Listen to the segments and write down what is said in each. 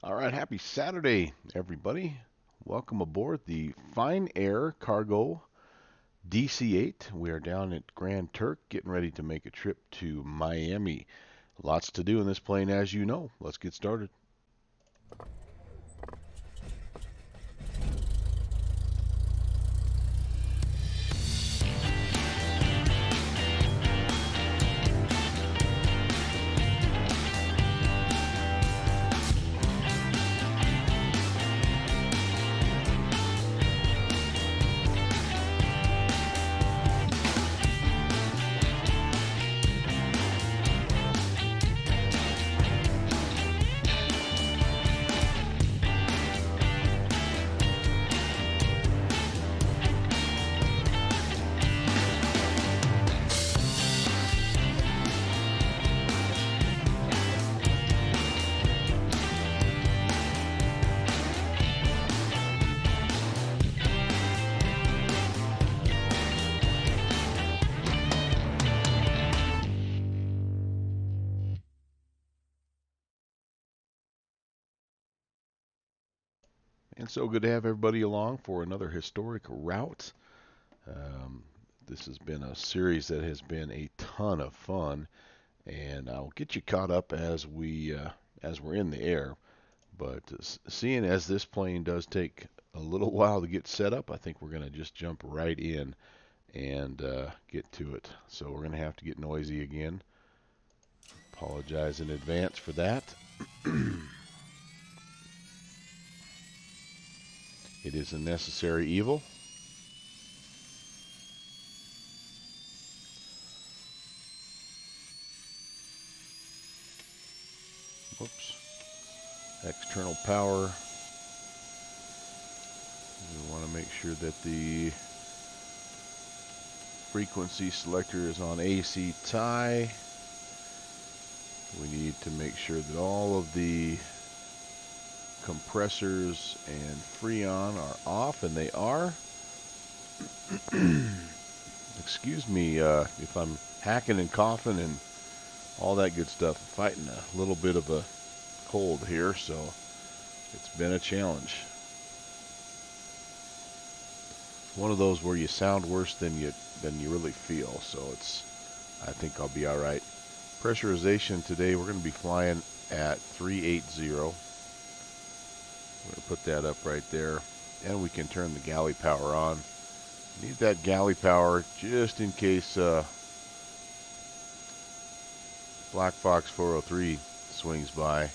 All right, happy Saturday, everybody. Welcome aboard the Fine Air Cargo DC-8. We are down at Grand Turk getting ready to make a trip to Miami. Lots to do in this plane, as you know. Let's get started. And so good to have everybody along for another historic route. Um, this has been a series that has been a ton of fun, and I'll get you caught up as we're in the air. But seeing as this plane does take a little while to get set up, I think we're going to just jump right in and get to it. So we're going to have to get noisy again. Apologize in advance for that. It is a necessary evil. Whoops. External power. We want to make sure that the frequency selector is on AC tie. We need to make sure that all of the compressors and Freon are off, and they are. Excuse me if I'm hacking and coughing and all that good stuff. I'm fighting a little bit of a cold here, so it's been a challenge. One of those where you sound worse than you really feel, so I think I'll be all right. Pressurization today, we're going to be flying at 380. We're going to put that up right there, and we can turn the galley power on. Need that galley power just in case Black Fox 403 swings by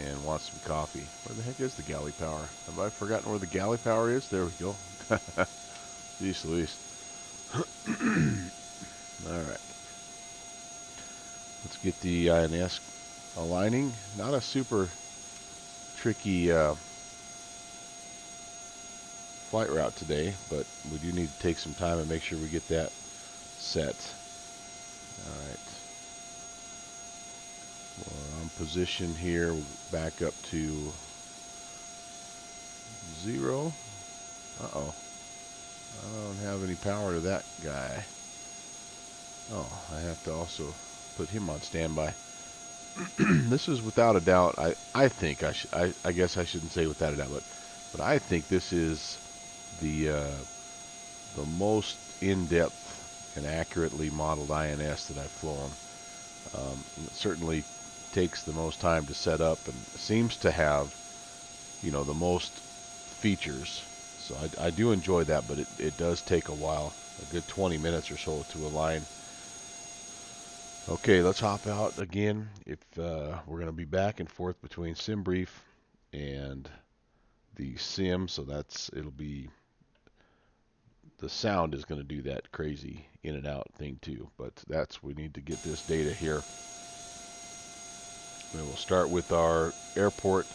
and wants some coffee. Where the heck is the galley power? Have I forgotten where the galley power is? There we go. Jeez Louise. Alright. Let's get the INS aligning. Not a super tricky flight route today, but we do need to take some time and make sure we get that set. Alright. We're on position here. We'll back up to 0. Uh-oh. I don't have any power to that guy. Oh, I have to also put him on standby. This is without a doubt, I think, I guess I shouldn't say without a doubt, but I think this is the most in-depth and accurately modeled INS that I've flown. It certainly takes the most time to set up and seems to have, the most features. So I do enjoy that, but it does take a while, a good 20 minutes or so to align. Okay, let's hop out again. If we're going to be back and forth between SimBrief and the Sim, so it'll be, the sound is going to do that crazy in and out thing too, but we need to get this data here. And we'll start with our airport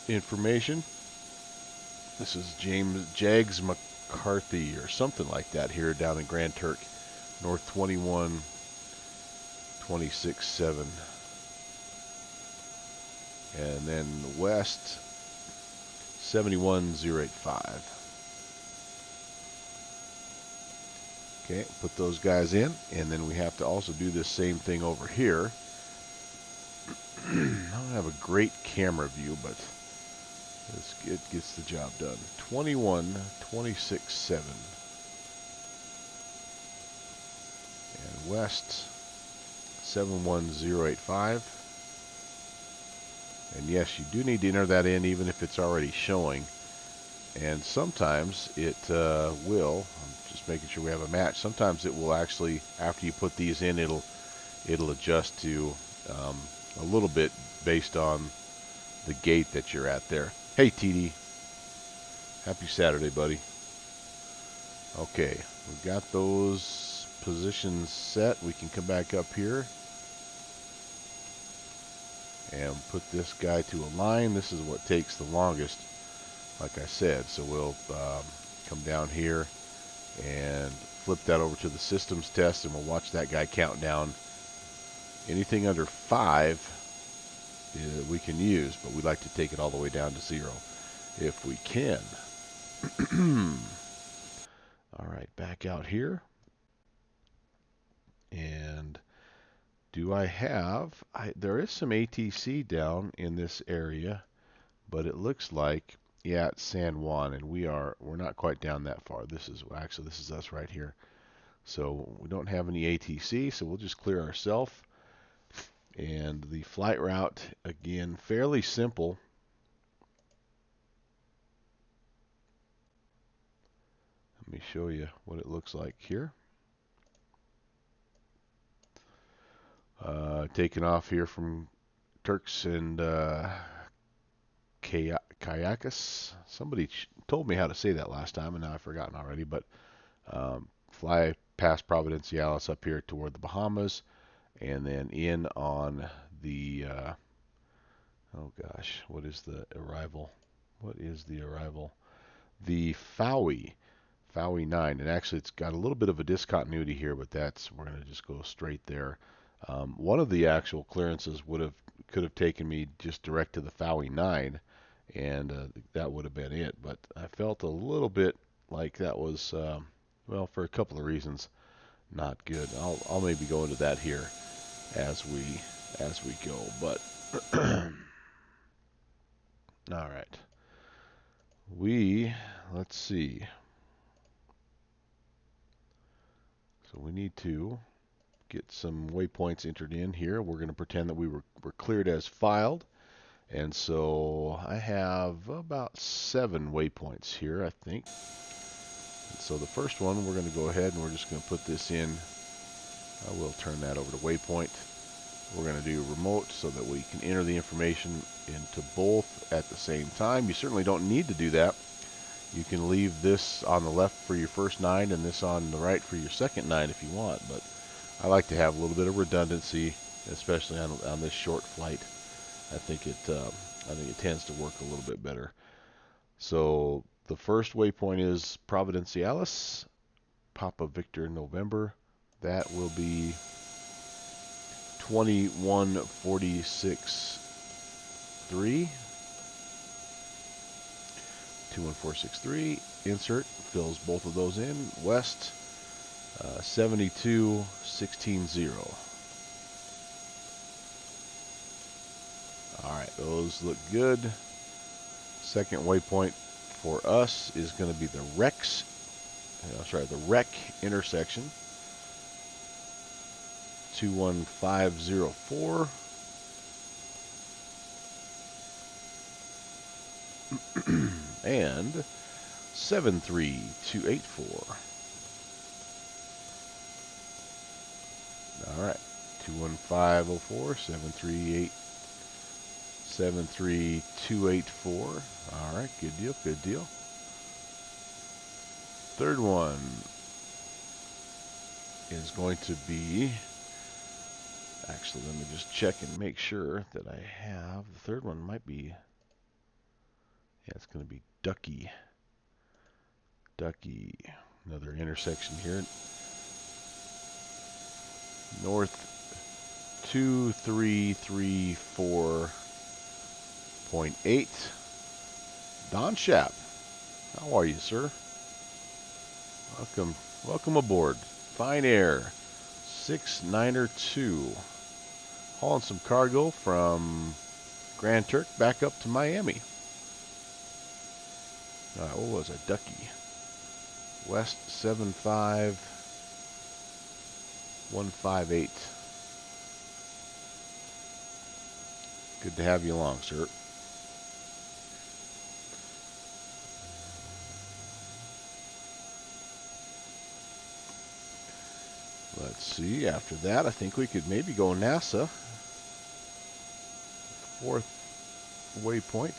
information. This is Jags McCarthy or something like that here down in Grand Turk, North 21-26-7. And then west 71085. Okay, put those guys in, and then we have to also do this same thing over here. I don't have a great camera view, but it gets the job done. 21-26-7. And west 71085. And yes, you do need to enter that in even if it's already showing. And sometimes it will. I'm just making sure we have a match. Sometimes it will actually, after you put these in, it'll adjust to a little bit based on the gate that you're at there. Hey, TD. Happy Saturday, buddy. Okay, we've got those positions set. We can come back up here and put this guy to align. This is what takes the longest, like I said. So we'll come down here and flip that over to the systems test, and we'll watch that guy count down. Anything under 5 we can use, but we'd like to take it all the way down to 0 if we can. All right, back out here. And do I have, there is some ATC down in this area, but it looks like, yeah, it's San Juan, and we're not quite down that far. This is us right here. So we don't have any ATC, so we'll just clear ourselves. And the flight route, again, fairly simple. Let me show you what it looks like here. Taking off here from Turks and Caicos. Somebody told me how to say that last time, and now I've forgotten already. But fly past Providenciales up here toward the Bahamas, and then in on the oh gosh, what is the arrival? The Fowey 9, and actually it's got a little bit of a discontinuity here, but we're going to just go straight there. One of the actual clearances could have taken me just direct to the Fowey 9, and that would have been it. But I felt a little bit like that was, well, for a couple of reasons, not good. I'll maybe go into that here as we go. But all right, let's see. So we need to get some waypoints entered in here. We're going to pretend that we're cleared as filed. And so I have about 7 waypoints here, I think. And so the first one, we're going to go ahead and we're just going to put this in. I will turn that over to waypoint. We're going to do remote so that we can enter the information into both at the same time. You certainly don't need to do that. You can leave this on the left for your first 9 and this on the right for your second 9 if you want. But I like to have a little bit of redundancy, especially on this short flight. I think it tends to work a little bit better. So the first waypoint is Providenciales, Papa Victor November. That will be 21463. 21463. Insert fills both of those in. West 72160. Alright, those look good. Second waypoint for us is going to be the the REC intersection. 21504. And 73284. Alright, 21504, 73284. Alright, good deal, good deal. Third one is going to be, actually let me just check and make sure that I have, the third one might be, yeah, it's going to be Ducky, another intersection here. North 2334.8. Don Schapp, how are you, sir? Welcome aboard. Fine Air 69er2. hauling some cargo from Grand Turk back up to Miami. What was a Ducky? West 75158. Good to have you along, sir. Let's see, after that, I think we could maybe go NASA. 4th waypoint.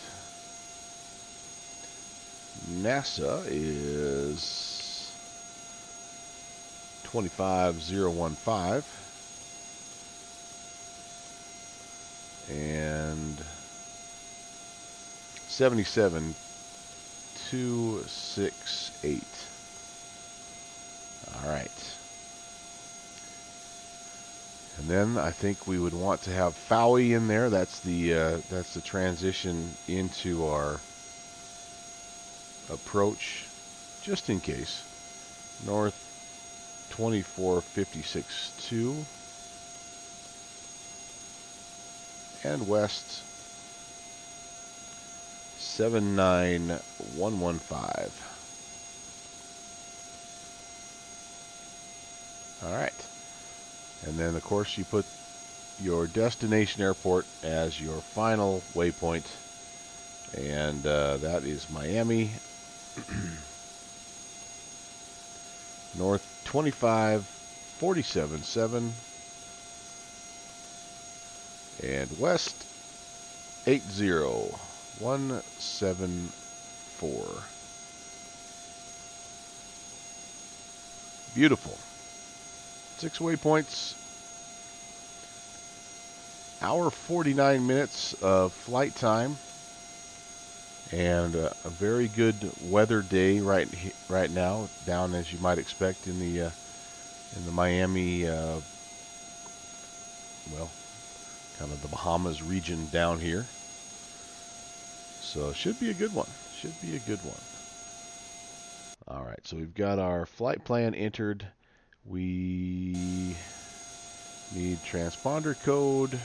NASA is 25015 and 77268. All right. And then I think we would want to have Fowey in there. That's the transition into our approach, just in case. North 24562 and west 79115. All right. And then, of course, you put your destination airport as your final waypoint. And that is Miami. North 25477 and west 80174. Beautiful. 6 waypoints. Hour 49 minutes of flight time. And a very good weather day right now, down as you might expect in the Miami, well, kind of the Bahamas region down here. So it should be a good one. Should be a good one. All right, so we've got our flight plan entered. We need transponder code,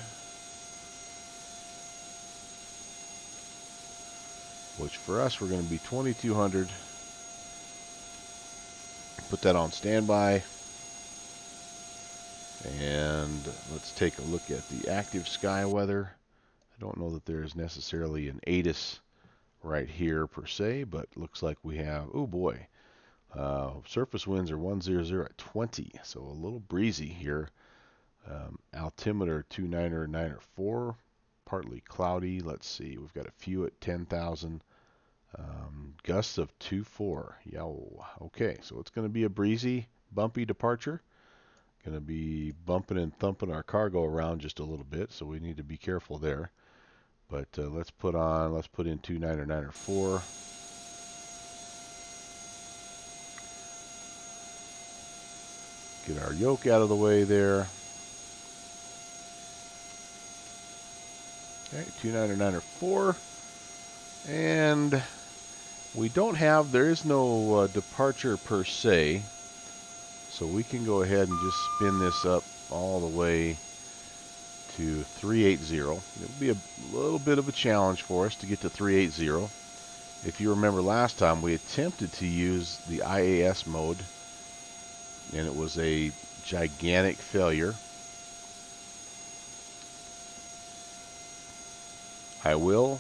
which for us, we're going to be 2200. Put that on standby. And let's take a look at the active sky weather. I don't know that there is necessarily an ATIS right here per se, but looks like we have, oh boy, surface winds are 100 at 20, so a little breezy here. Altimeter 294, partly cloudy. Let's see, we've got a few at 10,000. Gusts of 2.4. Yow. Okay, so it's going to be a breezy, bumpy departure. Going to be bumping and thumping our cargo around just a little bit, so we need to be careful there. But let's put in 294. Get our yoke out of the way there. Okay, 294. And we don't have, there is no departure per se. So we can go ahead and just spin this up all the way to 380. It'll be a little bit of a challenge for us to get to 380. If you remember last time, we attempted to use the IAS mode, and it was a gigantic failure. I will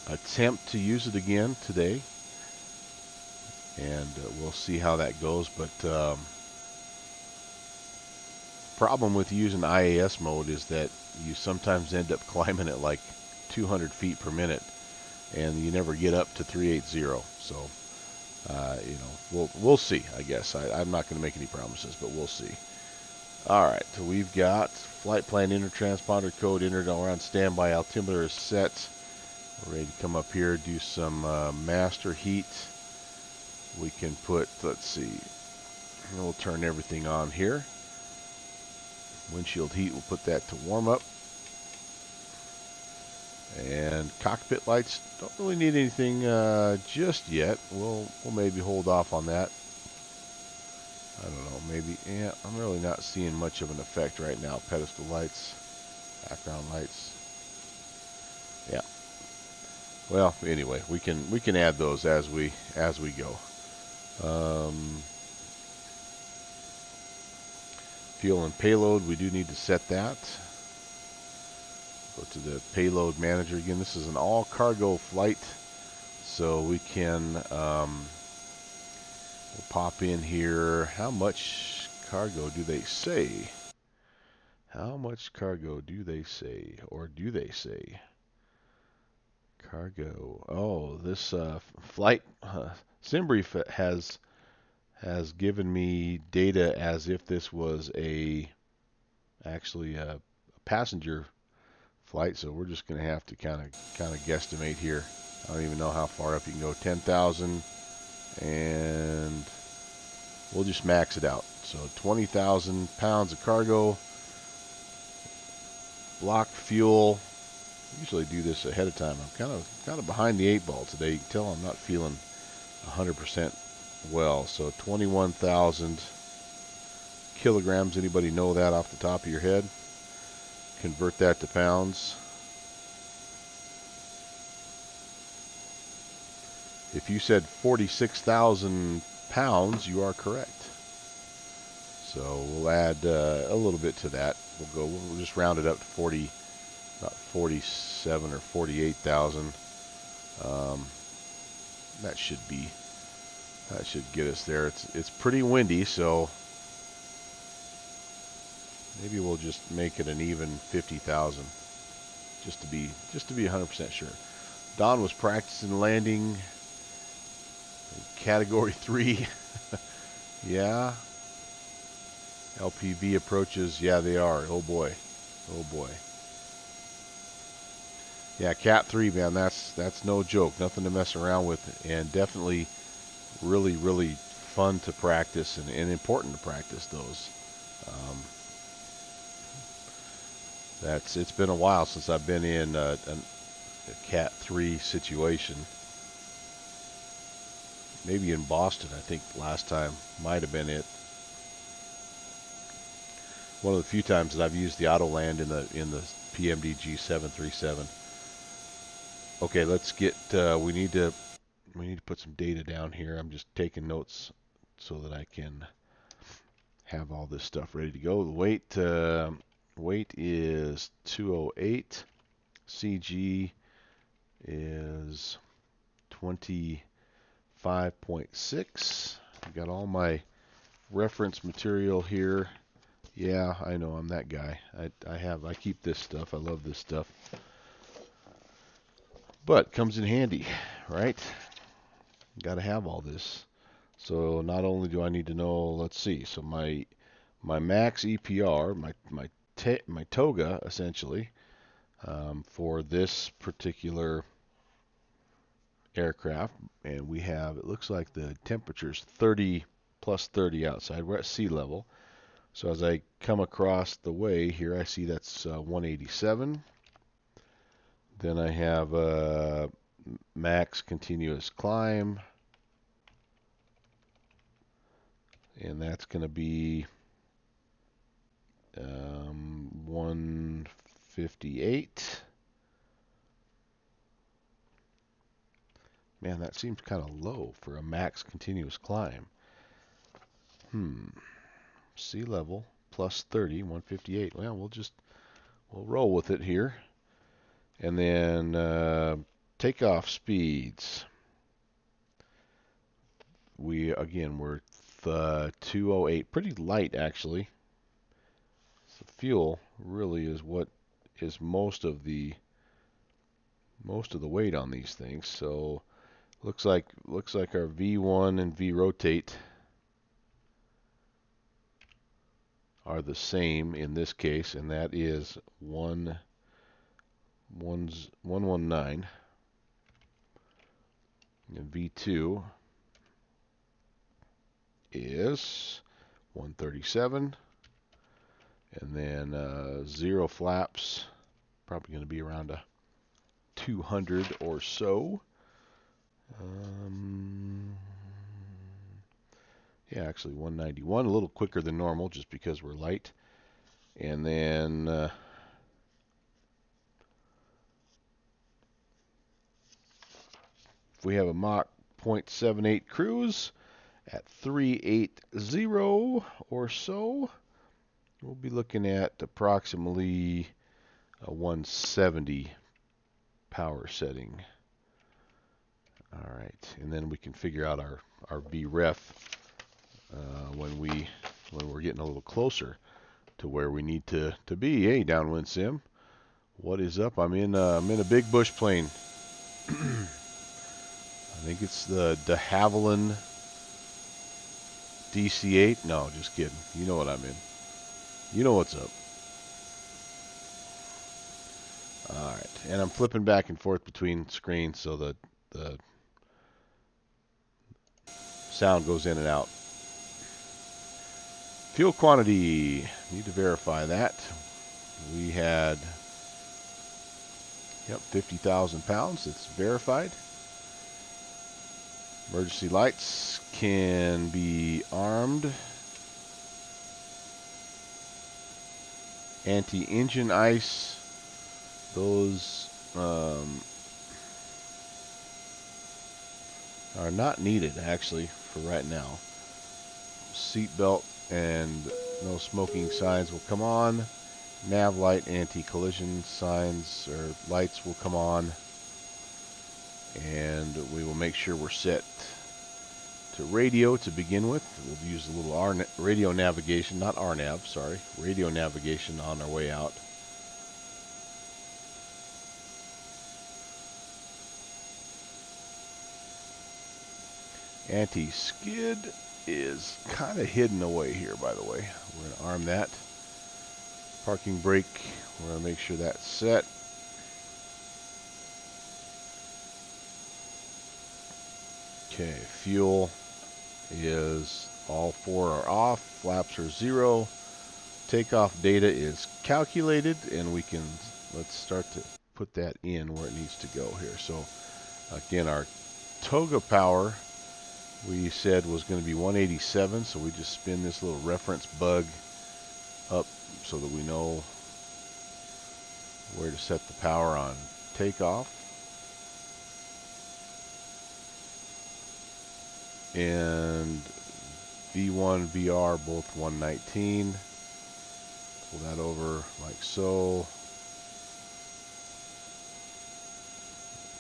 attempt to use it again today, and we'll see how that goes. But problem with using IAS mode is that you sometimes end up climbing at like 200 feet per minute, and you never get up to 380. So we'll see. I guess I'm not going to make any promises, but we'll see. All right, so we've got flight plan enter, transponder code entered. We're on standby. Altimeter is set. We're ready to come up here, do some master heat. We can put, let's see, we'll turn everything on here. Windshield heat, we'll put that to warm up. And cockpit lights, don't really need anything just yet. We'll maybe hold off on that. I don't know, maybe, yeah, I'm really not seeing much of an effect right now. Pedestal lights, background lights. Yeah. Well, anyway, we can add those as we go. Um, fuel and payload, we do need to set that. Go to the payload manager again. This is an all cargo flight, so we can we'll pop in here. How much cargo do they say? How much cargo do they say, or do they say? Cargo. Oh, this flight SimBrief has given me data as if this was actually a passenger flight. So we're just going to have to kind of guesstimate here. I don't even know how far up you can go. 10,000, and we'll just max it out. So 20,000 pounds of cargo, block fuel. Usually do this ahead of time. I'm kind of behind the 8 ball today. You can tell I'm not feeling 100% well. So 21,000 kilograms. Anybody know that off the top of your head? Convert that to pounds. If you said 46,000 pounds, you are correct. So we'll add a little bit to that. We'll just round it up to about 47 or 48,000. That should get us there. It's pretty windy, so maybe we'll just make it an even 50,000, just to be 100% sure. Don was practicing landing in Category 3. Yeah. LPV approaches. Yeah, they are. Oh boy. Oh boy. Yeah, Cat 3, man, that's no joke. Nothing to mess around with, and definitely really, really fun to practice and important to practice those. It's been a while since I've been in a Cat 3 situation. Maybe in Boston, I think last time might have been it. One of the few times that I've used the auto land in the PMDG 737. Okay, let's get. We need to put some data down here. I'm just taking notes so that I can have all this stuff ready to go. The weight is 208. CG is 25.6. I've got all my reference material here. Yeah, I know, I'm that guy. I keep this stuff. I love this stuff. But comes in handy, right? Got to have all this. So not only do I need to know, let's see. So my max EPR, my toga essentially, for this particular aircraft, and we have, it looks like the temperature's 30 plus 30 outside. We're at sea level. So as I come across the way here, I see that's 187. Then I have max continuous climb, and that's going to be 158. Man, that seems kind of low for a max continuous climb. Sea level plus 30, 158. Well, we'll roll with it here. And then takeoff speeds. We're 208, pretty light actually. So fuel really is what is most of the weight on these things. So looks like our V1 and V rotate are the same in this case, and that is 119. And V2 is 137. And then zero flaps, probably going to be around a 200 or so. Okay, actually 191, a little quicker than normal just because we're light. And then if we have a Mach 0.78 cruise at 380 or so, we'll be looking at approximately a 170 power setting. All right, and then we can figure out our VREF when we're getting a little closer to where we need to be. Hey, Downwind Sim, what is up? I'm in a big bush plane. I think it's the de Havilland DC-8. No, just kidding. You know what I'm in. You know what's up. All right, and I'm flipping back and forth between screens so the sound goes in and out. Fuel quantity, need to verify that. We had, 50,000 pounds. It's verified. Emergency lights can be armed. Anti-engine ice, those are not needed actually for right now. Seat belt and no smoking signs will come on. Nav light anti-collision signs or lights will come on. And we will make sure we're set to radio to begin with. We'll use a little radio navigation, not RNAV, sorry, radio navigation on our way out. Anti-skid is kind of hidden away here, by the way. We're going to arm that. Parking brake, we're going to make sure that's set. Okay, fuel is all four are off, flaps are 0. Takeoff data is calculated, and let's start to put that in where it needs to go here. So again, our toga power we said was going to be 187, so we just spin this little reference bug up so that we know where to set the power on takeoff. And V1, VR, both 119. Pull that over like so.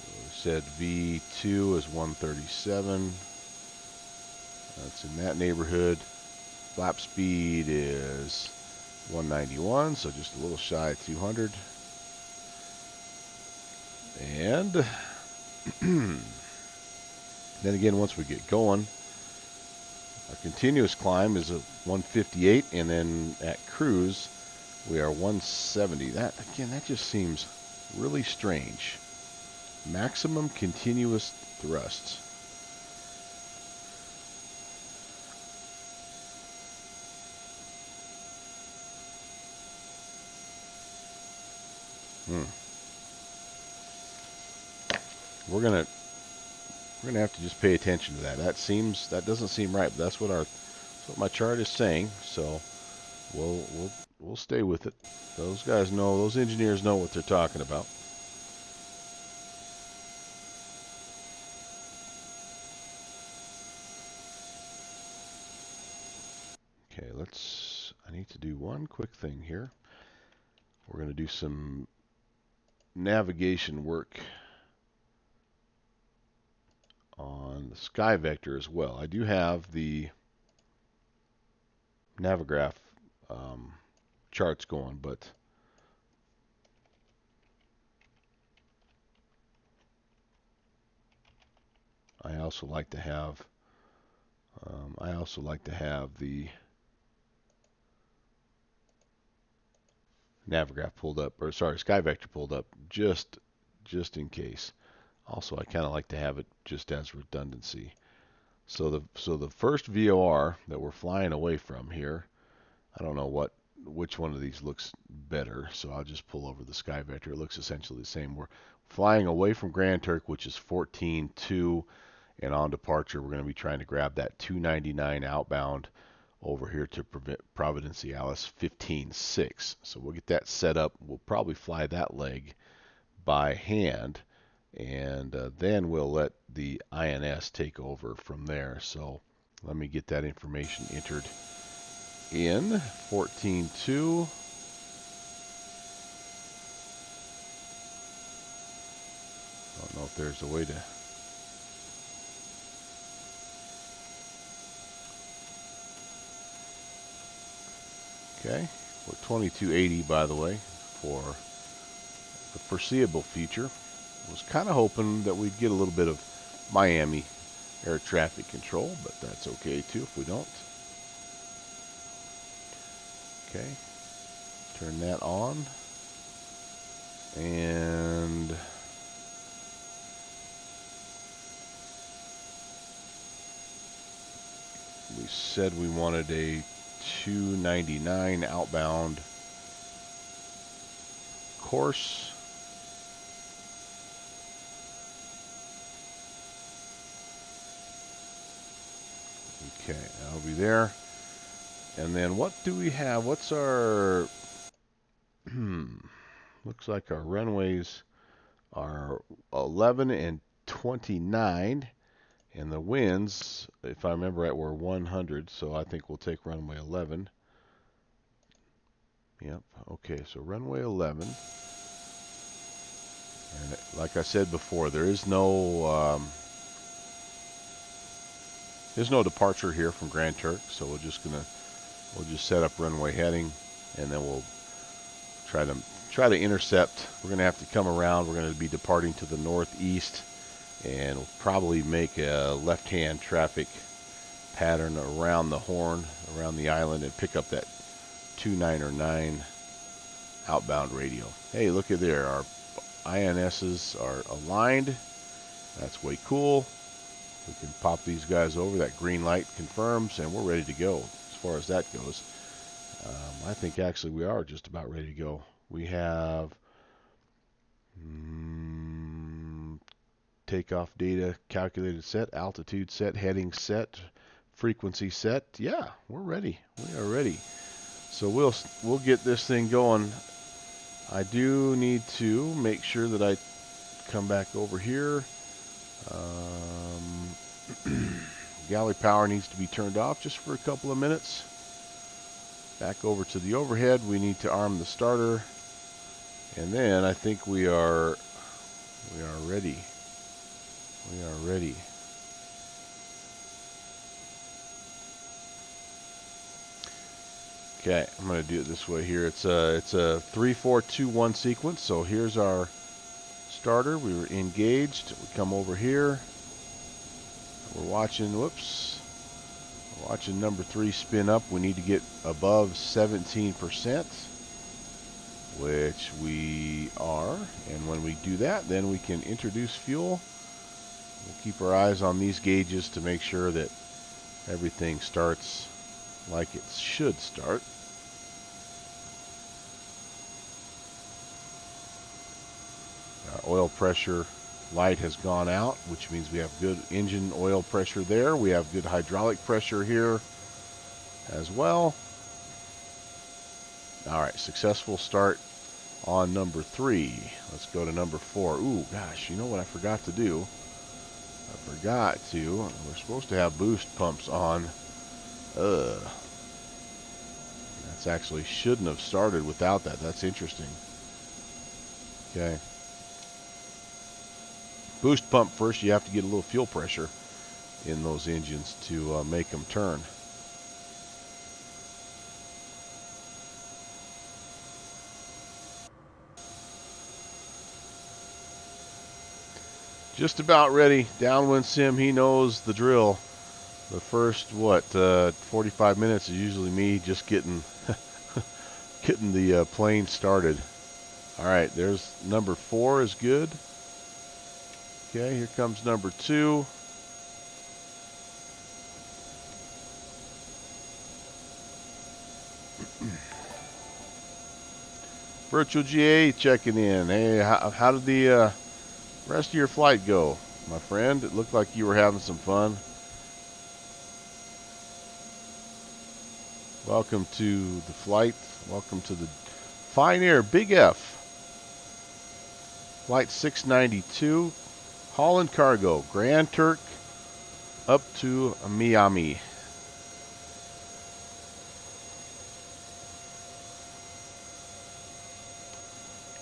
We said V2 is 137. That's in that neighborhood. Flap speed is 191, so just a little shy of 200. And then again, once we get going, our continuous climb is a 158, and then at cruise, we are 170. That just seems really strange. Maximum continuous thrusts. We're gonna have to just pay attention to that. That doesn't seem right, but that's what my chart is saying. So we'll stay with it. Those guys know, those engineers know what they're talking about. Okay, I need to do one quick thing here. We're going to do some navigation work on the sky vector as well. I do have the Navigraph charts going, but I also like to have the Navigraph pulled up, or sorry, sky vector pulled up just in case. Also, I kind of like to have it just as redundancy. So the first VOR that we're flying away from here, I don't know which one of these looks better, so I'll just pull over the sky vector. It looks essentially the same. We're flying away from Grand Turk, which is 14.2, And on departure, we're going to be trying to grab that 299 outbound over here to Providenciales 15.6. So we'll get that set up. We'll probably fly that leg by hand, and then we'll let the INS take over from there. So let me get that information entered in 14.2. Don't know if there's a way to. Okay, we're 2280 by the way for the foreseeable future. Was kind of hoping that we'd get a little bit of Miami air traffic control, but that's okay too if we don't. Okay, turn that on, and we said we wanted a 299 outbound course. Okay, I'll be there. And then what do we have? What's our... looks like our runways are 11 and 29. And the winds, if I remember right, were 100. So I think we'll take runway 11. Yep. Okay, so runway 11. And like I said before, there's no departure here from Grand Turk, so we'll just set up runway heading, and then we'll try to intercept. We're gonna have to come around. We're gonna be departing to the northeast, and we'll probably make a left-hand traffic pattern around the horn, around the island, and pick up that 299 outbound radio. Hey, look at there. Our INSs are aligned. That's way cool. We can pop these guys over. That green light confirms, and we're ready to go as far as that goes. I think actually we are just about ready to go. We have takeoff data calculated set, altitude set, heading set, frequency set. Yeah, we're ready. We are ready. So we'll get this thing going. I do need to make sure that I come back over here. Galley power needs to be turned off just for a couple of minutes. Back over to the overhead. We need to arm the starter, and then I think we are ready. We are ready. Okay, I'm going to do it this way here. It's a 3-4-2-1 sequence. So here's our starter. We were engaged. We come over here. We're watching. Whoops. We're watching number 3 spin up. We need to get above 17%, which we are. And when we do that, then we can introduce fuel. We'll keep our eyes on these gauges to make sure that everything starts like it should start. Our oil pressure light has gone out, which means we have good engine oil pressure there. We have good hydraulic pressure here as well. All right, successful start on number 3. Let's go to number 4. Ooh, gosh, you know what I forgot to do? We're supposed to have boost pumps on. That's actually shouldn't have started without that. That's interesting. Okay. Boost pump first, you have to get a little fuel pressure in those engines to make them turn. Just about ready. Downwind sim, he knows the drill. The first, 45 minutes is usually me just getting getting the plane started. All right, there's number 4 is good. Okay, here comes number 2. Virtual GA checking in. Hey, how did the rest of your flight go? my friend. It looked like you were having some fun. Welcome to the flight. Welcome to the Fine Air Big F. Flight 692. Holland Cargo. Grand Turk up to Miami.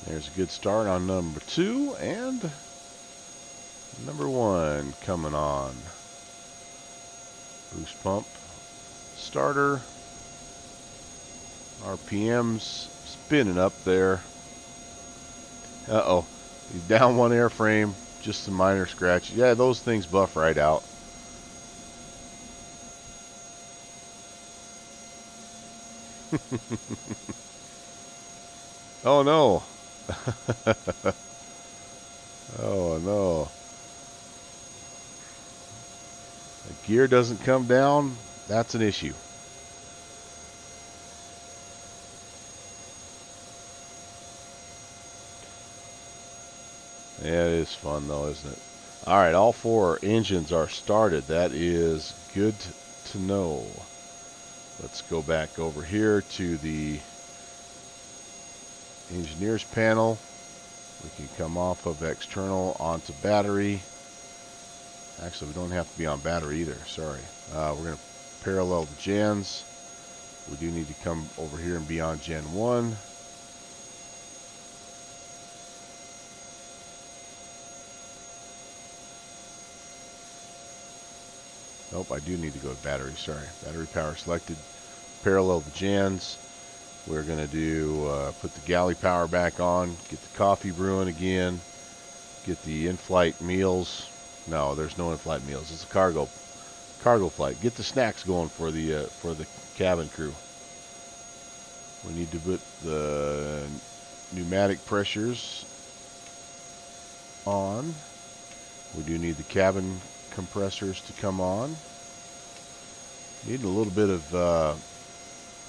There's a good start on number 2 and number 1 coming on. Boost pump. Starter. RPMs spinning up there. Uh-oh. He's down one airframe. Just some minor scratch. Yeah, those things buff right out. Oh no. Oh no. The gear doesn't come down. That's an issue. Yeah, it is fun though, isn't it? Alright, all 4 engines are started. That is good to know. Let's go back over here to the engineers panel. We can come off of external onto battery. Actually, we don't have to be on battery either. Sorry. We're going to parallel the gens. We do need to come over here and be on Gen 1. Nope, I do need to go to battery. Sorry. Battery power selected. Parallel the gens. We're going to do put the galley power back on, get the coffee brewing again, get the in-flight meals. No, there's no in-flight meals. It's a cargo flight. Get the snacks going for the cabin crew. We need to put the pneumatic pressures on. We do need the cabin compressors to come on. Need a little bit of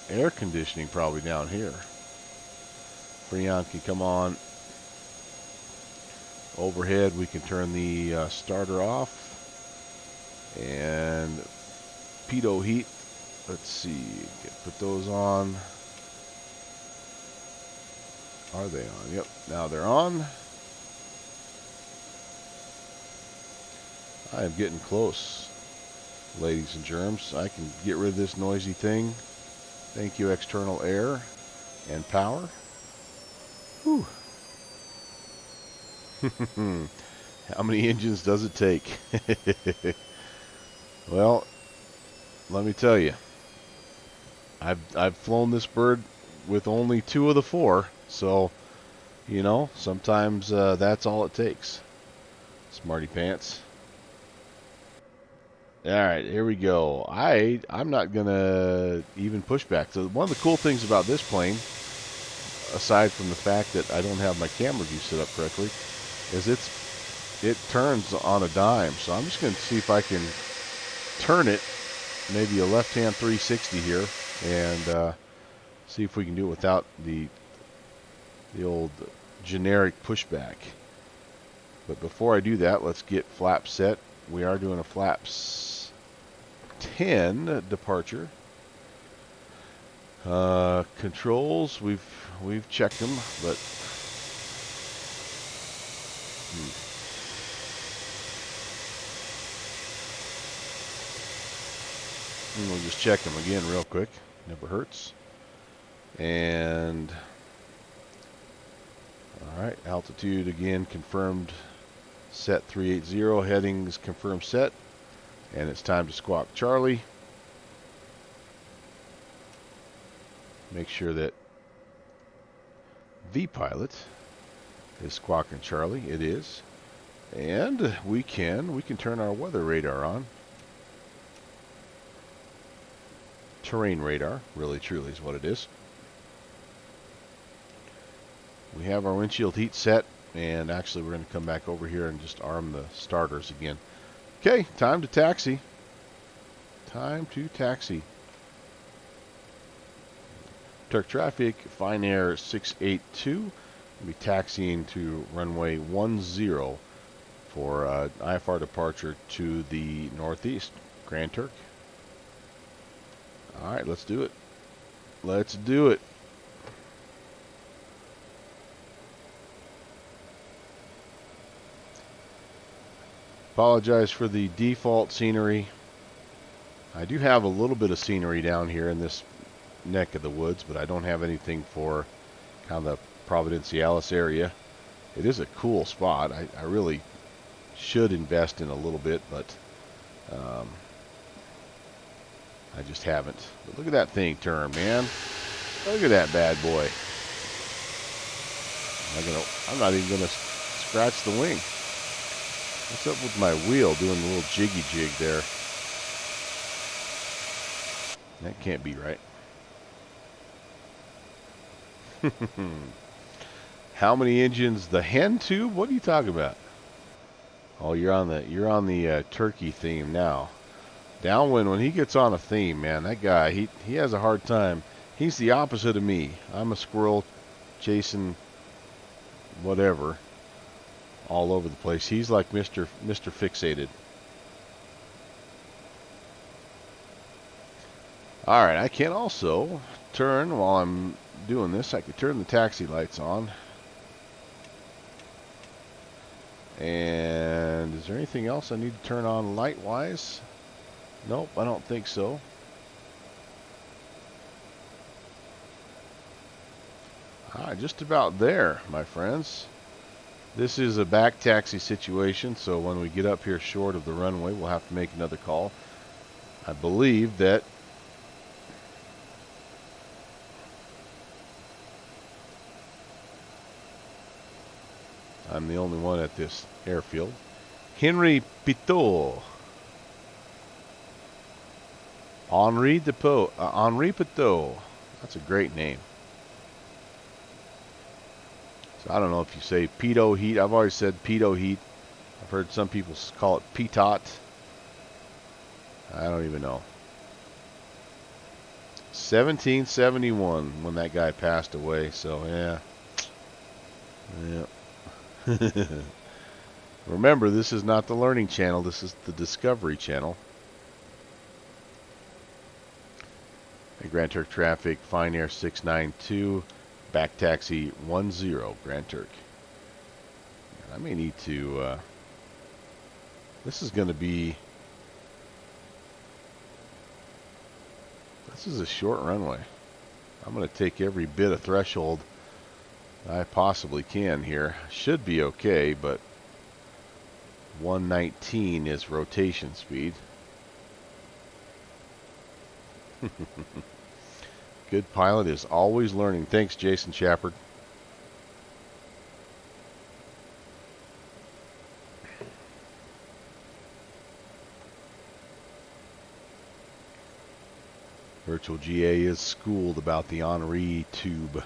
air conditioning probably down here. Freon can come on. Overhead we can turn the starter off. And pitot heat. Let's see. Put those on. Are they on? Yep. Now they're on. I am getting close, ladies and germs. I can get rid of this noisy thing. Thank you, external air and power. Whew. How many engines does it take? Well, let me tell you. I've flown this bird with only 2 of the 4, so you know, sometimes that's all it takes. Smarty pants. Alright, here we go. I'm not gonna even push back. So one of the cool things about this plane, aside from the fact that I don't have my camera view set up correctly, is it turns on a dime. So I'm just gonna see if I can turn it, maybe a left-hand 360 here, and see if we can do it without the old generic pushback. But before I do that, let's get flaps set. We are doing a flaps 10 departure. Controls, we've checked them, but we'll just check them again real quick. Never hurts. And all right, altitude again confirmed. Set 380. Headings confirmed set. And it's time to squawk Charlie. Make sure that the pilot is squawking Charlie. It is. And we can turn our weather radar on. Terrain radar, really truly is what it is. We have our windshield heat set, and actually we're going to come back over here and just arm the starters again. Okay, time to taxi. Time to taxi. Turk traffic, Fine Air 682. We'll be taxiing to runway 10 for IFR departure to the northeast. Grand Turk. All right, let's do it. Let's do it. Apologize for the default scenery. I do have a little bit of scenery down here in this neck of the woods, but I don't have anything for kind of the Providenciales area. It is a cool spot. I really should invest in a little bit, but I just haven't. But look at that thing turn, man. Look at that bad boy. I'm not even gonna scratch the wing. What's up with my wheel doing a little jiggy jig there? That can't be right. How many engines? The hen tube? What are you talking about? Oh, you're on the turkey theme now. Downwind, when he gets on a theme, man, that guy, he has a hard time. He's the opposite of me. I'm a squirrel chasing whatever all over the place. He's like Mr. Fixated. All right, I can also turn while I'm doing this. I could turn the taxi lights on. And is there anything else I need to turn on light-wise? Nope, I don't think so. Just about there, my friends. This is a back taxi situation, so when we get up here short of the runway, we'll have to make another call. I believe that I'm the only one at this airfield. Henri Pitot. Henri Pitot. That's a great name. So I don't know if you say Pito Heat. I've always said Pito Heat. I've heard some people call it Pitot. I don't even know. 1771 when that guy passed away. So yeah. Remember, this is not the Learning Channel. This is the Discovery Channel. Hey, Grand Turk traffic, Fine Air 692, back taxi 10, Grand Turk. I may need to, this is going to be, this is a short runway. I'm going to take every bit of threshold I possibly can here. Should be okay, but 119 is rotation speed. Good pilot is always learning. Thanks, Jason Shepard. Virtual GA is schooled about the Henri tube.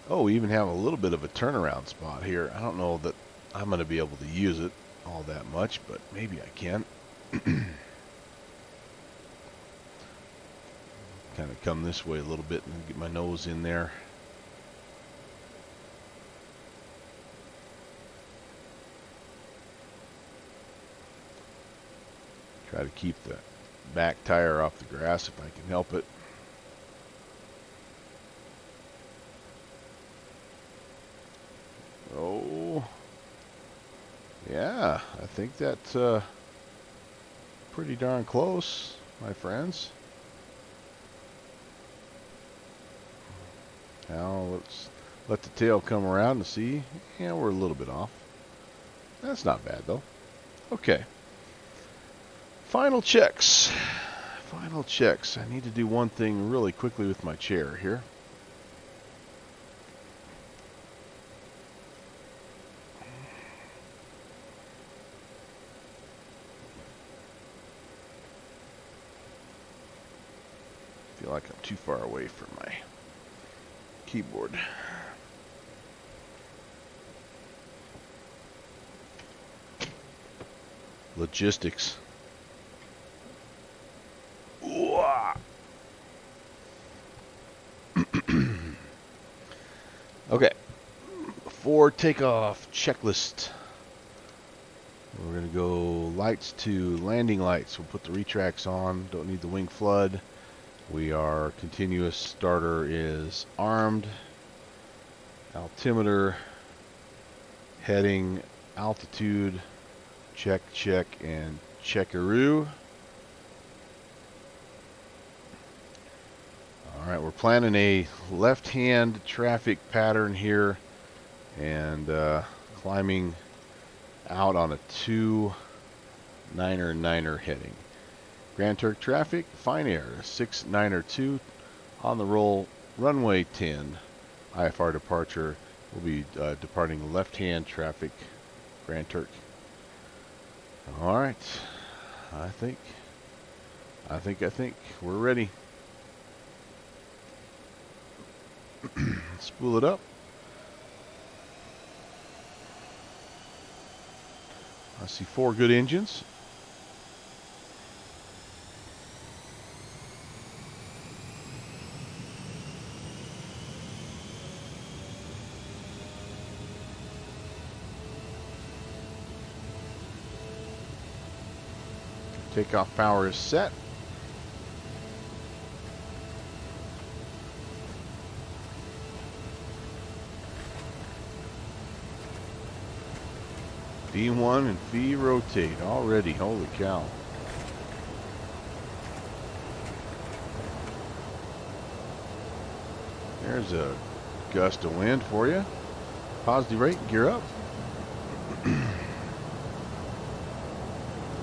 Oh, we even have a little bit of a turnaround spot here. I don't know that I'm going to be able to use it all that much, but maybe I can. Kind of come this way a little bit and get my nose in there. Try to keep the back tire off the grass if I can help it. Oh, yeah, I think that's pretty darn close, my friends. Now let's let the tail come around and see. Yeah, we're a little bit off. That's not bad though. Okay. Final checks. Final checks. I need to do one thing really quickly with my chair here. I feel like I'm too far away from my keyboard. Logistics. for takeoff checklist. We're going to go lights to landing lights. We'll put the retracts on. Don't need the wing flood. We are continuous. Starter is armed. Altimeter, heading, altitude, check, check, and checkaroo. Alright, we're planning a left-hand traffic pattern here and climbing out on a 2-9er heading. Grand Turk traffic, fine air, 6-9er-2 on the roll, runway 10. IFR departure will be departing left-hand traffic, Grand Turk. Alright, I think we're ready. Spool it up. I see 4 good engines. Takeoff power is set. V1 and V rotate already. Holy cow. There's a gust of wind for you. Positive rate, gear up.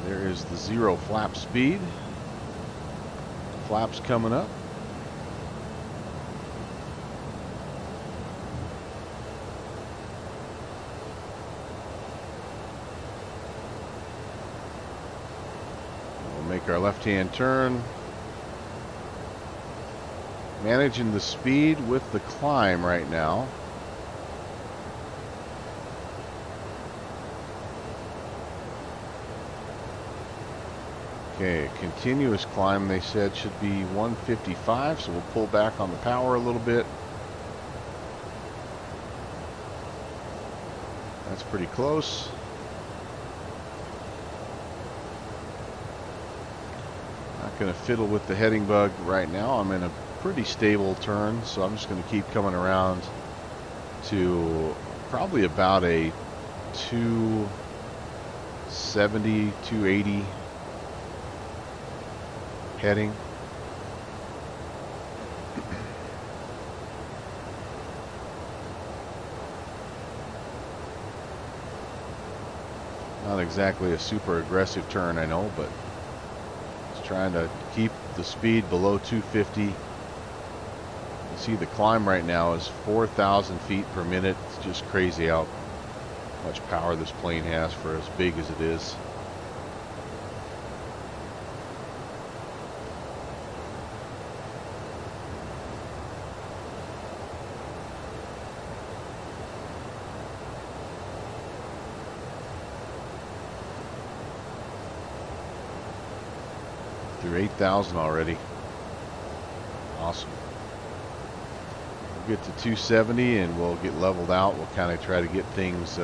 There is the 0 flap speed. Flaps coming up. We'll make our left-hand turn. Managing the speed with the climb right now. Okay, continuous climb they said should be 155, so we'll pull back on the power a little bit. That's pretty close. Not going to fiddle with the heading bug right now. I'm in a pretty stable turn, so I'm just going to keep coming around to probably about a 270, 280 heading. Not exactly a super aggressive turn, I know, but just trying to keep the speed below 250. You see the climb right now is 4,000 feet per minute. It's just crazy how much power this plane has for as big as it is. Through 8,000 already. Awesome. We'll get to 270 and we'll get leveled out. We'll kind of try to get things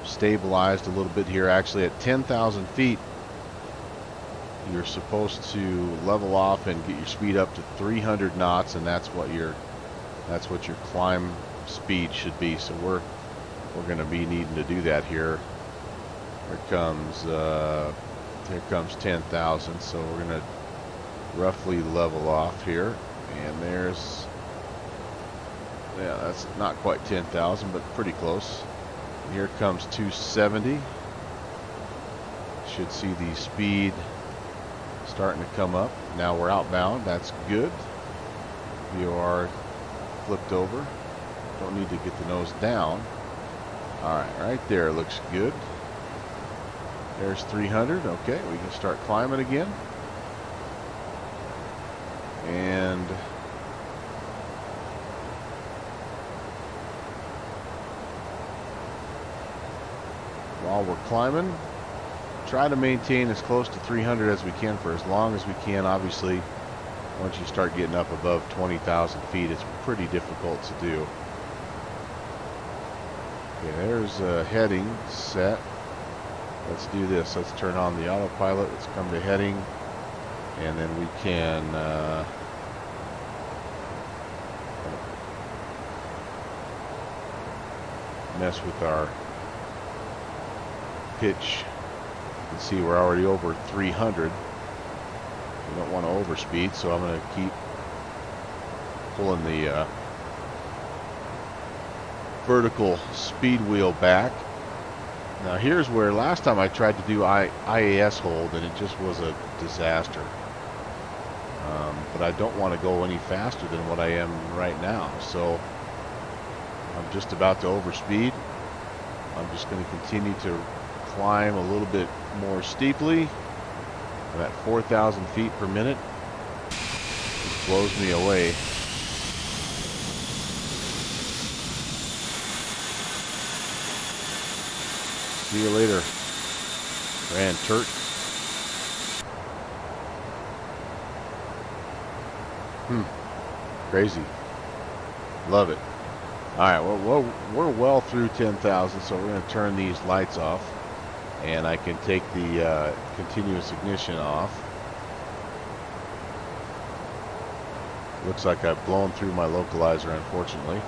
stabilized a little bit here. Actually, at 10,000 feet, you're supposed to level off and get your speed up to 300 knots, and that's what your climb speed should be. So we're going to be needing to do that here. Here comes 10,000, so we're going to roughly level off here. And there's, yeah, that's not quite 10,000, but pretty close. And here comes 270. Should see the speed starting to come up. Now we're outbound. That's good. VOR flipped over. Don't need to get the nose down. All right, right there looks good. There's 300. Okay, we can start climbing again. And while we're climbing, try to maintain as close to 300 as we can for as long as we can. Obviously, once you start getting up above 20,000 feet, it's pretty difficult to do. Okay, there's a heading set. Let's do this. Let's turn on the autopilot. Let's come to heading, and then we can mess with our pitch. You can see we're already over 300. We don't want to overspeed, so I'm going to keep pulling the vertical speed wheel back. Now here's where last time I tried to do IAS hold and it just was a disaster. But I don't want to go any faster than what I am right now, so I'm just about to overspeed. I'm just going to continue to climb a little bit more steeply. I'm at 4,000 feet per minute. It blows me away. See you later, Grand Turk. Crazy. Love it. Alright, well, we're well through 10,000, so we're going to turn these lights off. And I can take the continuous ignition off. Looks like I've blown through my localizer, unfortunately.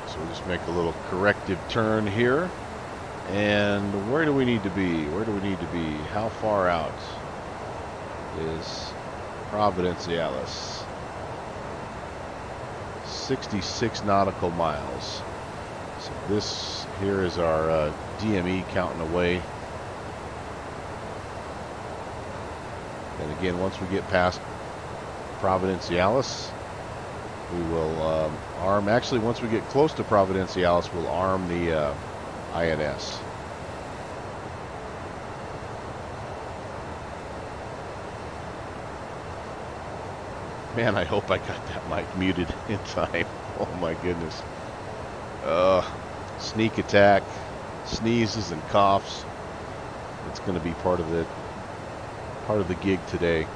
So we'll just make a little corrective turn here. And where do we need to be? Where do we need to be? How far out is Providenciales? 66 nautical miles. So this here is our DME counting away. And again, once we get past Providenciales, we will arm. Actually, once we get close to Providenciales, we'll arm the INS. Man, I hope I got that mic muted in time. Oh my goodness. Sneak attack, sneezes and coughs. It's going to be part of the gig today.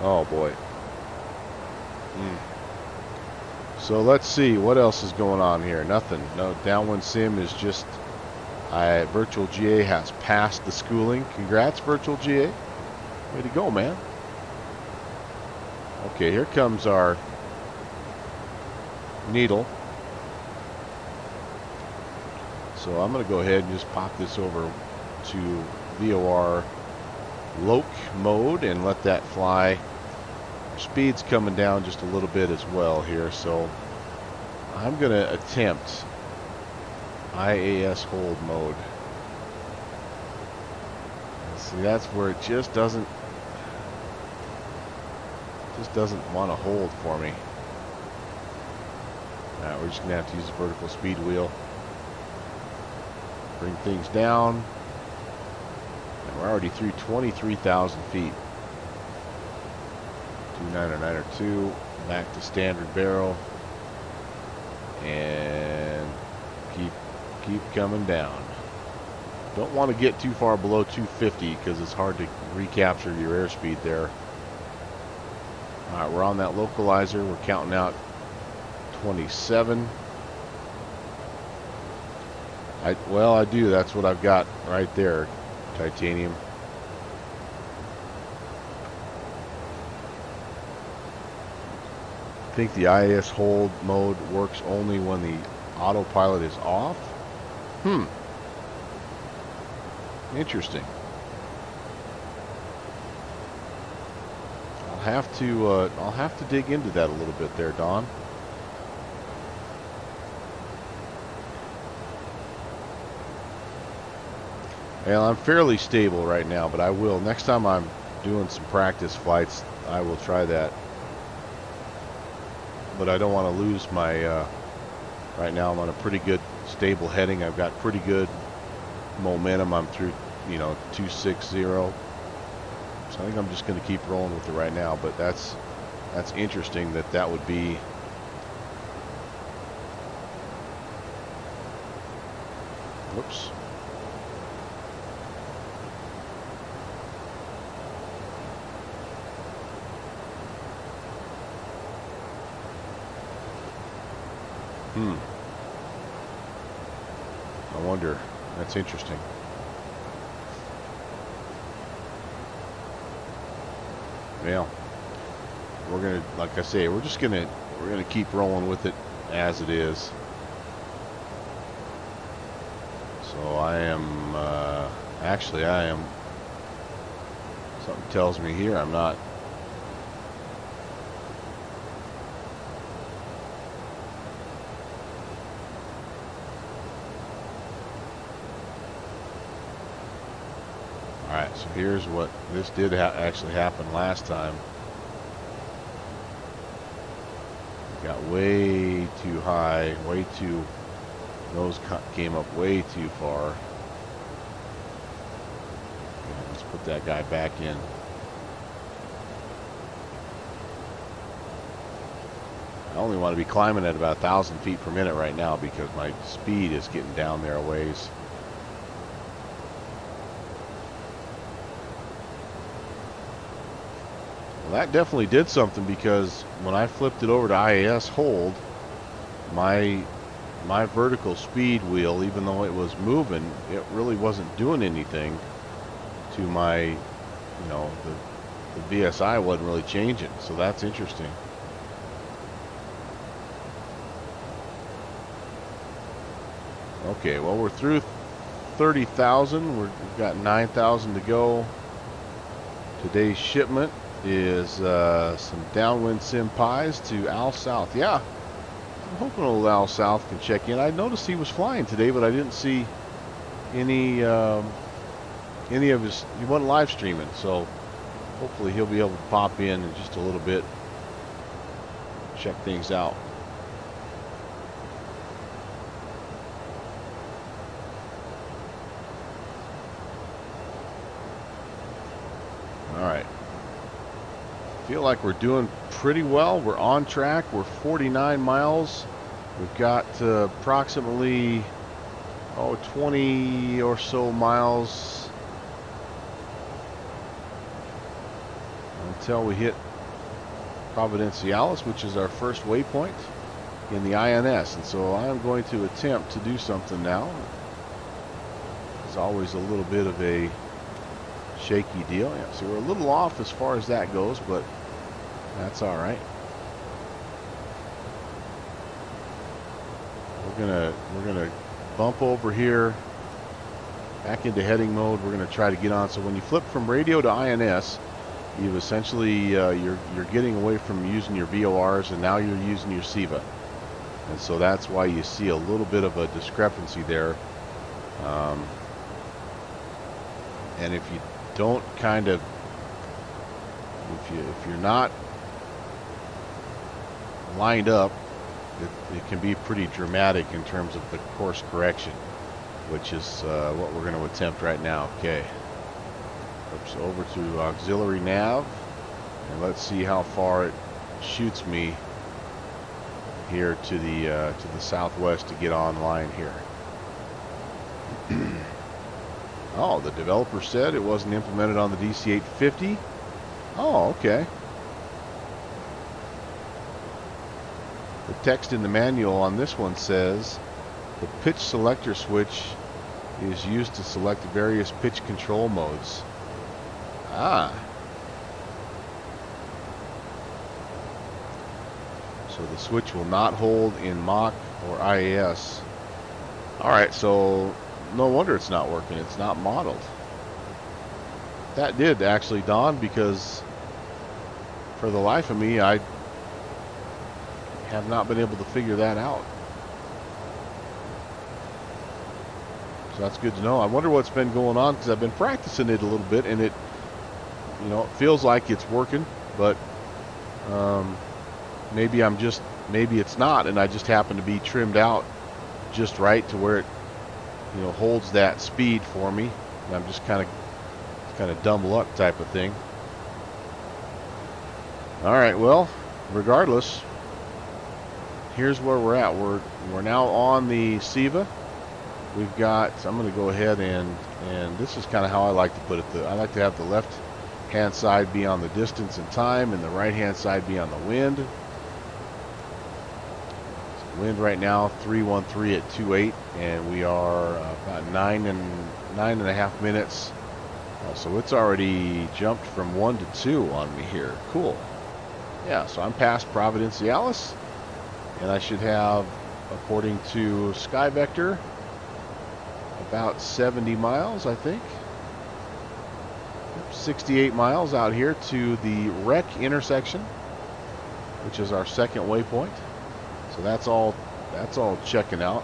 Oh boy. So let's see what else is going on here. Nothing. No, downwind sim is just Virtual GA has passed the schooling. Congrats, Virtual GA. Way to go, man. Okay, here comes our needle. So I'm going to go ahead and just pop this over to VOR loc mode and let that fly. Speed's coming down just a little bit as well here, so I'm going to attempt IAS hold mode. See, that's where it just doesn't want to hold for me. Alright, we're just going to have to use the vertical speed wheel. Bring things down. And we're already through 23,000 feet. 29902, back to standard barrel. And keep coming down. Don't want to get too far below 250 because it's hard to recapture your airspeed there. Alright, we're on that localizer. We're counting out 27. I do. That's what I've got right there. Titanium. I think the IAS hold mode works only when the autopilot is off. Interesting. I'll have to dig into that a little bit there, Don. Well, I'm fairly stable right now, but I will next time I'm doing some practice flights. I will try that. But I don't want to lose my. Right now, I'm on a pretty good stable heading. I've got pretty good momentum. I'm through, 260. So I think I'm just going to keep rolling with it right now. But that's interesting that would be. Whoops. I wonder. That's interesting. Well, we're gonna, like I say, we're gonna keep rolling with it as it is. So I am, actually I am, something tells me here I'm not. Alright, so here's what, this did actually happen last time. Got way too high, way too, nose came up way too far. Okay, let's put that guy back in. I only want to be climbing at about 1,000 feet per minute right now because my speed is getting down there a ways. Well, that definitely did something, because when I flipped it over to IAS hold, my vertical speed wheel, even though it was moving, it really wasn't doing anything to my, you know, the VSI wasn't really changing. So that's interesting. Okay, well, we're through 30,000. We've got 9,000 to go. Today's shipment is some downwind sim pies to Al South. Yeah, I'm hoping old Al South can check in. I noticed he was flying today, but I didn't see any of his, he wasn't live streaming, so hopefully he'll be able to pop in just a little bit, check things out. All right. Feel like we're doing pretty well. We're on track. We're 49 miles. We've got approximately 20 or so miles until we hit Providenciales, which is our first waypoint in the INS. And so I'm going to attempt to do something now. It's always a little bit of a shaky deal. Yeah, so we're a little off as far as that goes, but that's all right. We're gonna bump over here back into heading mode. We're gonna try to get on. So when you flip from radio to INS, you've essentially you're getting away from using your VORs, and now you're using your SIVA, and so that's why you see a little bit of a discrepancy there. And if you don't kind of, if you're not lined up, it can be pretty dramatic in terms of the course correction, which is what we're going to attempt right now. Okay, oops, over to auxiliary nav, and let's see how far it shoots me here to the southwest to get online here. Oh, the developer said it wasn't implemented on the DC-8 50. Oh, okay. The text in the manual on this one says the pitch selector switch is used to select various pitch control modes. Ah. So the switch will not hold in Mach or IAS. Alright, so no wonder it's not working. It's not modeled. That did actually dawn, because for the life of me, I have not been able to figure that out. So that's good to know. I wonder what's been going on, because I've been practicing it a little bit, and it, you know, it feels like it's working, but maybe it's not, and I just happen to be trimmed out just right to where it, you know, holds that speed for me, and I'm just kind of dumb luck type of thing. All right, well, regardless, here's where we're at. We're now on the SIVA. We've got, I'm going to go ahead and this is kind of how I like to put it. I like to have the left hand side be on the distance and time, and the right hand side be on the wind. Wind right now 313 at 2.8, and we are about 9.5 minutes. So it's already jumped from 1 to 2 on me here. Cool. Yeah, so I'm past Providenciales, and I should have, according to Sky Vector, about 70 miles, I think. 68 miles out here to the wreck intersection, which is our second waypoint. So that's all checking out.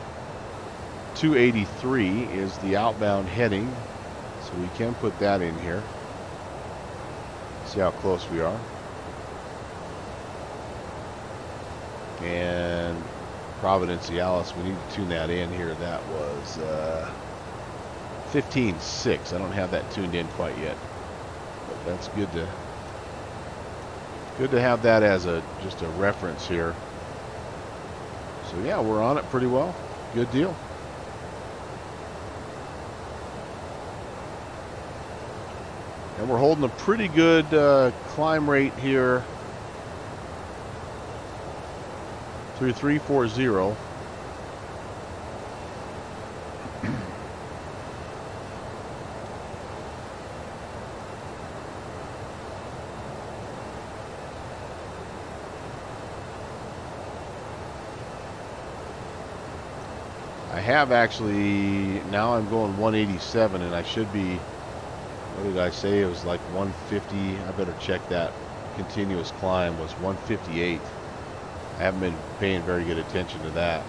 283 is the outbound heading, so we can put that in here. See how close we are. And Providenciales, we need to tune that in here. That was 15.6. I don't have that tuned in quite yet, but that's good to have that as just a reference here. So yeah, we're on it pretty well. Good deal. And we're holding a pretty good climb rate here through 340. I have actually, now I'm going 187, and I should be, what did I say? It was like 150. I better check that. Continuous climb was 158. I haven't been paying very good attention to that.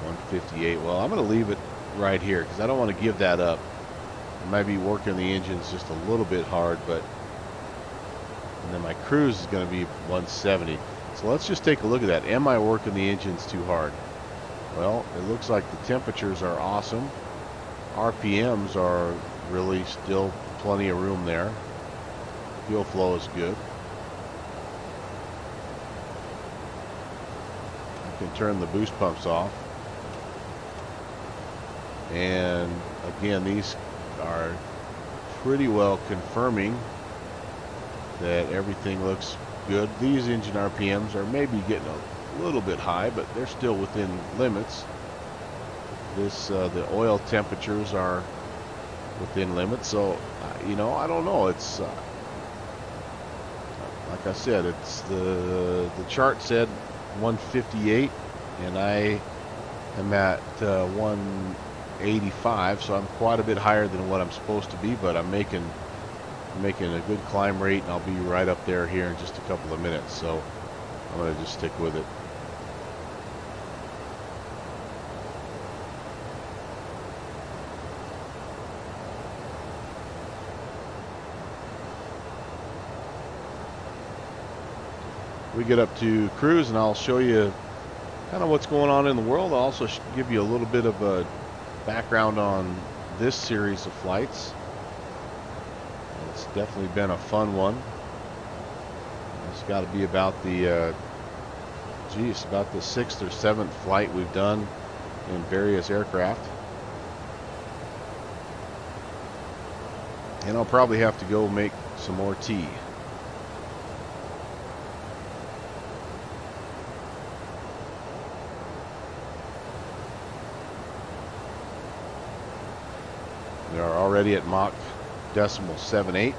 158. Well, I'm going to leave it right here because I don't want to give that up. I might be working the engines just a little bit hard, but and then my cruise is going to be 170. So let's just take a look at that. Am I working the engines too hard? Well, it looks like the temperatures are awesome. RPMs are really still plenty of room there. Fuel flow is good. I can turn the boost pumps off. And again, these are pretty well confirming that everything looks good. These engine RPMs are maybe getting a little bit high, but they're still within limits. The oil temperatures are within limits, so you know, I don't know. It's like I said, it's the chart said 158, and I am at 185, so I'm quite a bit higher than what I'm supposed to be, but I'm making a good climb rate, and I'll be right up there here in just a couple of minutes, so I'm going to just stick with it. We get up to cruise, and I'll show you kind of what's going on in the world. I'll also give you a little bit of a background on this series of flights. It's definitely been a fun one. It's got to be about the about the 6th or 7th flight we've done in various aircraft. And I'll probably have to go make some more tea. We are already at Mach 0.78.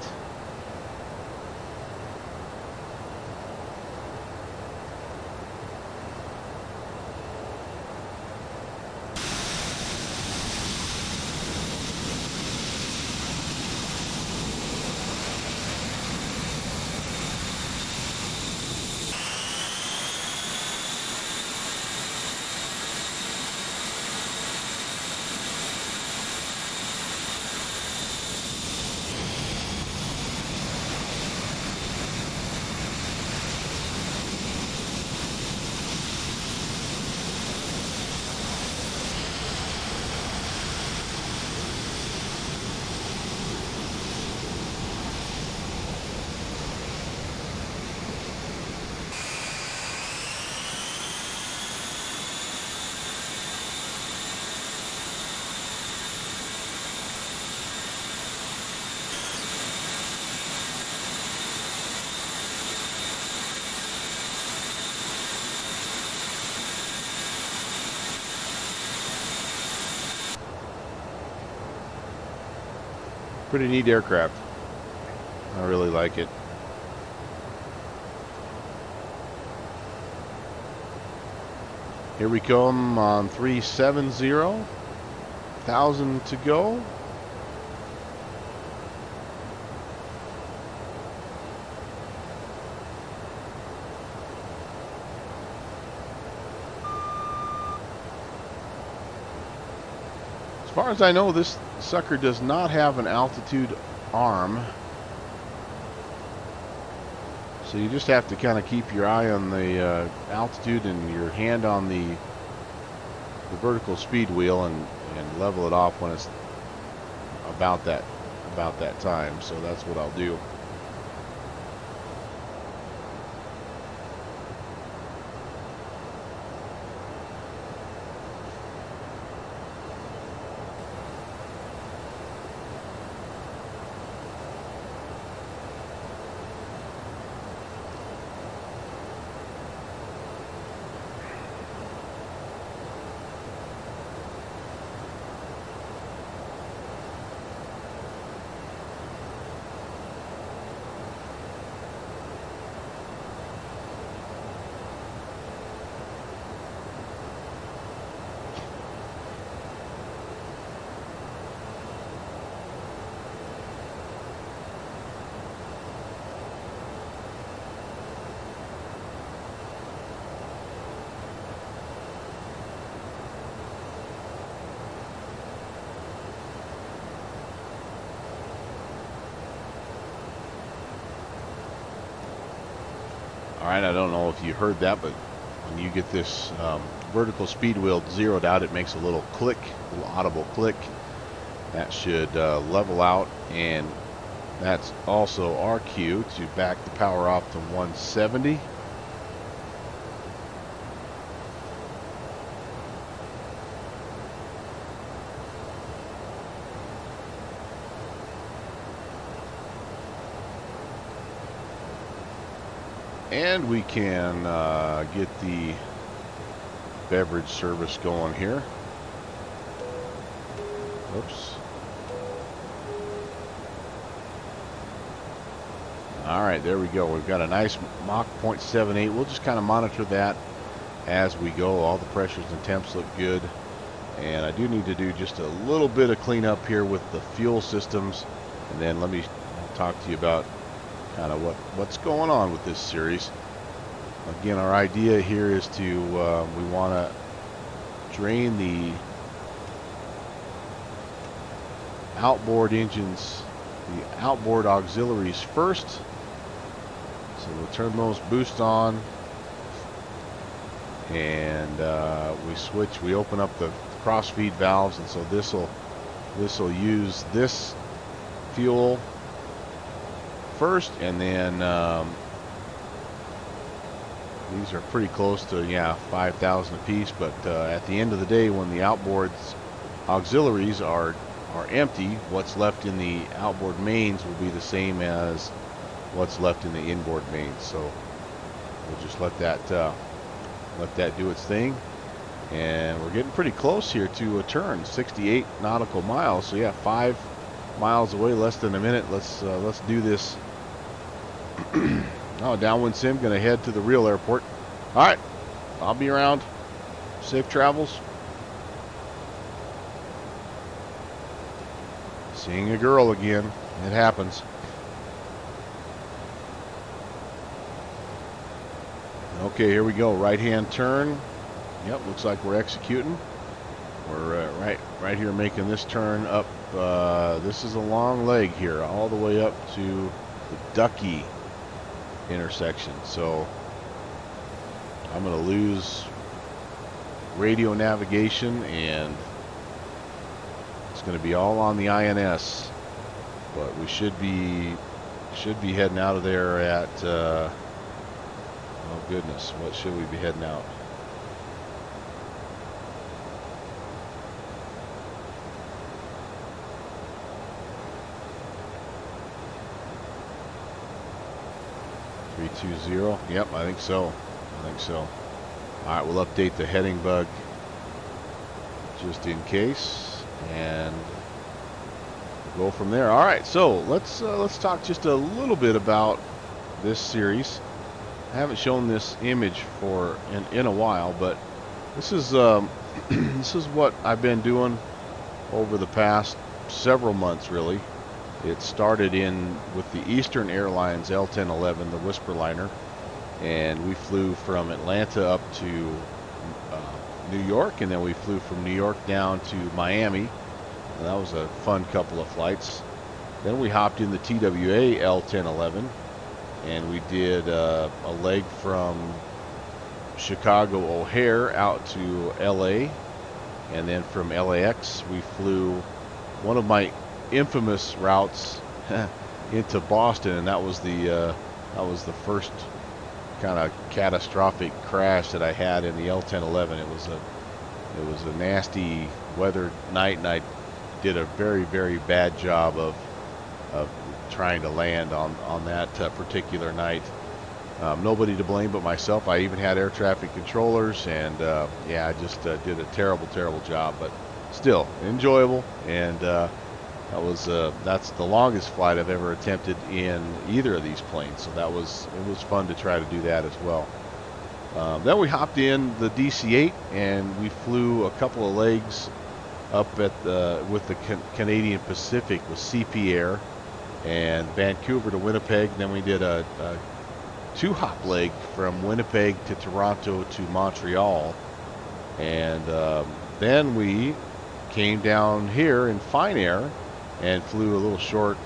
Pretty neat aircraft. I really like it. Here we come on 370. 1,000 to go. As far as I know, this sucker does not have an altitude arm. So you just have to kind of keep your eye on the altitude and your hand on the vertical speed wheel and level it off when it's about that time. So that's what I'll do. Alright, I don't know if you heard that, but when you get this vertical speed wheel zeroed out, it makes a little click, a little audible click. That should level out, and that's also our cue to back the power off to 170. And we can get the beverage service going here. Oops. All right, there we go. We've got a nice Mach 0.78. We'll just kind of monitor that as we go. All the pressures and temps look good. And I do need to do just a little bit of cleanup here with the fuel systems. And then I'll talk to you about kind of what's going on with this series. Again, our idea here is to we want to drain the outboard engines, the outboard auxiliaries first. So we'll turn those boost on, and we open up the cross feed valves, and so this will use this fuel first, and then these are pretty close to 5,000 a piece, but at the end of the day, when the outboard's auxiliaries are empty, what's left in the outboard mains will be the same as what's left in the inboard mains. So we'll just let that do its thing, and we're getting pretty close here to a turn, 68 nautical miles. So 5 miles away, less than a minute. Let's do this. Oh, downwind sim, gonna head to the real airport. All right, I'll be around. Safe travels. Seeing a girl again. It happens. Okay, here we go. Right hand turn. Yep, looks like we're executing. We're right here making this turn up. This is a long leg here, all the way up to the Ducky intersection. So I'm going to lose radio navigation, and it's going to be all on the INS. But we should be heading out of there at oh goodness, what should we be heading out? Yep, I think so. All right, we'll update the heading bug just in case, and go from there. All right, so let's talk just a little bit about this series. I haven't shown this image for in a while, but this is this is what I've been doing over the past several months, really. It started with the Eastern Airlines L-1011, the Whisper liner, and we flew from Atlanta up to New York, and then we flew from New York down to Miami. And that was a fun couple of flights. Then we hopped in the TWA L-1011, and we did a leg from Chicago O'Hare out to LA, and then from LAX we flew one of my infamous routes into Boston, and that was the first kind of catastrophic crash that I had in the L-1011. It was a nasty weather night, and I did a very, very bad job of trying to land on that particular night. Nobody to blame but myself. I even had air traffic controllers, and yeah, I just did a terrible job, but still enjoyable. And that's the longest flight I've ever attempted in either of these planes, so it was fun to try to do that as well. Then we hopped in the DC-8, and we flew a couple of legs up with the Canadian Pacific with CP Air, and Vancouver to Winnipeg. Then we did a 2-hop leg from Winnipeg to Toronto to Montreal, and then we came down here in Fine Air and flew a little short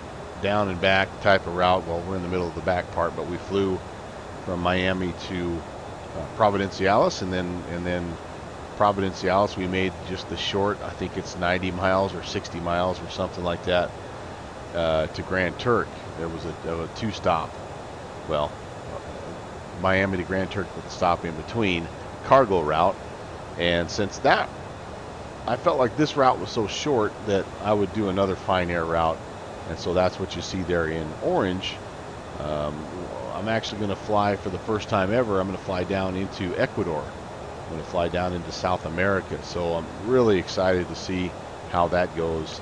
down and back type of route. Well, we're in the middle of the back part, but we flew from Miami to Providenciales, and then Providenciales we made just the short, I think it's 90 miles or 60 miles or something like that, to Grand Turk. There was a 2-stop, well, Miami to Grand Turk with a stop in between, cargo route. And since that, I felt like this route was so short that I would do another Fine Air route, and so that's what you see there in orange. I'm actually going to fly for the first time ever. I'm going to fly down into Ecuador. I'm going to fly down into South America, so I'm really excited to see how that goes.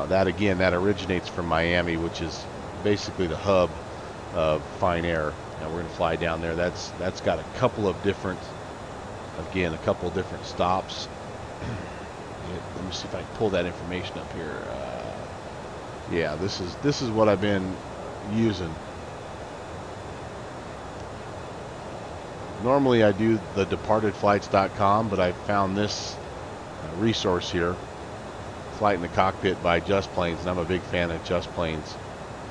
That originates from Miami, which is basically the hub of Fine Air, and we're going to fly down there. That's got a couple of different stops. Let me see if I can pull that information up here. Yeah, this is what I've been using. Normally I do the departedflights.com, but I found this resource here, Flight in the Cockpit by Just Planes, and I'm a big fan of Just Planes.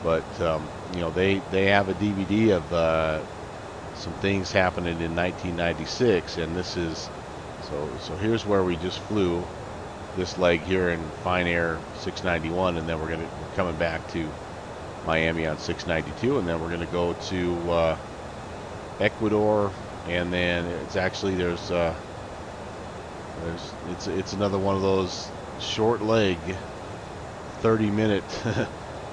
But you know, they have a DVD of some things happening in 1996, and this is so here's where we just flew this leg here in Fine Air 691, and then we're coming back to Miami on 692, and then we're going to go to Ecuador, and then it's actually it's another one of those short leg 30-minute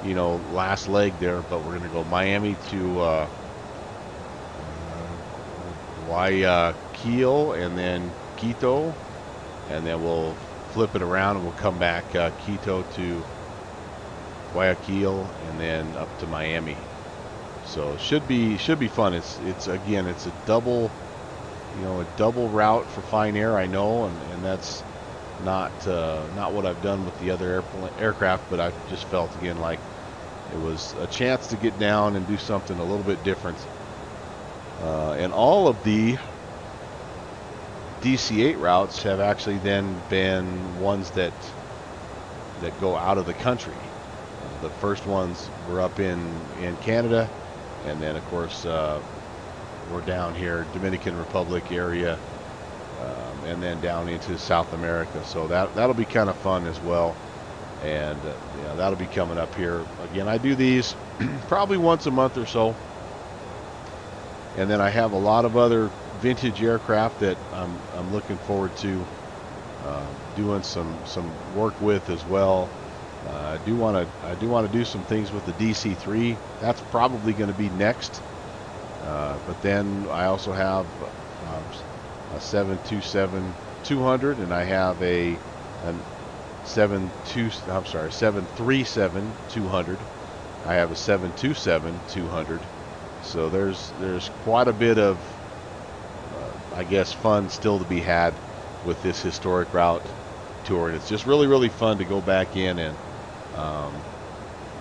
you know, last leg there, but we're going to go Miami to Guayaquil, and then Quito, and then we'll flip it around and we'll come back Quito to Guayaquil, and then up to Miami. So should be fun. It's a double route for Fine Air, I know, and that's not what I've done with the other aircraft, but I just felt again like it was a chance to get down and do something a little bit different. And all of the DC-8 routes have actually then been ones that go out of the country. The first ones were up in Canada, and then of course we're down here, Dominican Republic area, and then down into South America. So that'll be kind of fun as well, and yeah, that'll be coming up here. Again, I do these probably once a month or so, and then I have a lot of other vintage aircraft that I'm looking forward to doing some work with as well. I do want to do some things with the DC-3. That's probably going to be next. But then I also have a 727-200, and I have an 737-200. I have a 727-200. So there's quite a bit of, I guess, fun still to be had with this historic route tour. And it's just really fun to go back in and,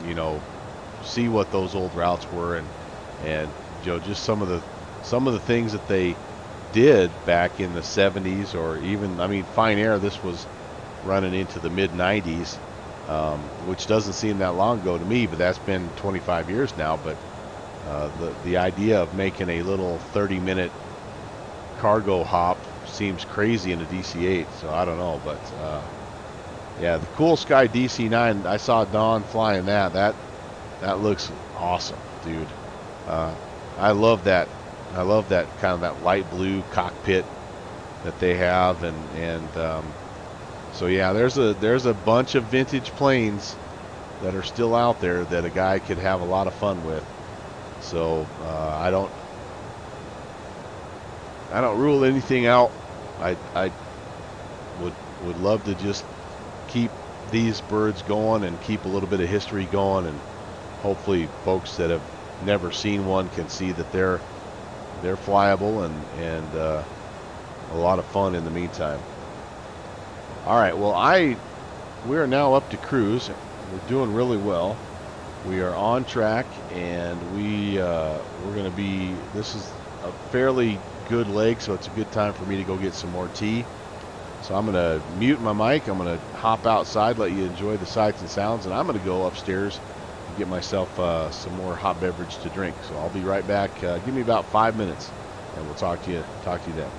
you know, see what those old routes were, and you know, just some of the things that they did back in the 70s, or even, I mean, Fine Air, this was running into the mid 90s, which doesn't seem that long ago to me, but that's been 25 years now. But the idea of making a little 30-minute cargo hop seems crazy in a DC-8, so I don't know. But yeah, the Cool Sky DC-9, I saw Dawn flying that looks awesome, dude. I love that. I love that kind of that light blue cockpit that they have, and so yeah, there's a bunch of vintage planes that are still out there that a guy could have a lot of fun with. So I don't rule anything out. I would love to just keep these birds going and keep a little bit of history going, and hopefully folks that have never seen one can see that they're flyable and a lot of fun in the meantime. All right, well, we are now up to cruise. We're doing really well. We are on track, and we're going to be, this is a fairly good leg, so it's a good time for me to go get some more tea. So I'm going to mute my mic. I'm going to hop outside, let you enjoy the sights and sounds, and I'm going to go upstairs and get myself some more hot beverage to drink. So I'll be right back. Give me about 5 minutes, and we'll talk to you then.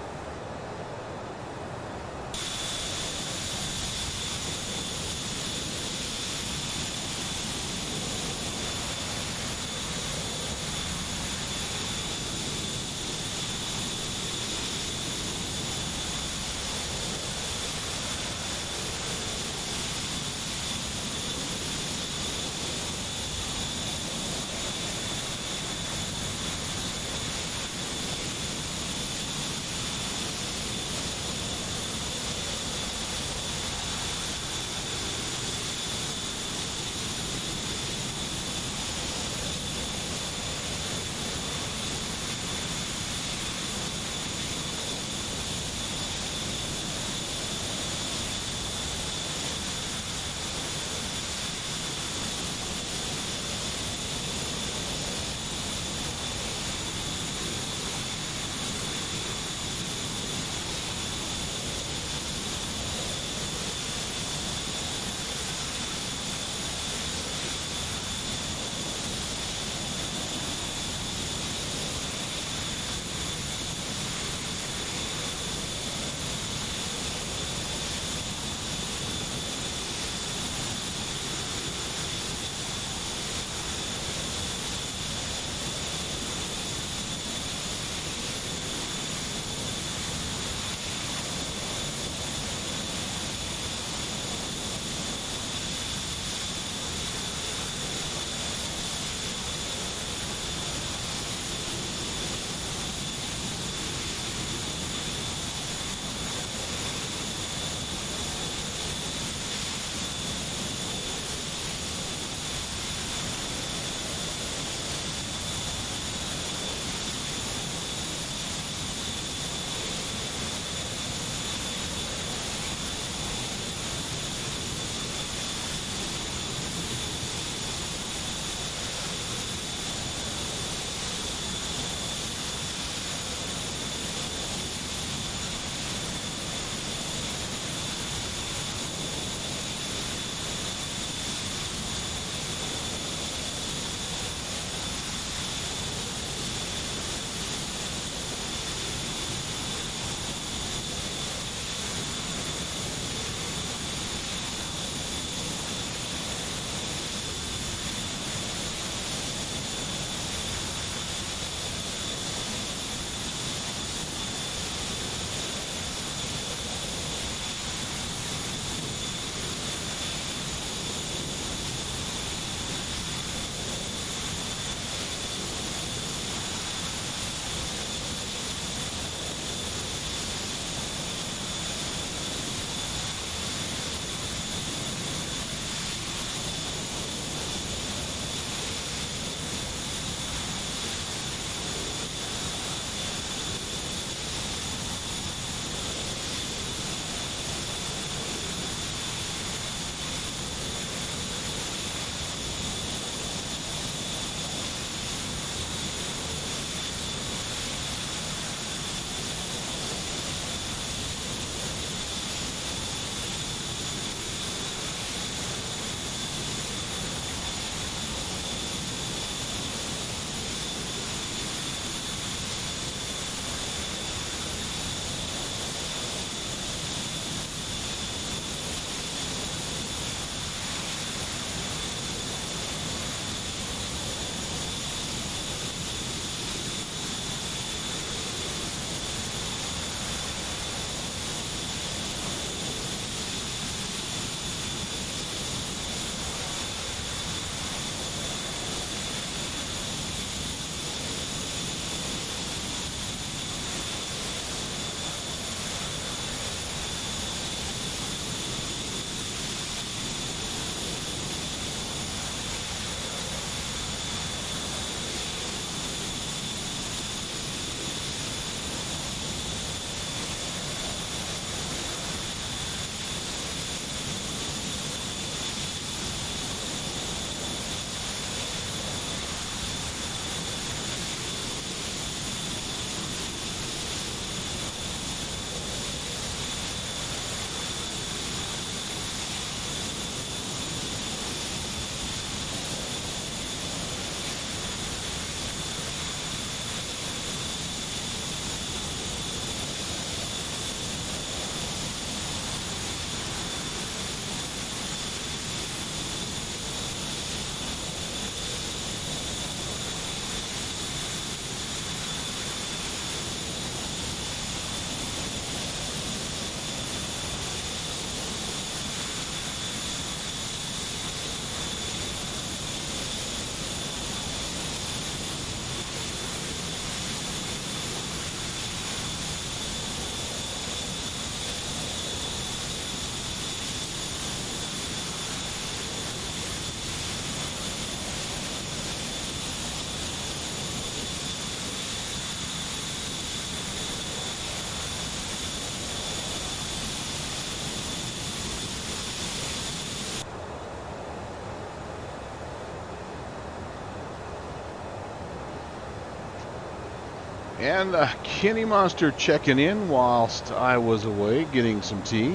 And Kenny Monster checking in whilst I was away getting some tea.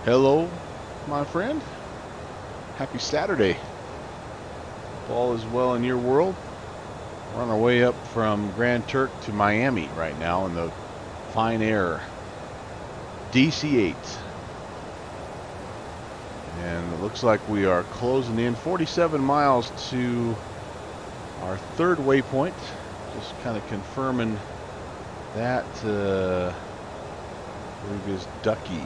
Hello, my friend. Happy Saturday. Hope all is well in your world. We're on our way up from Grand Turk to Miami right now in the fine air DC-8. And it looks like we are closing in 47 miles to our third waypoint. Just kind of confirming that, I believe is Ducky.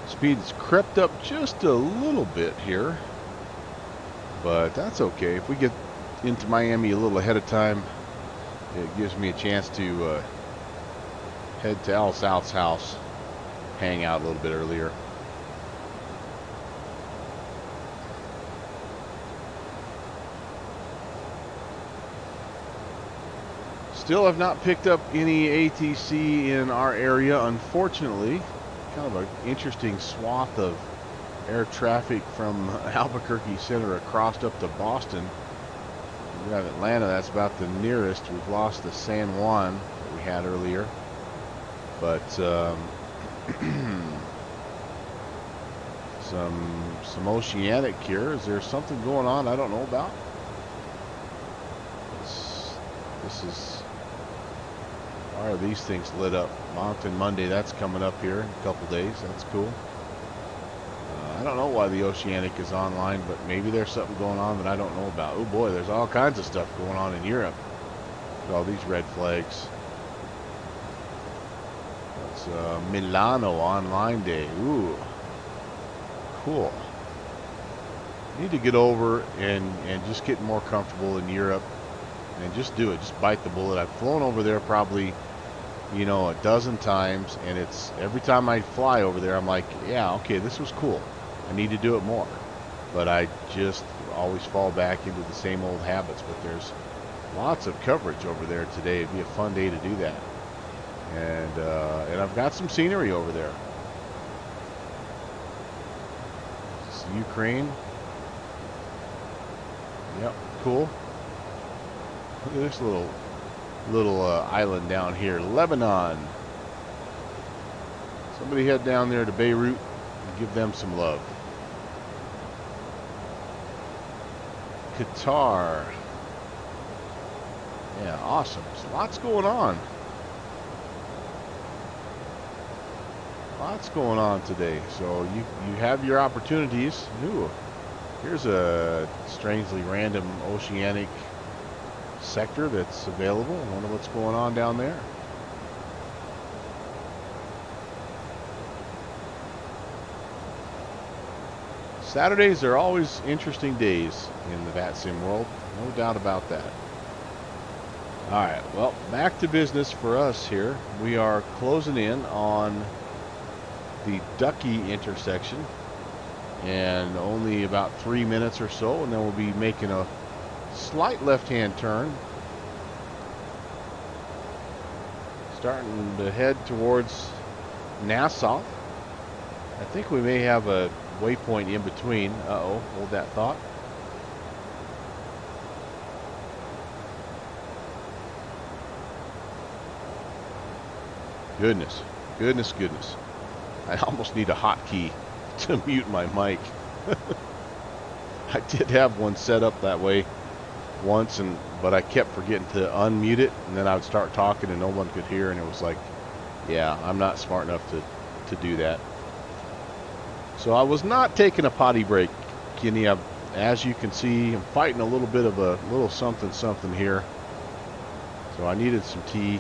Speed's crept up just a little bit here, but that's okay. If we get into Miami a little ahead of time, it gives me a chance to head to Al South's house, hang out a little bit earlier. Still have not picked up any ATC in our area, unfortunately. Kind of an interesting swath of air traffic from Albuquerque Center across up to Boston. We have Atlanta, that's about the nearest. We've lost the San Juan that we had earlier. But some oceanic here. Is there something going on I don't know about? This is... Why are these things lit up? Mountain Monday, that's coming up here in a couple days. That's cool. I don't know why the Oceanic is online, but maybe there's something going on that I don't know about. Oh boy, there's all kinds of stuff going on in Europe. Look at all these red flags. It's Milano online day. Ooh, cool. Need to get over and just get more comfortable in Europe and just do it. Just bite the bullet. I've flown over there probably, you know, a dozen times, and it's every time I fly over there I'm like, yeah, okay, this was cool, I need to do it more, but I just always fall back into the same old habits. But there's lots of coverage over there today. It'd be a fun day to do that, and I've got some scenery over there. This is Ukraine. Yep, cool. Look at this little island down here, Lebanon. Somebody head down there to Beirut and give them some love. Qatar. Yeah, awesome. So lots going on. Lots going on today. So you have your opportunities. Ooh, here's a strangely random oceanic sector that's available. I wonder what's going on down there. Saturdays are always interesting days in the VATSIM world, no doubt about that. Alright, well, back to business for us here. We are closing in on the Ducky intersection, and only about 3 minutes or so, and then we'll be making a slight left-hand turn, starting to head towards Nassau. I think we may have a waypoint in between. Uh-oh, hold that thought. Goodness, goodness, goodness. I almost need a hotkey to mute my mic. I did have one set up that way once, but I kept forgetting to unmute it, and then I would start talking and no one could hear, and it was like, yeah, I'm not smart enough to do that. So I was not taking a potty break, Kenny. As you can see, I'm fighting a little bit of a little something here. So I needed some tea.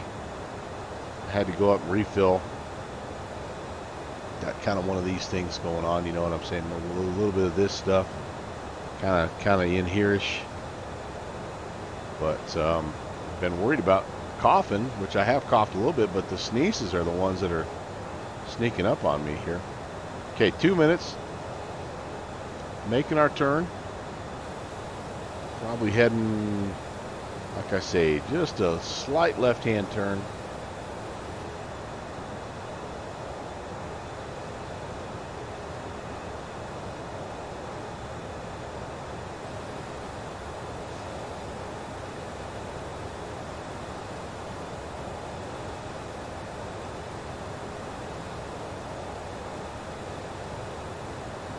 I had to go up and refill. Got kind of one of these things going on, you know what I'm saying? A little bit of this stuff, kind of in here-ish. But I've been worried about coughing, which I have coughed a little bit, but the sneezes are the ones that are sneaking up on me here. Okay, 2 minutes. Making our turn. Probably heading Like I say, just a slight left-hand turn.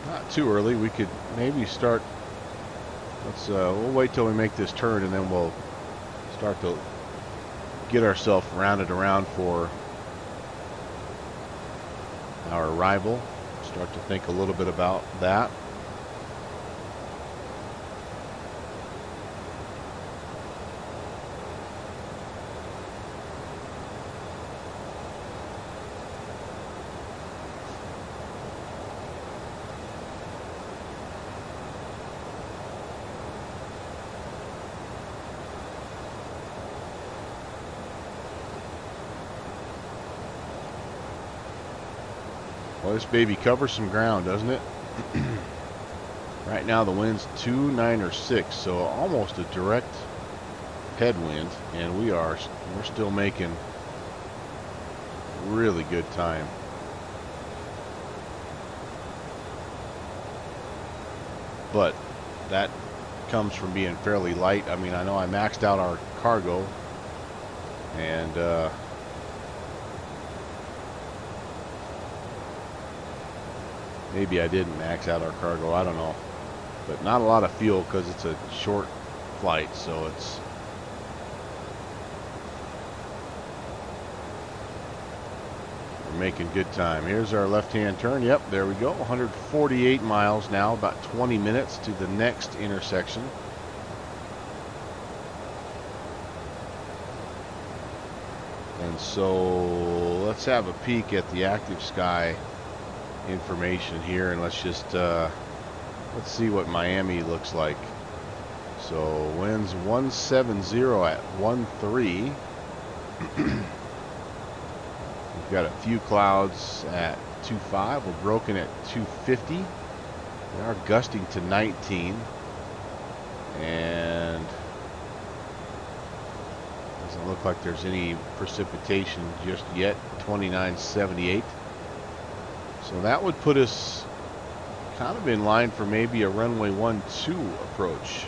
Not too early. We could maybe start. We'll wait till we make this turn, and then we'll start to get ourselves rounded around for our arrival. Start to think a little bit about that. Well, this baby covers some ground, doesn't it? Right now the wind's 2, 9, or 6, so almost a direct headwind, and we're still making really good time. But that comes from being fairly light. I mean, I know I maxed out our cargo, and maybe I didn't max out our cargo, I don't know. But not a lot of fuel because it's a short flight, so we're making good time. Here's our left-hand turn. Yep, there we go. 148 miles now, about 20 minutes to the next intersection. And so let's have a peek at the active sky information here, and let's just let's see what Miami looks like. So winds 170 at 13. We've got a few clouds at 25. We're broken at 250. We are gusting to 19, and doesn't look like there's any precipitation just yet. 2978. So that would put us kind of in line for maybe a runway 12 approach.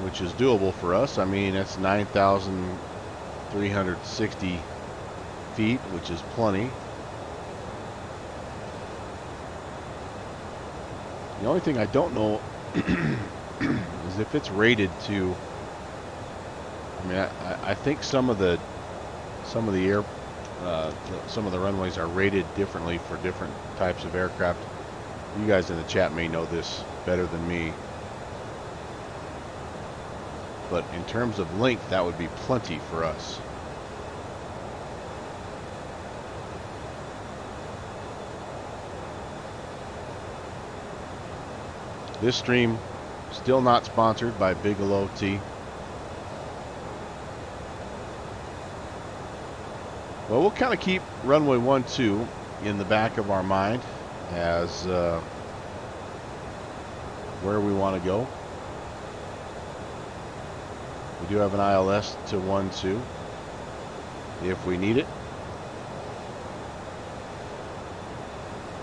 Which is doable for us. I mean, that's 9,360 feet, which is plenty. The only thing I don't know is if it's rated to. I mean, I think some of the runways are rated differently for different types of aircraft. You guys in the chat may know this better than me. But in terms of length, that would be plenty for us. This stream still not sponsored by Bigelow Tea. Well, we'll kind of keep runway 12 in the back of our mind as where we want to go. We do have an ILS to 12 if we need it.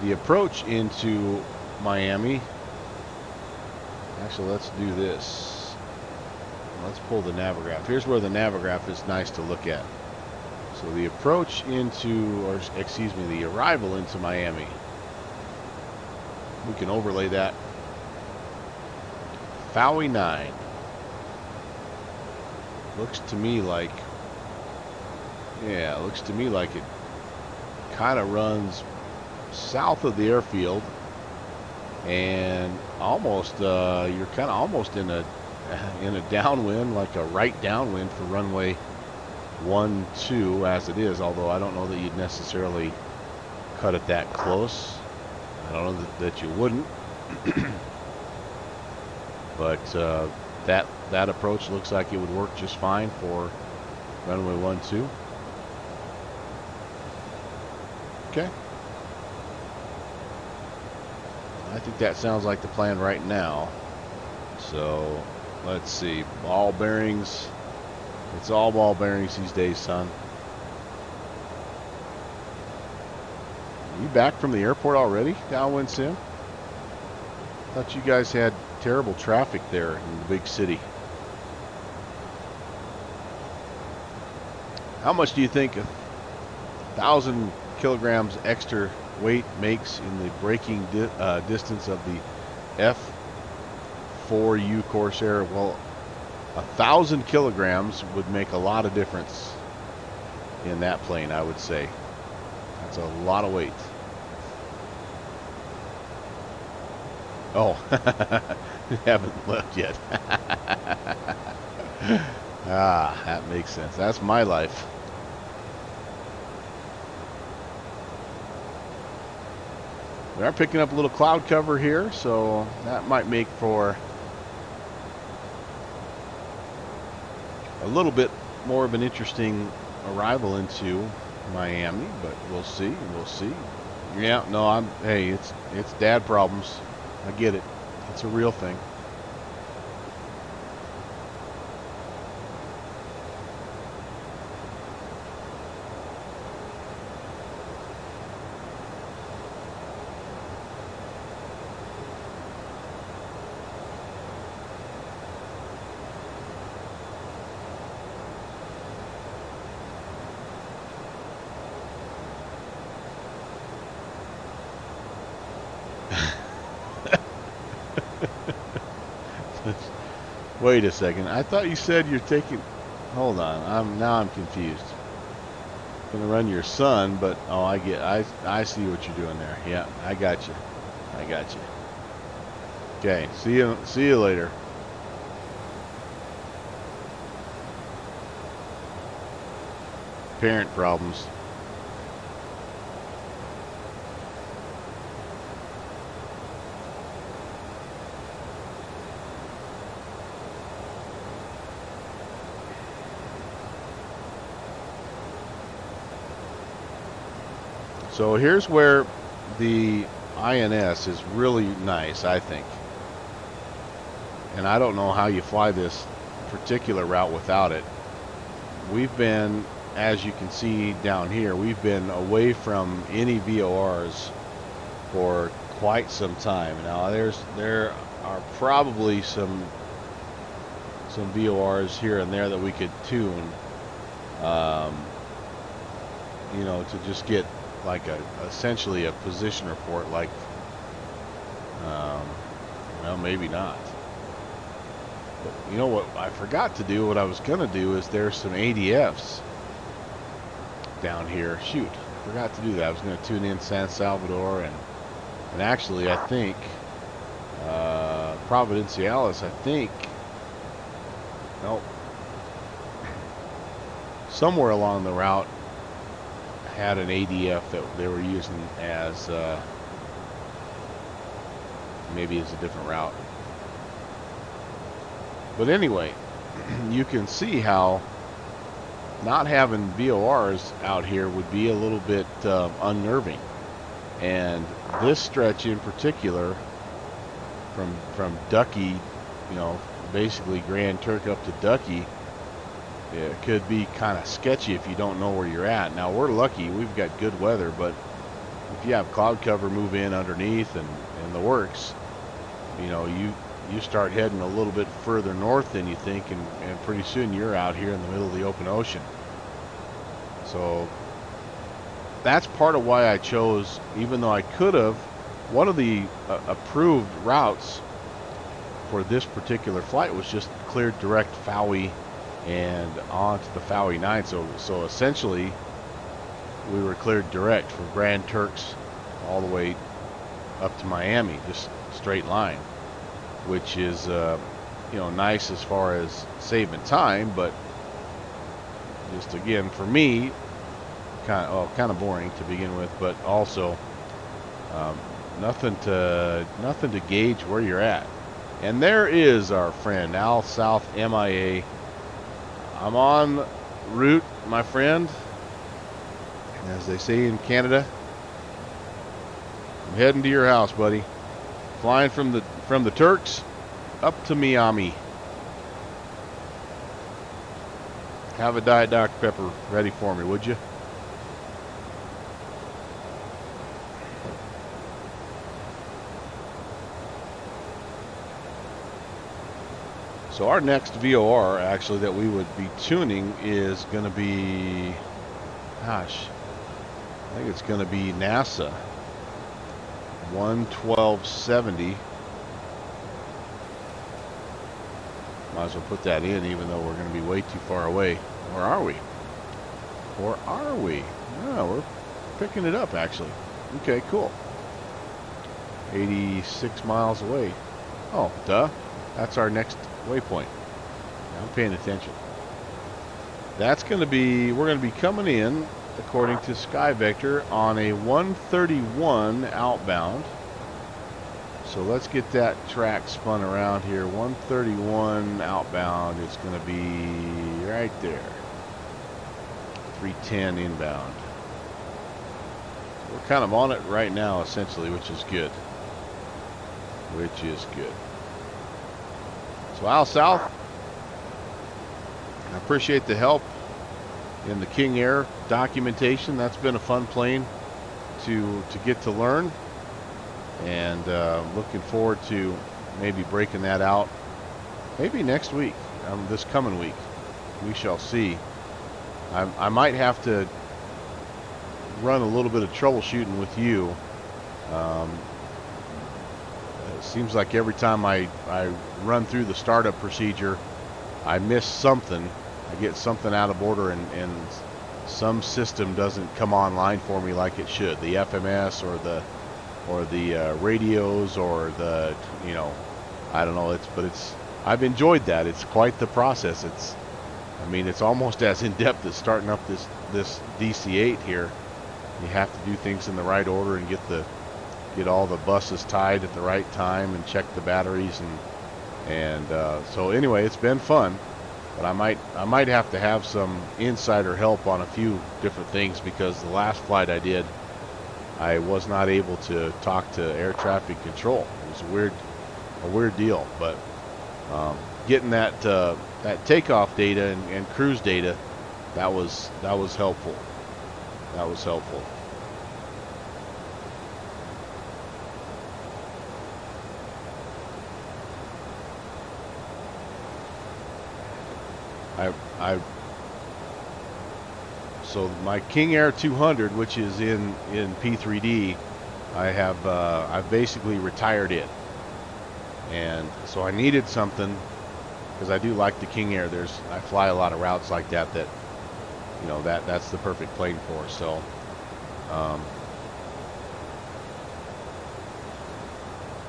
The approach into Miami. Actually, let's do this. Let's pull the Navigraph. Here's where the Navigraph is nice to look at. So the approach into, or excuse me, the arrival into Miami. We can overlay that. Fowey 9. Looks to me like, yeah, it looks to me like it kind of runs south of the airfield, and almost you're kind of almost in a downwind, like a right downwind for runway 12 as it is. Although I don't know that you'd necessarily cut it that close. I don't know that you wouldn't, but that approach looks like it would work just fine for runway 12. Okay. I think that sounds like the plan right now. So, let's see. Ball bearings. It's all ball bearings these days, son. You back from the airport already, Downwind Sim? Thought you guys had terrible traffic there in the big city. How much do you think 1,000 kilograms extra weight makes in the braking distance of the F4U Corsair? Well, 1,000 kilograms would make a lot of difference in that plane, I would say. That's a lot of weight. Oh, haven't left yet. Ah, that makes sense. That's my life. We are picking up a little cloud cover here, so that might make for a little bit more of an interesting arrival into Miami, but we'll see. We'll see. Yeah, no, hey, it's dad problems. I get it. It's a real thing. Wait a second. I thought you said you're taking. Hold on. I'm confused. Gonna run your son, but oh, I see what you're doing there. Yeah, I got you. I got you. Okay. See you later. Parent problems. So here's where the INS is really nice, I think. And I don't know how you fly this particular route without it. We've been, as you can see down here, we've been away from any VORs for quite some time. Now there are probably some VORs here and there that we could tune, you know, to just get like essentially a position report, like, well, maybe not. But you know what I forgot to do? What I was gonna do is there's some ADFs down here. Shoot, I forgot to do that. I was gonna tune in San Salvador and actually I think Providenciales. I think nope, somewhere along the route had an ADF that they were using as maybe as a different route. But anyway, you can see how not having VORs out here would be a little bit unnerving. And this stretch in particular, from Ducky, you know, basically Grand Turk up to Ducky, it could be kind of sketchy if you don't know where you're at. Now we're lucky, we've got good weather, but if you have cloud cover move in underneath and the works, you know, you start heading a little bit further north than you think, and pretty soon you're out here in the middle of the open ocean. So that's part of why I chose, even though I could have, one of the approved routes for this particular flight was just cleared direct Fowey and on to the Fowey 9. So essentially we were cleared direct from Grand Turks all the way up to Miami, just straight line, which is you know, nice as far as saving time, but just again for me kind of boring to begin with, but also nothing to gauge where you're at. And there is our friend Al South MIA. I'm on route, my friend, as they say in Canada. heading to your house, buddy. Flying from the Turks up to Miami. Have a Diet Dr. Pepper ready for me, would you? So our next VOR actually that we would be tuning is going to be, gosh, I think it's going to be NASA 11270. Might as well put that in even though we're going to be way too far away. Or are we? Or are we? No, we're picking it up actually. Okay, cool. 86 miles away. Oh, duh. That's our next waypoint. I'm paying attention. That's going to be, we're going to be coming in, according to SkyVector, on a 131 outbound. So let's get that track spun around here. 131 outbound is going to be right there. 310 inbound. So we're kind of on it right now, essentially, which is good. Which is good. So Al South, I appreciate the help in the King Air documentation. That's been a fun plane to get to learn, and looking forward to maybe breaking that out maybe next week, this coming week. We shall see. I might have to run a little bit of troubleshooting with you. It seems like every time I run through the startup procedure, I miss something. I get something out of order, and some system doesn't come online for me like it should. The FMS or the radios or the, you know, I don't know. I've enjoyed that. It's quite the process. I mean, it's almost as in depth as starting up this DC-8 here. You have to do things in the right order and get all the buses tied at the right time and check the batteries, and so anyway, it's been fun, but I might have to have some insider help on a few different things, because the last flight I did, I was not able to talk to air traffic control. It was a weird deal, but getting that takeoff data and cruise data, that was helpful. That was helpful. So my King Air 200, which is in P3D, I've basically retired it, and so I needed something, because I do like the King Air. I fly a lot of routes like that, you know, that's the perfect plane for. So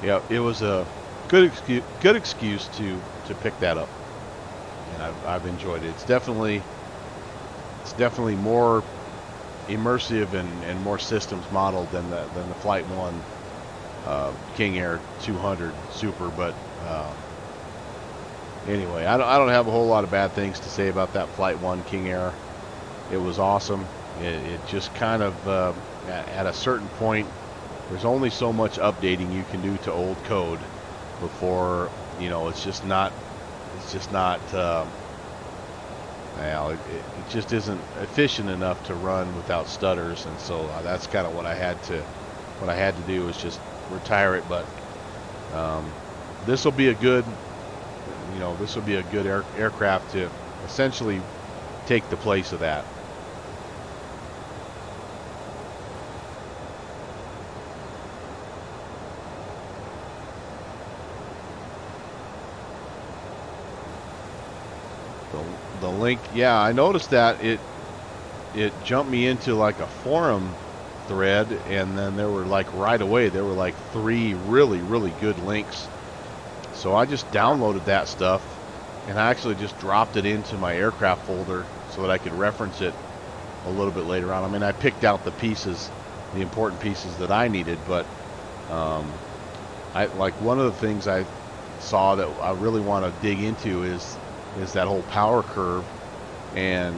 yeah, it was a good excuse to pick that up. And I've enjoyed it. It's definitely more immersive and more systems modeled than the Flight 1 King Air 200 Super. But anyway, I don't have a whole lot of bad things to say about that Flight 1 King Air. It was awesome. It just kind of at a certain point, there's only so much updating you can do to old code before, you know, it's just not well, it just isn't efficient enough to run without stutters, and so that's kind of what I had to do, is just retire it. But this will be a good, you know, aircraft to essentially take the place of that. The link, yeah, I noticed that it jumped me into like a forum thread, and then there were like right away there were like 3 really good links. So I just downloaded that stuff, and I actually just dropped it into my aircraft folder so that I could reference it a little bit later on. I mean, I picked out the important pieces that I needed, but I like one of the things I saw that I really want to dig into is that whole power curve, and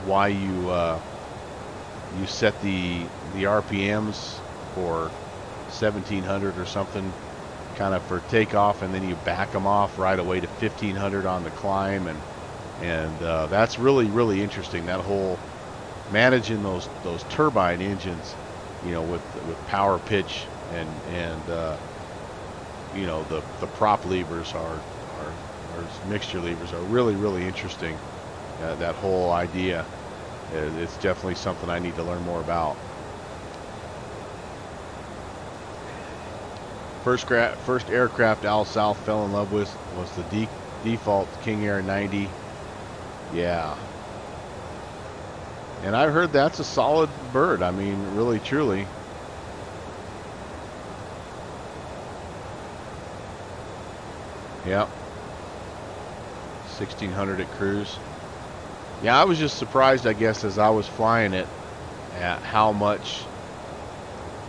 why you set the RPMs for 1700 or something, kind of for takeoff, and then you back them off right away to 1500 on the climb, and that's really interesting. That whole managing those turbine engines, you know, with power pitch and you know, the prop levers are mixture levers are really interesting. That whole idea, it's definitely something I need to learn more about. First aircraft Al South fell in love with was the default King Air 90. Yeah. And I've heard that's a solid bird. I mean, really, truly. Yep. 1600 at cruise. Yeah, I was just surprised, I guess, as I was flying it, at how much,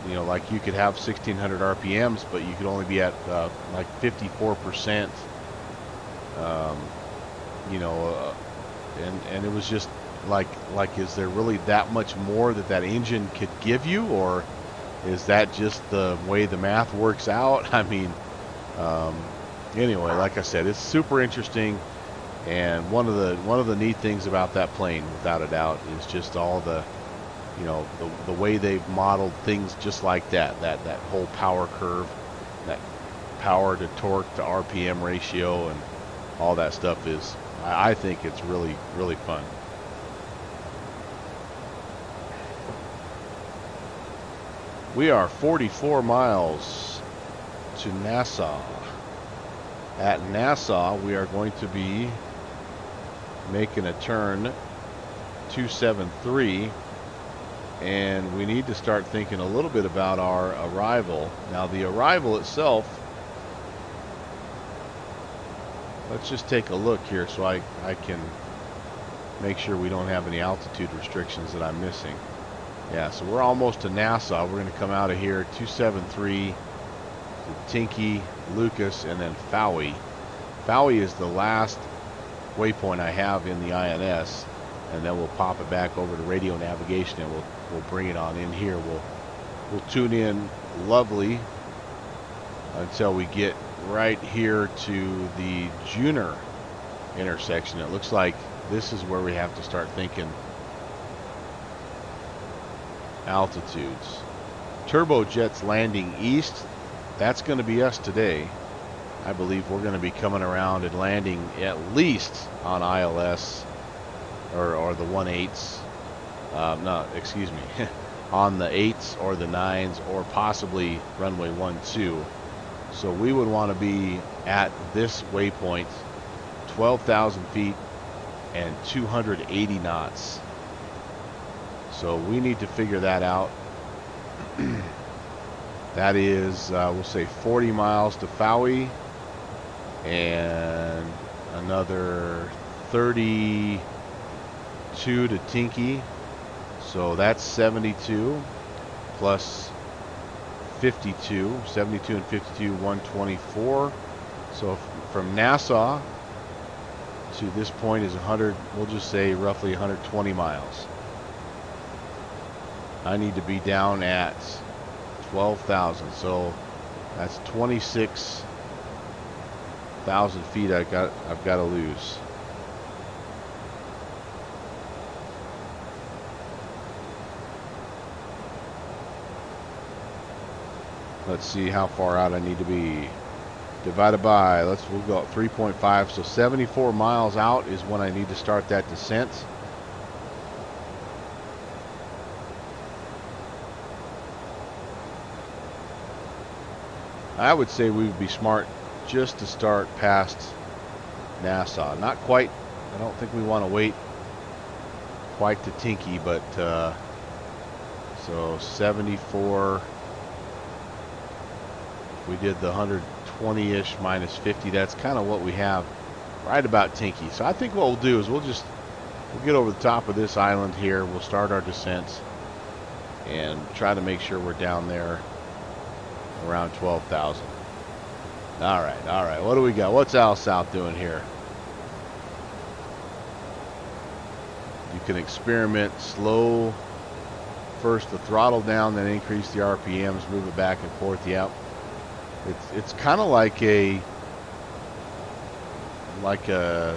you know, like you could have 1600 RPMs, but you could only be at like 54%. You know, and it was just like is there really that much more that engine could give you, or is that just the way the math works out? I mean, anyway, like I said, it's super interesting, and one of the neat things about that plane, without a doubt, is just all the, you know, the way they've modeled things just like that whole power curve, that power to torque to RPM ratio, and all that stuff is, I think it's really fun. We are 44 miles to Nassau. At Nassau, we are going to be making a turn 273, and we need to start thinking a little bit about our arrival. Now, the arrival itself, let's just take a look here so I can make sure we don't have any altitude restrictions that I'm missing. Yeah, so we're almost to Nassau. We're going to come out of here 273 to Tinky, Lucas, and then Fowey. Fowey is the last waypoint I have in the INS, and then we'll pop it back over to radio navigation, and we'll bring it on in here. We'll tune in lovely until we get right here to the Juner intersection. It looks like this is where we have to start thinking altitudes. Turbojet's landing east. That's going to be us today. I believe we're going to be coming around and landing at least on ILS or the 1/8s. No, excuse me, on the 8s or the 9s, or possibly runway 12. So we would want to be at this waypoint 12,000 feet and 280 knots. So we need to figure that out. That is, we'll say 40 miles to Fowey and another 32 to Tinky. So that's 72 plus 52. 72 and 52, 124. So from Nassau to this point is 100, we'll just say roughly 120 miles. I need to be down at 12,000, so that's 26,000 feet I've got to lose. Let's see how far out I need to be. Divided by, we'll go up 3.5, so 74 miles out is when I need to start that descent. I would say we would be smart just to start past Nassau. Not quite, I don't think we want to wait quite to Tinky, but so 74, we did the 120-ish minus 50, that's kind of what we have right about Tinky. So I think what we'll do is we'll get over the top of this island here, we'll start our descents and try to make sure we're down there around 12,000. All right, what do we got? What's Al South doing here? You can experiment slow first the throttle down, then increase the RPMs, move it back and forth. Yep. It's kind of like a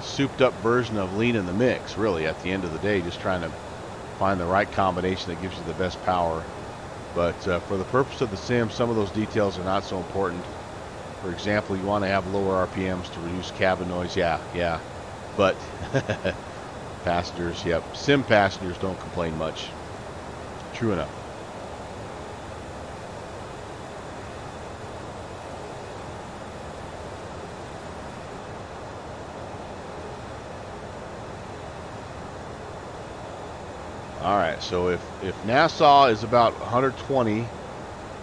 souped up version of lean in the mix, really, at the end of the day, just trying to find the right combination that gives you the best power. But for the purpose of the sim, some of those details are not so important. For example, you want to have lower RPMs to reduce cabin noise. Yeah. But passengers, yep, sim passengers don't complain much. True enough. All right, so if Nassau is about 120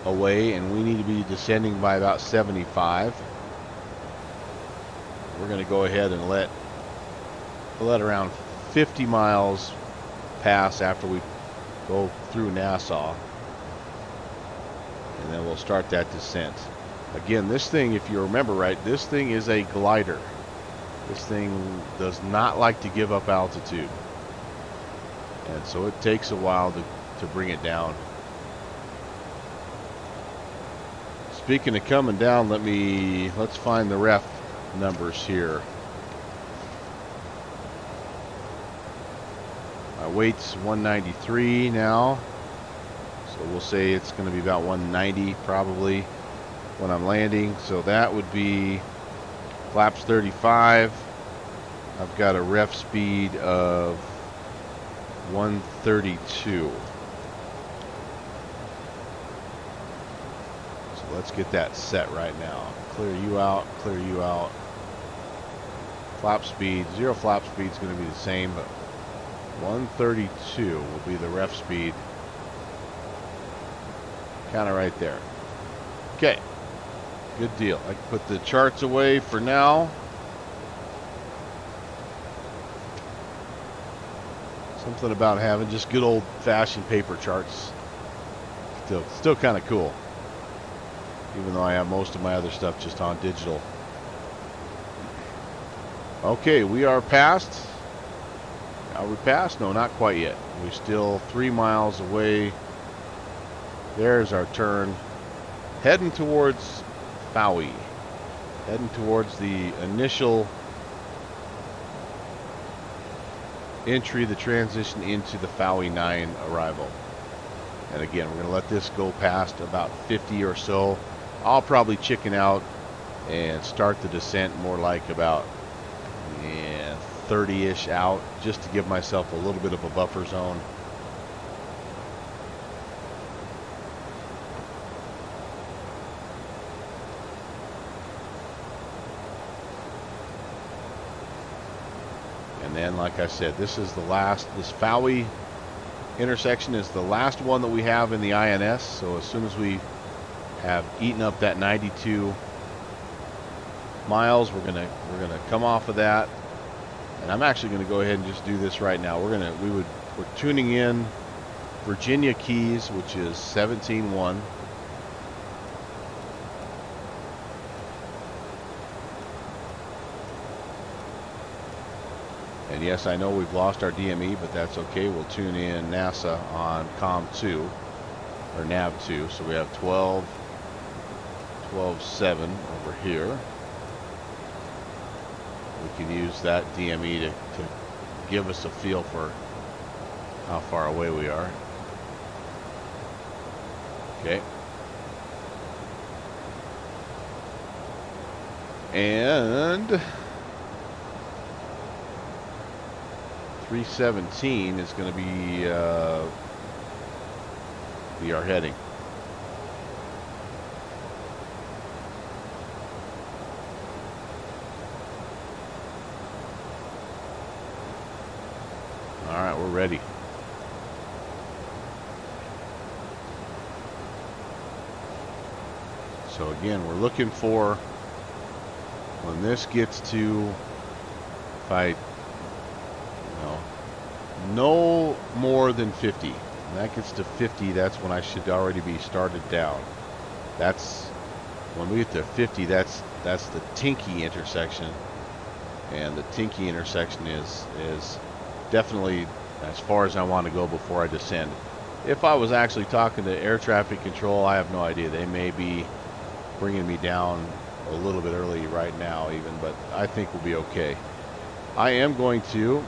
away and we need to be descending by about 75, we're going to go ahead and let around 50 miles pass after we go through Nassau, and then we'll start that descent. Again, this thing, if you remember right, this thing is a glider. This thing does not like to give up altitude. And so it takes a while to bring it down. Speaking of coming down, let's find the ref numbers here. My weight's 193 now, so we'll say it's going to be about 190 probably when I'm landing. So that would be flaps 35. I've got a ref speed of 132. So let's get that set right now. Clear you out, clear you out. Flap speed, zero flap speed is going to be the same, but 132 will be the ref speed. Kind of right there. Okay, good deal. I can put the charts away for now. Something about having just good old-fashioned paper charts. Still kind of cool. Even though I have most of my other stuff just on digital. Okay, we are past. Are we past? No, not quite yet. We're still 3 miles away. There's our turn. Heading towards Fowey. Heading towards the initial entry, the transition into the Fowey 9 arrival. And again, we're going to let this go past about 50 or so. I'll probably chicken out and start the descent more like about 30-ish out, just to give myself a little bit of a buffer zone. And then, like I said, this Fowey intersection is the last one that we have in the INS. So as soon as we have eaten up that 92 miles, we're gonna come off of that. And I'm actually going to go ahead and just do this right now. We're tuning in Virginia Keys, which is 17.1. And yes, I know we've lost our DME, but that's okay. We'll tune in NASA on COM 2 or NAV 2. So we have 12.7 over here. We can use that DME to give us a feel for how far away we are. Okay. And 317 is going to be our heading. All right, we're ready. So again, we're looking for when this gets to, no more than 50. When that gets to 50, that's when I should already be started down. That's when we get to 50. That's the Tinky intersection, and the Tinky intersection is definitely as far as I want to go before I descend. If I was actually talking to air traffic control, I have no idea. They may be bringing me down a little bit early right now even, but I think we'll be okay. I am going to,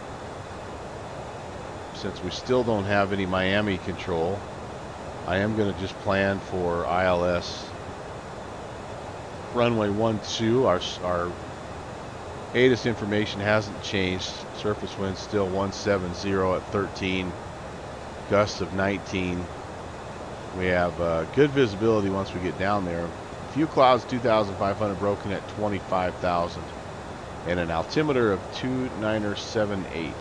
since we still don't have any Miami control, I am going to just plan for ILS runway 12. Our ATIS information hasn't changed. Surface wind still 170 at 13, gusts of 19. We have good visibility once we get down there. A few clouds, 2,500 broken at 25,000, and an altimeter of 2978.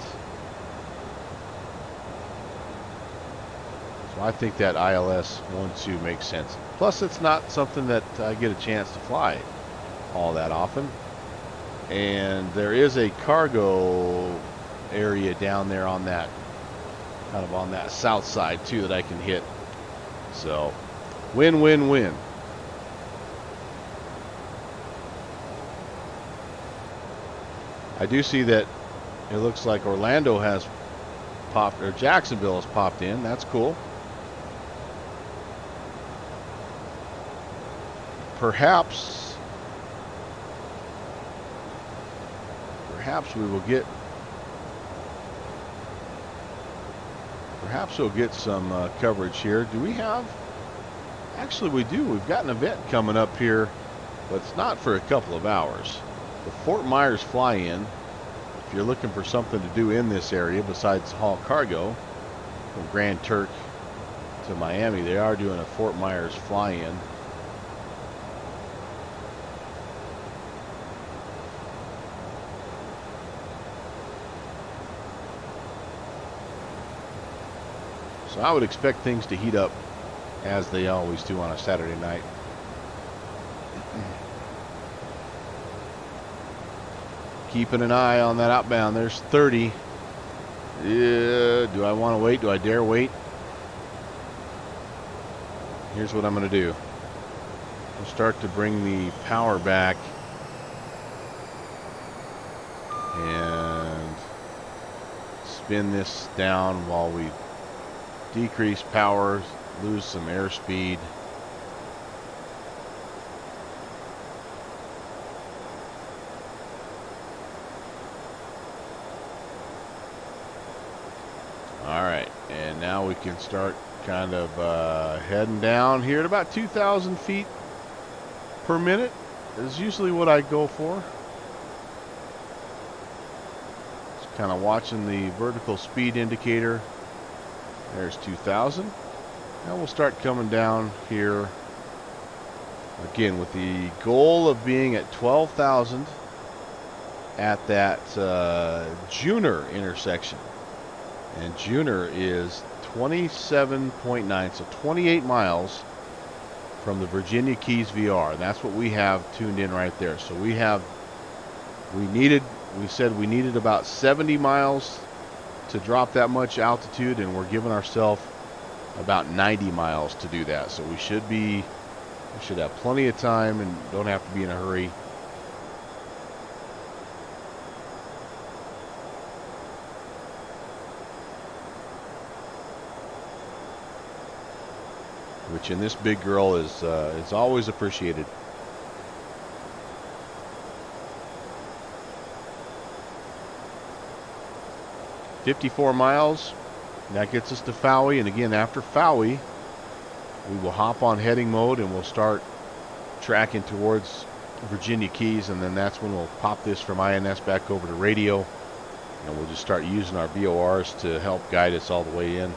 So I think that ILS 12 makes sense. Plus, it's not something that I get a chance to fly all that often. And there is a cargo area down there on that, kind of on that south side too, that I can hit. So, win, win, win. I do see that it looks like Orlando has popped, or Jacksonville has popped in. That's cool. Perhaps we will get, perhaps we'll get some coverage here. Do we have, actually we do. We've got an event coming up here, but it's not for a couple of hours. The Fort Myers fly-in, if you're looking for something to do in this area besides haul cargo from Grand Turk to Miami, they are doing a Fort Myers fly-in. So I would expect things to heat up as they always do on a Saturday night. Keeping an eye on that outbound. There's 30. Do I want to wait? Do I dare wait? Here's what I'm going to do. I'll start to bring the power back and spin this down while we decrease power, lose some airspeed. Alright, and now we can start kind of heading down here at about 2,000 feet per minute is usually what I go for. Just kind of watching the vertical speed indicator. There's 2,000. Now we'll start coming down here again with the goal of being at 12,000 at that Juner intersection. And Juner is 27.9, so 28 miles from the Virginia Keys VR. And that's what we have tuned in right there. So we said we needed about 70 miles to drop that much altitude, and we're giving ourselves about 90 miles to do that. So we should have plenty of time and don't have to be in a hurry. Which in this big girl is always appreciated. $54 miles. That gets us to Fowey, and again after Fowey, we will hop on heading mode and we'll start tracking towards Virginia Keys, and then that's when we'll pop this from INS back over to radio, and we'll just start using our VORs to help guide us all the way in.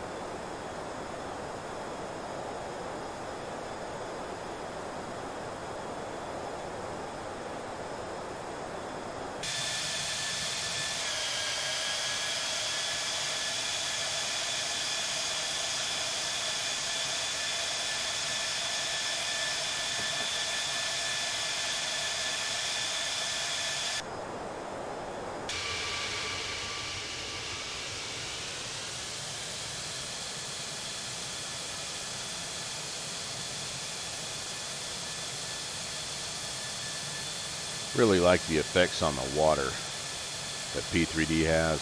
Really like the effects on the water that P3D has.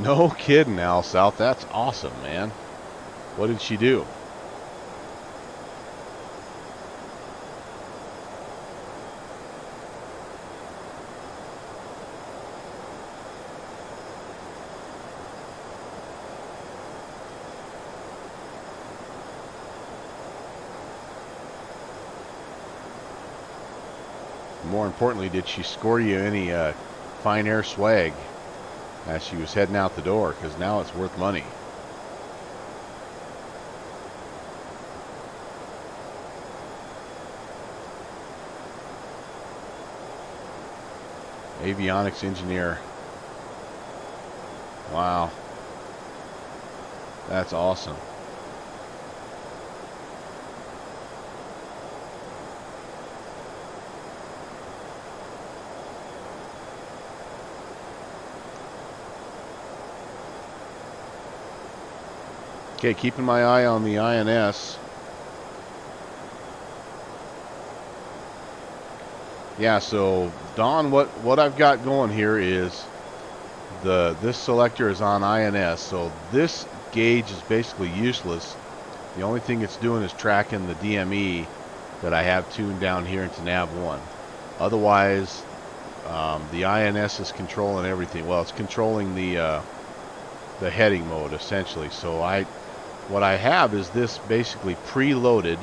No kidding, Al South. That's awesome, man. What did she do? More importantly, did she score you any fine air swag as she was heading out the door? Because now it's worth money. Avionics engineer. Wow. That's awesome. Okay, keeping my eye on the INS. Yeah, so Don, what I've got going here is this selector is on INS, so this gauge is basically useless. The only thing it's doing is tracking the DME that I have tuned down here into nav1. Otherwise, the INS is controlling everything. Well, it's controlling the heading mode essentially. So what I have is this basically preloaded.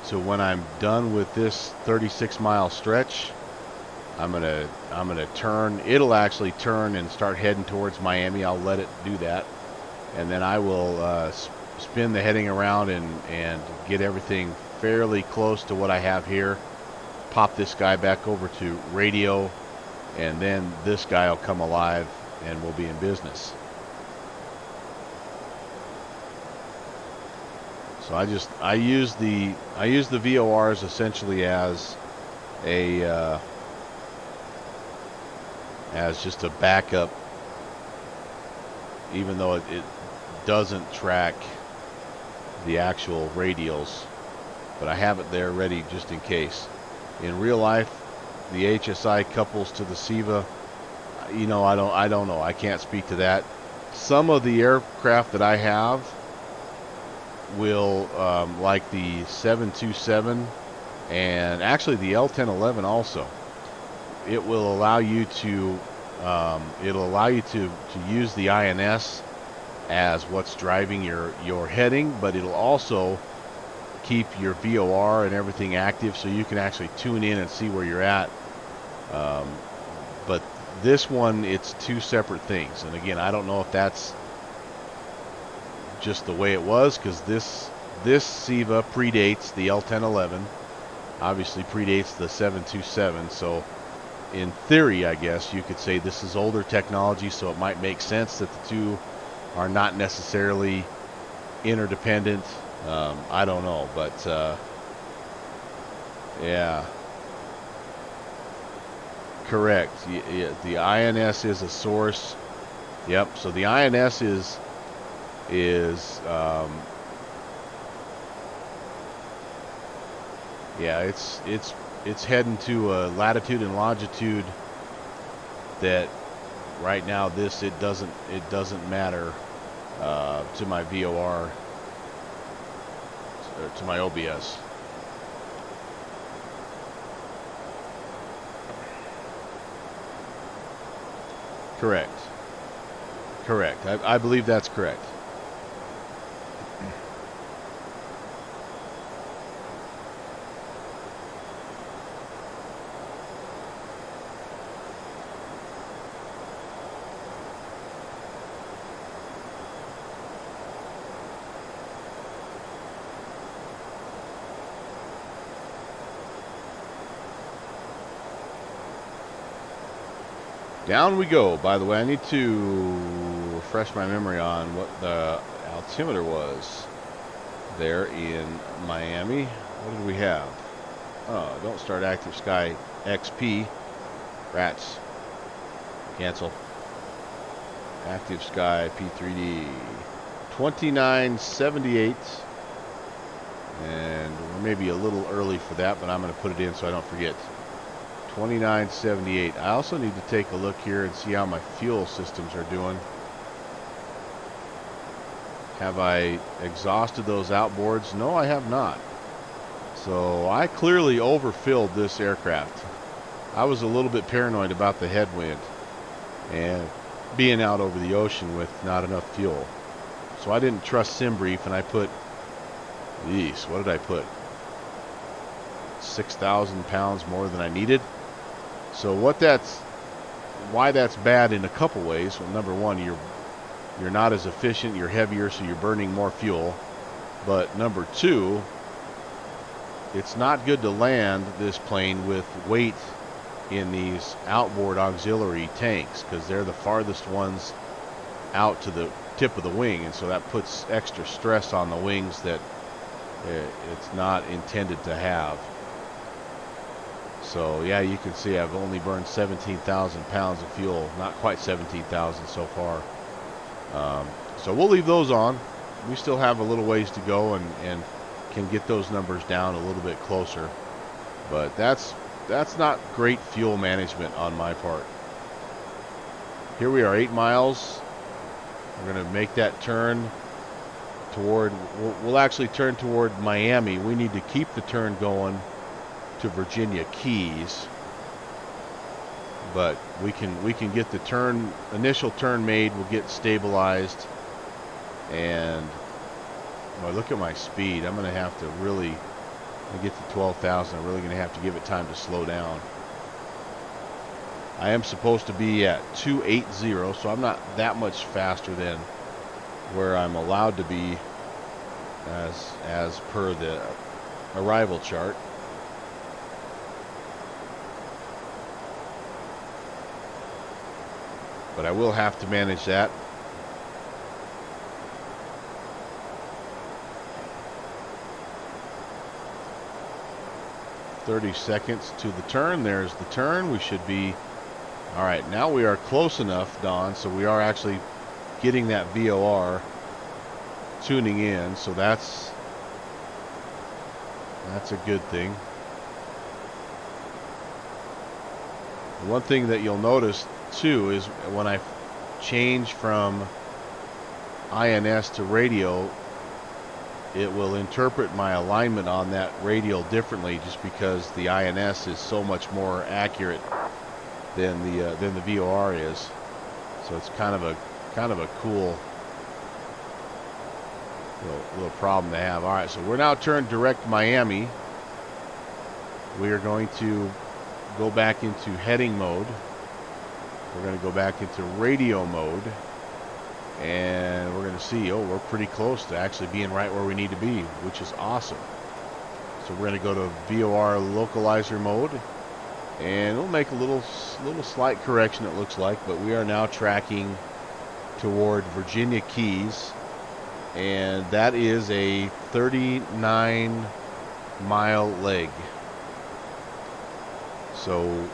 So when I'm done with this 36-mile stretch, I'm gonna turn. It'll actually turn and start heading towards Miami. I'll let it do that, and then I will spin the heading around and get everything fairly close to what I have here. Pop this guy back over to radio, and then this guy will come alive, and we'll be in business. So I use the VORs essentially as a as just a backup, even though it doesn't track the actual radials, but I have it there ready just in case. In real life, the HSI couples to the SIVA. You know, I don't know. I can't speak to that. Some of the aircraft that I have will, like the 727 and actually the L1011 also, it will allow you to use the INS as what's driving your heading, but it'll also keep your VOR and everything active, so you can actually tune in and see where you're at. But this one, it's two separate things, and again, I don't know if that's just the way it was, because this SIVA predates the L1011, obviously predates the 727, so in theory, I guess you could say this is older technology, so it might make sense that the two are not necessarily interdependent. I don't know, but yeah, correct. The INS is a source. Yep. So the INS is yeah, it's heading to a latitude and longitude that right now it doesn't matter to my VOR, or to my OBS. Correct. Correct. I believe that's correct. Down we go. By the way, I need to refresh my memory on what the altimeter was there in Miami. What did we have? Oh, don't start active sky XP. Rats. Cancel. Active sky P3D. 2978. And we're maybe a little early for that, but I'm going to put it in so I don't forget. 29.78. I also need to take a look here and see how my fuel systems are doing. Have I exhausted those outboards? No, I have not. So I clearly overfilled this aircraft. I was a little bit paranoid about the headwind and being out over the ocean with not enough fuel. So I didn't trust SimBrief, and I put, geez, what did I put? 6,000 pounds more than I needed. So why that's bad in a couple ways. Well, number one, you're not as efficient, you're heavier, so you're burning more fuel. But number two, it's not good to land this plane with weight in these outboard auxiliary tanks, because they're the farthest ones out to the tip of the wing, and so that puts extra stress on the wings that it's not intended to have. So yeah, you can see I've only burned 17,000 pounds of fuel, not quite 17,000 so far. So we'll leave those on. We still have a little ways to go, and can get those numbers down a little bit closer. But that's not great fuel management on my part. Here we are, 8 miles. We're going to make that turn toward, we'll actually turn toward Miami. We need to keep the turn going to Virginia Keys, but we can get the initial turn made. We'll get stabilized, and well, look at my speed. I'm going to have to really, to get to 12,000, I'm really going to have to give it time to slow down. I am supposed to be at 280, so I'm not that much faster than where I'm allowed to be as per the arrival chart. But I will have to manage that. "30 seconds to the turn." There's the turn. We should be all right. Now we are close enough, Don, so we are actually getting that VOR tuning in, so that's a good thing. The one thing that you'll notice too is when I change from INS to radio, it will interpret my alignment on that radial differently, just because the INS is so much more accurate than the VOR is. So it's kind of a cool little problem to have. All right, so we're now turned direct Miami. We are going to go back into heading mode. We're going to go back into radio mode, and we're going to see, oh, we're pretty close to actually being right where we need to be, which is awesome. So we're going to go to VOR localizer mode, and we'll make a little slight correction, it looks like, but we are now tracking toward Virginia Keys, and that is a 39-mile leg. So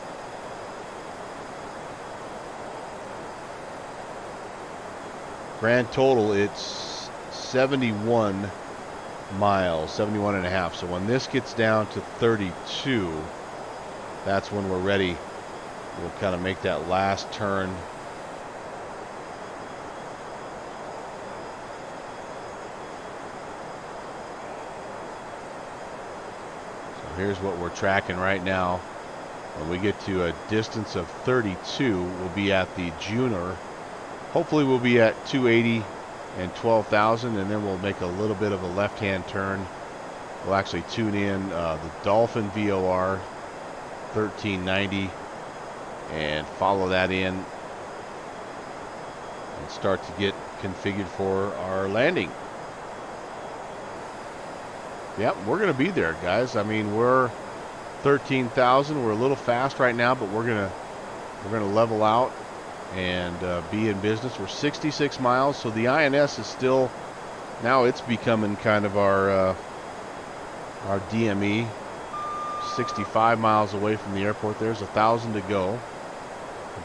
grand total, it's 71 miles, 71 and a half. So when this gets down to 32, that's when we're ready. We'll kind of make that last turn. So here's what we're tracking right now. When we get to a distance of 32, we'll be at the Juner. Hopefully we'll be at 280 and 12,000, and then we'll make a little bit of a left-hand turn. We'll actually tune in the Dolphin VOR 1390 and follow that in and start to get configured for our landing. Yep, we're going to be there, guys. I mean, we're 13,000. We're a little fast right now, but we're gonna level out and be in business. We're 66 miles, so the INS is still, now it's becoming kind of our DME. 65 miles away from the airport. There's 1,000 to go.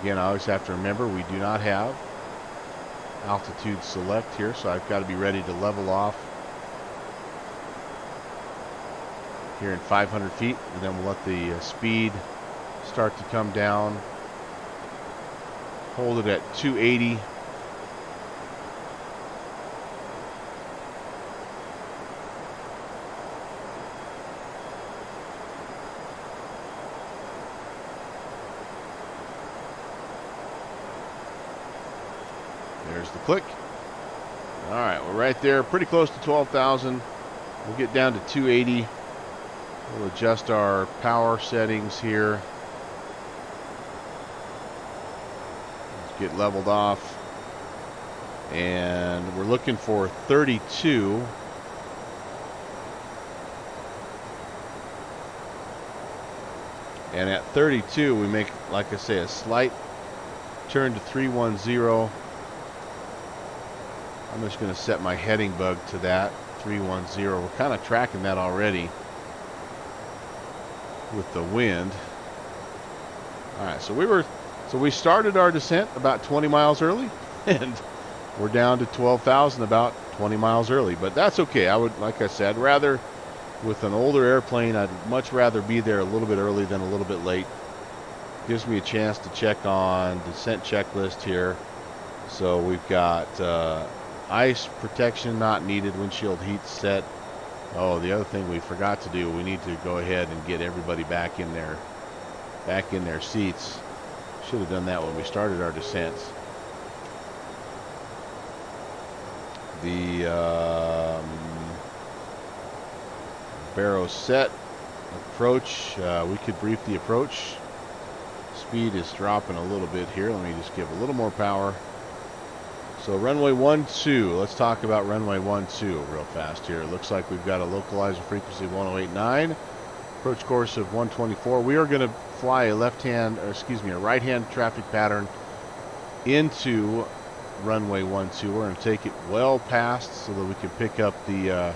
Again, I always have to remember we do not have altitude select here, so I've got to be ready to level off here in 500 feet, and then we'll let the speed start to come down. Hold it at 280. There's the click. All right, we're right there, pretty close to 12,000. We'll get down to 280. We'll adjust our power settings here. Let's get leveled off. And we're looking for 32. And at 32, we make, like I say, a slight turn to 310. I'm just going to set my heading bug to that, 310. We're kind of tracking that already with the wind. All right, so we started our descent about 20 miles early, and we're down to 12,000 about 20 miles early. But that's okay. I would, like I said, rather with an older airplane, I'd much rather be there a little bit early than a little bit late. Gives me a chance to check on descent checklist here. So we've got ice protection not needed, windshield heat set. Oh, the other thing we forgot to do, we need to go ahead and get everybody back in their seats. Should have done that when we started our descents. The barrow set approach, we could brief the approach. Speed is dropping a little bit here. Let me just give a little more power. So runway 12, let's talk about runway 12 real fast here. It looks like we've got a localizer frequency of 1089, approach course of 124. We are going to fly a right-hand traffic pattern into runway 12. We're going to take it well past so that we can pick up the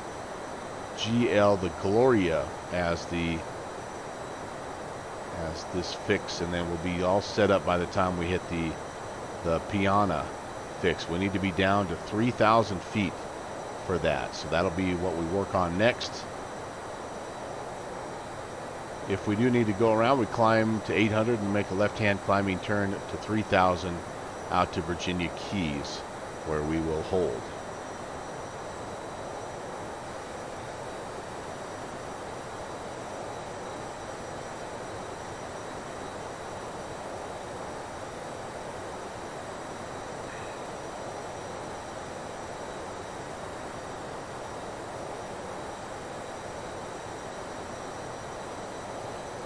GL, the Gloria, as this fix, and then we'll be all set up by the time we hit the Piana fix. We need to be down to 3,000 feet for that, so that'll be what we work on next. If we do need to go around, we climb to 800 and make a left-hand climbing turn to 3,000 out to Virginia Keys, where we will hold.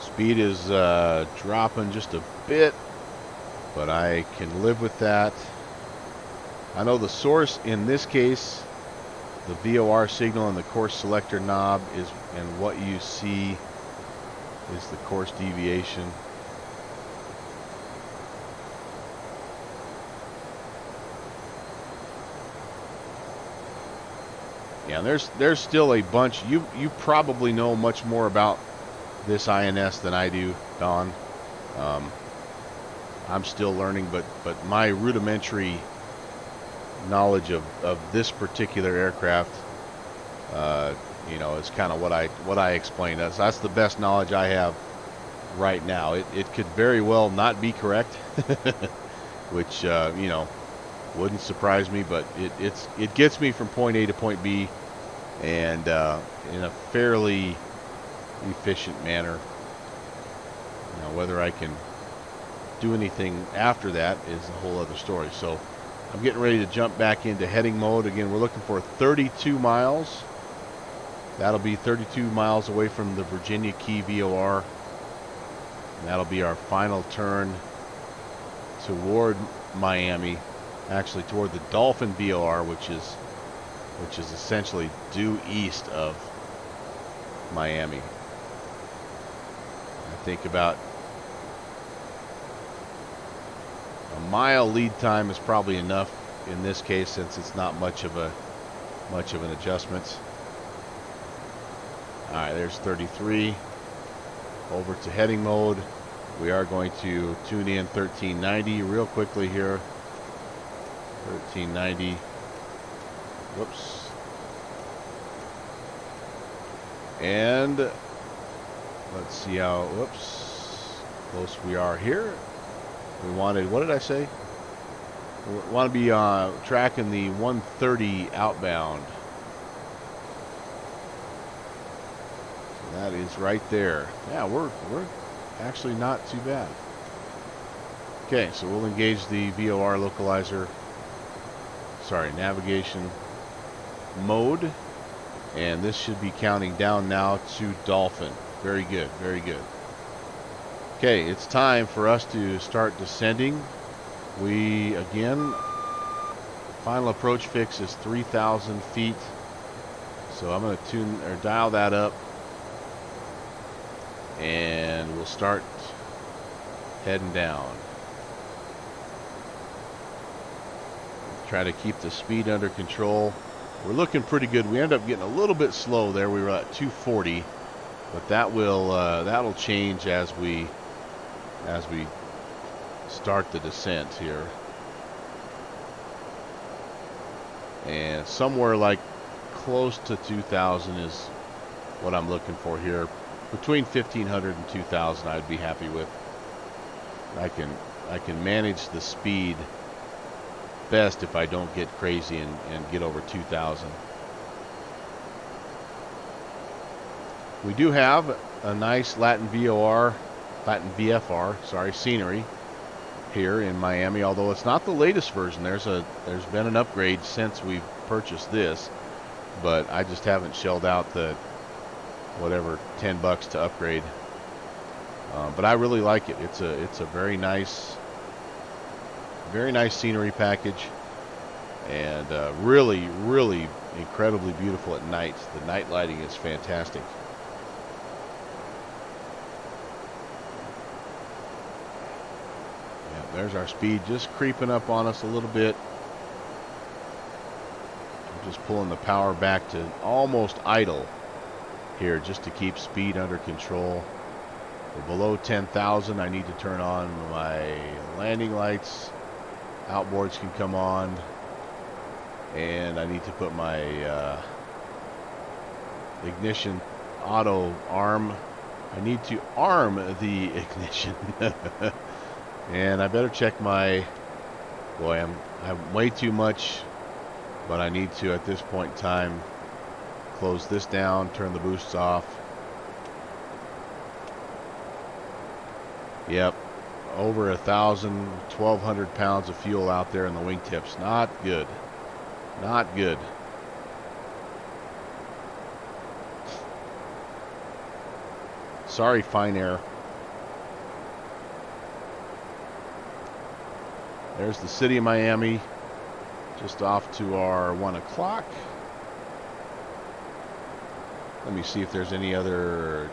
Speed is dropping just a bit, but I can live with that. I know the source in this case, the VOR signal and the course selector knob is, and what you see is the course deviation. Yeah, there's still a bunch. You probably know much more about this INS than I do, Don. I'm still learning, but my rudimentary knowledge of this particular aircraft, is kind of what I explained. That's the best knowledge I have right now. It could very well not be correct, which wouldn't surprise me, but it gets me from point A to point B, and in a fairly efficient manner. Whether I can do anything after that is a whole other story. So I'm getting ready to jump back into heading mode. Again, we're looking for 32 miles. That'll be 32 miles away from the Virginia Key VOR. And that'll be our final turn toward Miami, actually toward the Dolphin VOR, which is essentially due east of Miami. I think about a mile lead time is probably enough in this case, since it's not much of an adjustment. All right, there's 33. Over to heading mode. We are going to tune in 1390 real quickly here. 1390. Whoops. And let's see how, whoops. close we are here. We wanted, what did I say? We want to be tracking the 130 outbound. So that is right there. Yeah, we're actually not too bad. Okay, so we'll engage the VOR localizer. Sorry, navigation mode. And this should be counting down now to Dolphin. Very good, very good. Okay, it's time for us to start descending. We, again, final approach fix is 3,000 feet. So I'm going to tune or dial that up. And we'll start heading down. Try to keep the speed under control. We're looking pretty good. We end up getting a little bit slow there. We were at 240, but that will that'll change as we start the descent here. And somewhere like close to 2,000 is what I'm looking for here. Between 1,500 and 2,000, I'd be happy with. I can manage the speed best if I don't get crazy and get over 2,000. We do have a nice Latin VFR, sorry, scenery here in Miami, although it's not the latest version. There's been an upgrade since we've purchased this, but I just haven't shelled out the whatever $10 to upgrade. But I really like it. It's a very nice scenery package, and really incredibly beautiful at night. The night lighting is fantastic. Yeah, there's our speed just creeping up on us a little bit. I'm just pulling the power back to almost idle here just to keep speed under control. We're below 10,000. I need to turn on my landing lights. Outboards can come on, and I need to put my ignition auto arm. I need to arm the ignition. And I better check my, boy, I'm way too much, but I need to at this point in time close this down, turn the boosts off. Yep, over 1,000, 1,200 pounds of fuel out there in the wingtips. Not good. Not good. Sorry, Fine Air. There's the city of Miami, just off to our 1 o'clock. Let me see if there's any other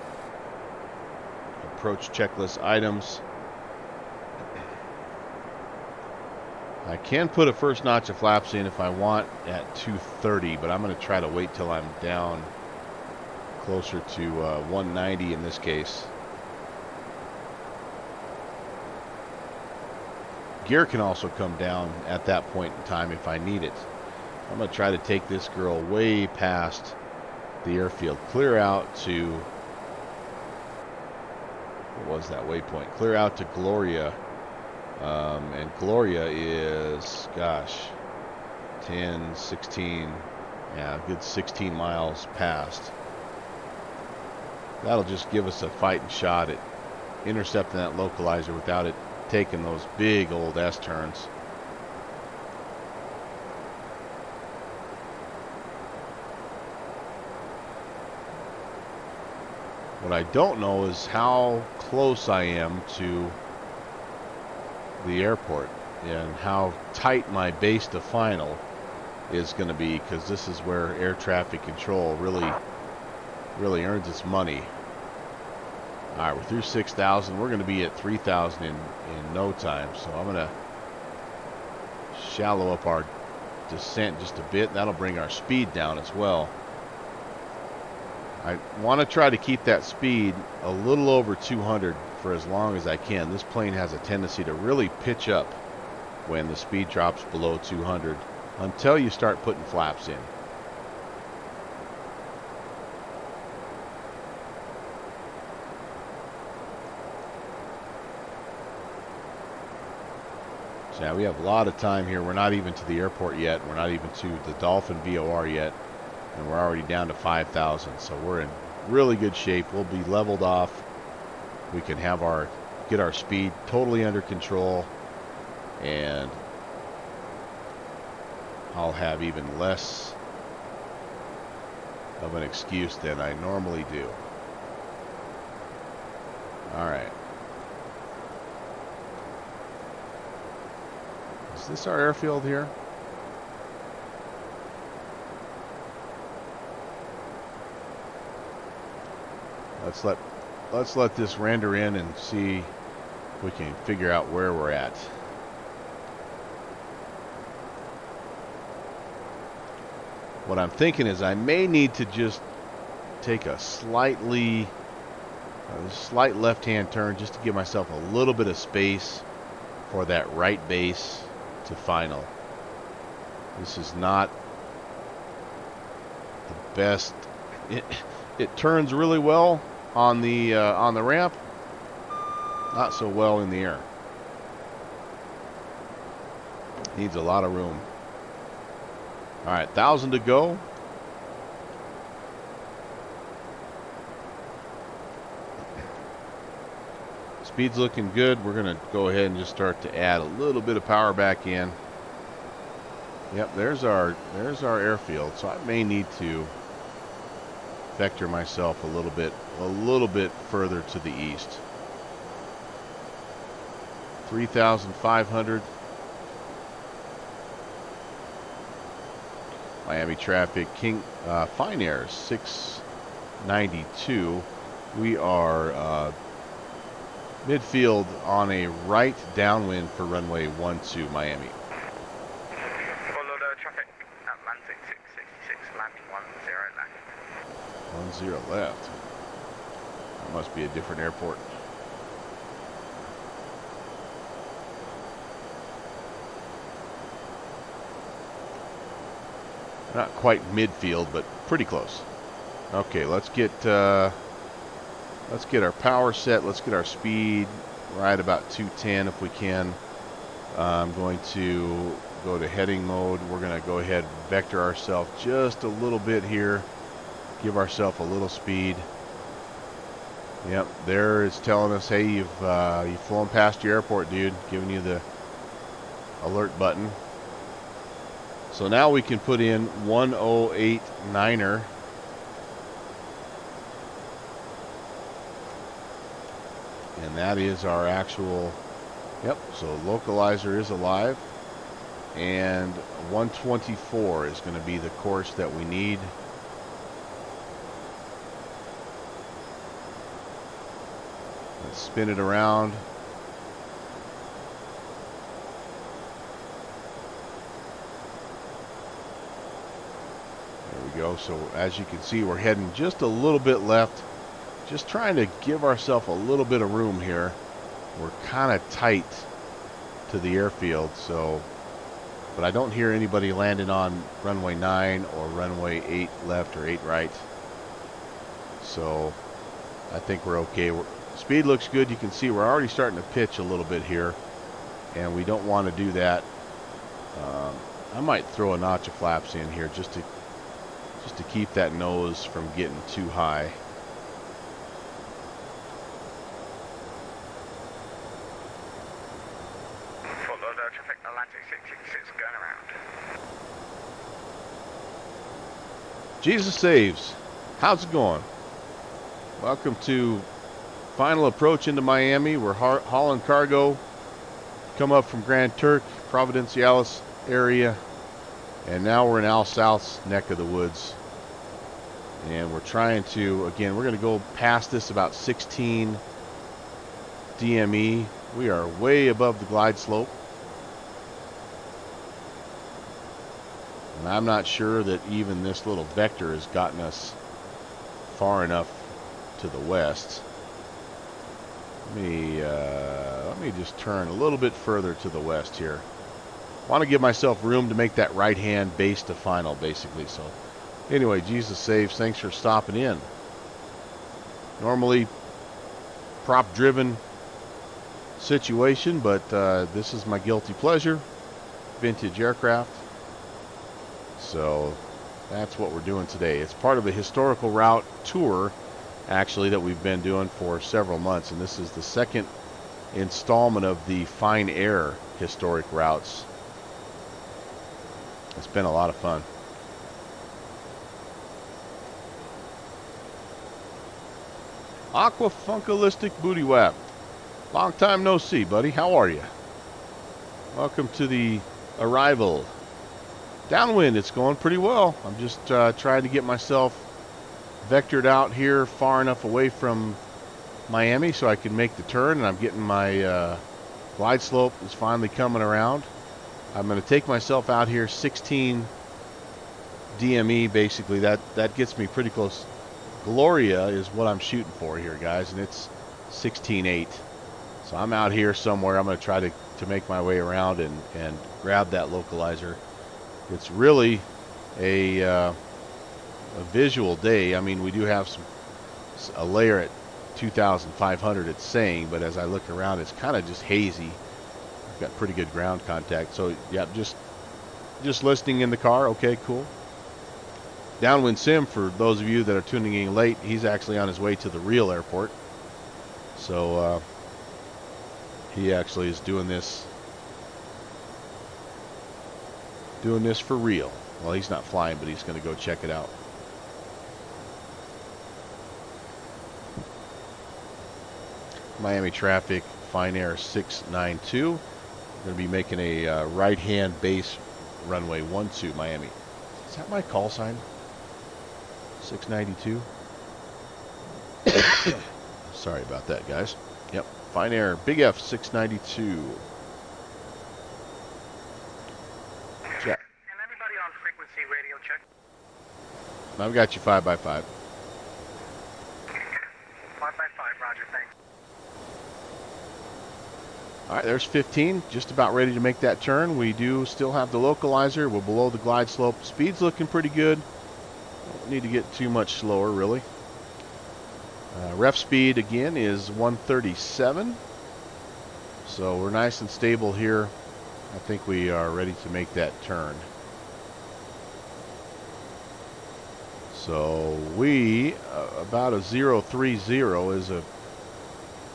approach checklist items. I can put a first notch of flaps in if I want at 230, but I'm going to try to wait till I'm down closer to 190 in this case. Gear can also come down at that point in time if I need it. I'm going to try to take this girl way past the airfield, clear out to, what was that waypoint? Clear out to Gloria. And Gloria is, gosh, 10, 16, yeah, a good 16 miles past. That'll just give us a fighting shot at intercepting that localizer without it taking those big old S-turns. What I don't know is how close I am to the airport and how tight my base to final is going to be, because this is where air traffic control really earns its money. All right, we're through 6,000. We're going to be at 3,000 in no time, so I'm going to shallow up our descent just a bit. That'll bring our speed down as well. I want to try to keep that speed a little over 200 for as long as I can. This plane has a tendency to really pitch up when the speed drops below 200 until you start putting flaps in. So now we have a lot of time here. We're not even to the airport yet. We're not even to the Dolphin VOR yet. And we're already down to 5,000. So we're in really good shape. We'll be leveled off. We can have get our speed totally under control. And I'll have even less of an excuse than I normally do. Alright. Is this our airfield here? Let's let this render in and see if we can figure out where we're at. What I'm thinking is I may need to just take a slight left-hand turn just to give myself a little bit of space for that right base to final. This is not the best. It turns really well on the ramp, not so well in the air. Needs a lot of room. All right, 1,000 to go. Speed's looking good. We're going to go ahead and just start to add a little bit of power back in. Yep, there's our airfield. So I may need to vector myself a little bit further to the east. 3,500. Miami traffic, Fine Air 692. We are midfield on a right downwind for runway 12 Miami. Follow the traffic, Atlantic 666, landing 10 left. 10 left. That must be a different airport. Not quite midfield, but pretty close. Okay, let's get our power set. Let's get our speed right about 210 if we can. I'm going to go to heading mode. We're going to go ahead and vector ourselves just a little bit here. Give ourselves a little speed. Yep, there it's telling us, hey, you've flown past your airport, dude. Giving you the alert button. So now we can put in 1089er. And that is our actual, yep, so localizer is alive. And 124 is going to be the course that we need. Let's spin it around. There we go. So as you can see, we're heading just a little bit left. Just trying to give ourselves a little bit of room here. We're kind of tight to the airfield, so, but I don't hear anybody landing on runway 9 or runway 8 left or 8 right. So I think we're okay. Speed looks good. You can see we're already starting to pitch a little bit here, and we don't want to do that. I might throw a notch of flaps in here just to keep that nose from getting too high. Follow the traffic, Atlantic 666 going around. Jesus saves. How's it going? Welcome to final approach into Miami. We're hauling cargo. Come up from Grand Turk, Providenciales area, and now we're in Al South's neck of the woods. And we're trying to, again, we're going to go past this about 16 DME. We are way above the glide slope. And I'm not sure that even this little vector has gotten us far enough to the west. Let me just turn a little bit further to the west here. I want to give myself room to make that right hand base to final, basically. So anyway, Jesus saves. Thanks for stopping in. Normally prop driven, situation, but this is my guilty pleasure, vintage aircraft. So that's what we're doing today. It's part of a historical route tour, actually, that we've been doing for several months, and this is the second installment of the Fine Air historic routes. It's been a lot of fun. Aqua Funkalistic Booty Wap. Long time no see, buddy. How are you? Welcome to the arrival. Downwind, it's going pretty well. I'm just trying to get myself vectored out here far enough away from Miami so I can make the turn, and I'm getting my glide slope is finally coming around. I'm going to take myself out here 16 DME, basically. That gets me pretty close. Gloria is what I'm shooting for here, guys, and it's 16.8. So I'm out here somewhere. I'm going to try to make my way around and grab that localizer. It's really a visual day. I mean, we do have a layer at 2,500, it's saying, but as I look around, it's kind of just hazy. I've got pretty good ground contact. So yeah, just listening in the car. Okay, cool. Downwind Sim, for those of you that are tuning in late, he's actually on his way to the real airport. So he actually is doing this for real. Well, he's not flying, but he's going to go check it out. Miami traffic, Fine Air 692. We're going to be making a right-hand base runway 12 Miami. Is that my call sign? 692. Sorry about that, guys. Yep, Fine Air, Big F 692. Check. And anybody on frequency radio check? I've got you 5x5. 5x5, roger, thanks. All right, there's 15, just about ready to make that turn. We do still have the localizer. We're below the glide slope. Speed's looking pretty good. Don't need to get too much slower, really. Ref speed, again, is 137. So we're nice and stable here. I think we are ready to make that turn. So we, about a 030 is a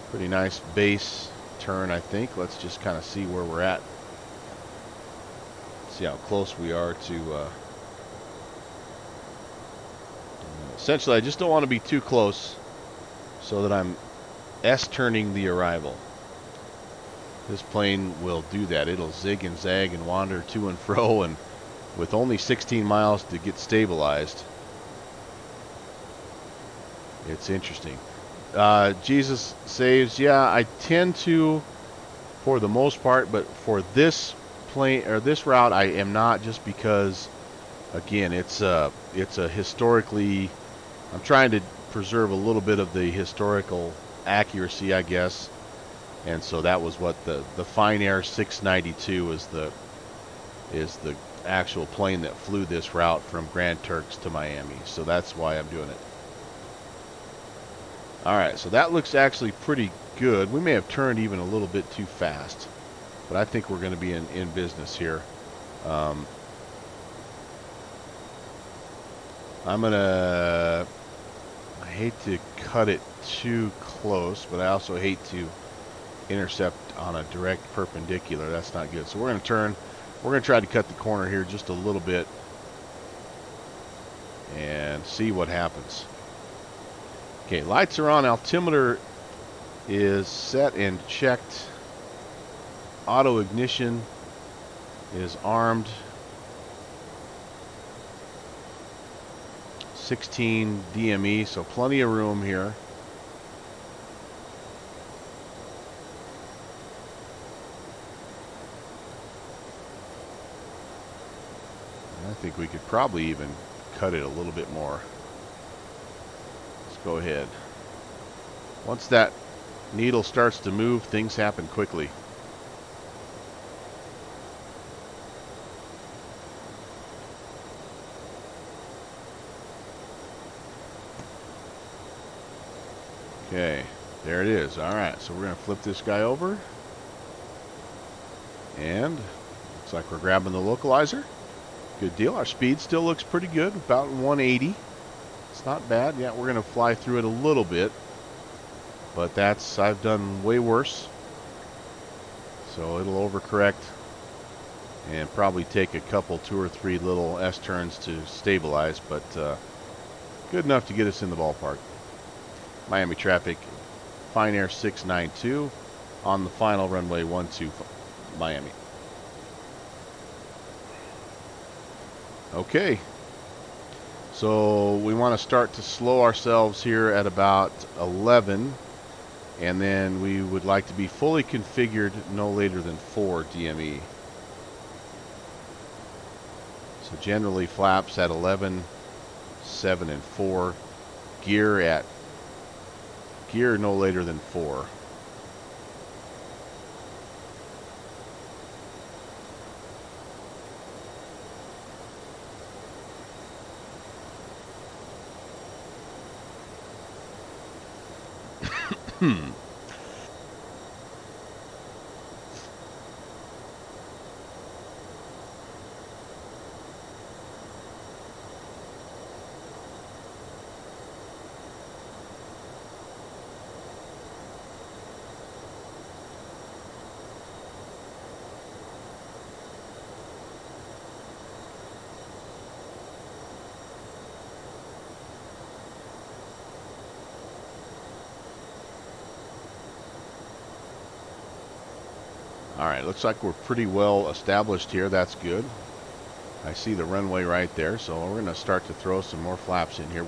pretty nice base turn, I think. Let's just kind of see where we're at. See how close we are to... essentially, I just don't want to be too close so that I'm S-turning the arrival. This plane will do that. It'll zig and zag and wander to and fro, and with only 16 miles to get stabilized, it's interesting. Jesus saves. Yeah, I tend to, for the most part, but for this plane or this route, I am not, just because, again, it's a historically. I'm trying to preserve a little bit of the historical accuracy, I guess, and so that was what the Fine Air 692 is the actual plane that flew this route from Grand Turks to Miami. So that's why I'm doing it. All right, so that looks actually pretty good. We may have turned even a little bit too fast, but I think we're going to be in business here. I'm gonna. I hate to cut it too close, but I also hate to intercept on a direct perpendicular. That's not good. So we're going to turn. We're going to try to cut the corner here just a little bit and see what happens. Okay, lights are on. Altimeter is set and checked. Auto ignition is armed. 16 DME, so plenty of room here. I think we could probably even cut it a little bit more. Let's go ahead. Once that needle starts to move, things happen quickly. Okay, there it is. All right, so we're going to flip this guy over. And looks like we're grabbing the localizer. Good deal. Our speed still looks pretty good, about 180. It's not bad. Yeah, we're going to fly through it a little bit, but I've done way worse. So it'll overcorrect and probably take a couple, 2 or 3 little S-turns to stabilize, but good enough to get us in the ballpark. Miami traffic, Fine Air 692 on the final runway 12 Miami. Okay, so we want to start to slow ourselves here at about 11, and then we would like to be fully configured no later than 4 DME. So generally flaps at 11, 7, and 4. Gear no later than 4. Alright, looks like we're pretty well established here. That's good. I see the runway right there, so we're going to start to throw some more flaps in here.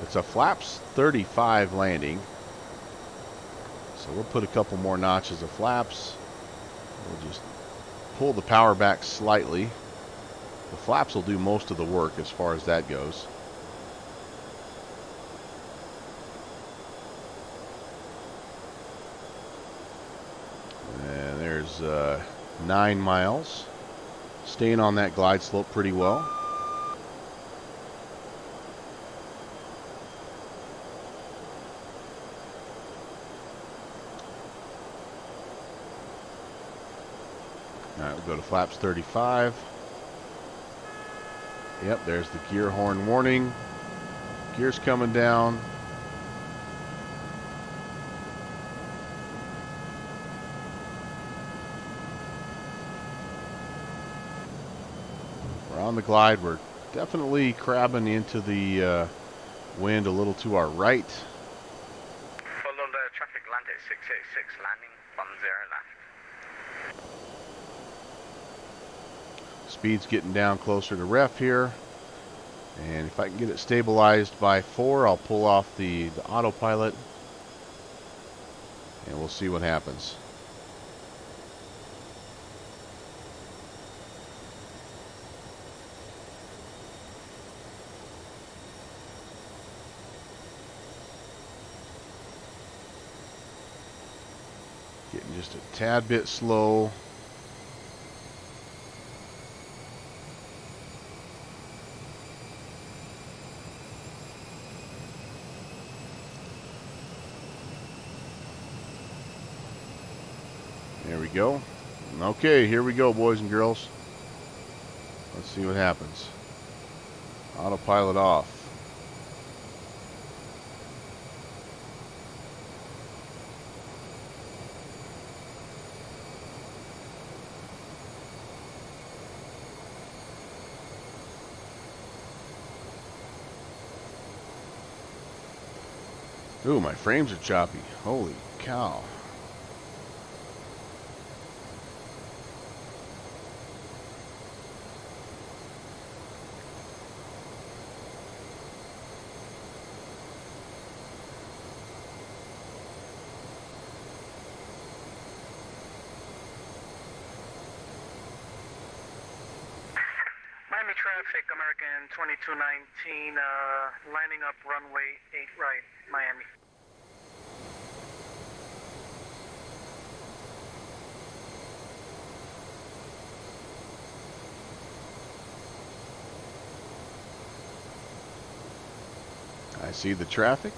It's a flaps 35 landing. So we'll put a couple more notches of flaps. We'll just pull the power back slightly. The flaps will do most of the work as far as that goes. And there's 9 miles. Staying on that glide slope pretty well. Alright, we'll go to flaps 35. Yep, there's the gear horn warning. Gear's coming down. We're on the glide. We're definitely crabbing into the wind a little to our right. Follow the traffic Atlantic 686 landing from 0 left. Speed's getting down closer to ref here. And if I can get it stabilized by 4, I'll pull off the autopilot. And we'll see what happens. Getting just a tad bit slow. There we go. Okay, here we go, boys and girls. Let's see what happens. Autopilot off. Ooh, my frames are choppy. Holy cow. Miami traffic, American 2219, lining up runway 8 right, Miami. I see the traffic.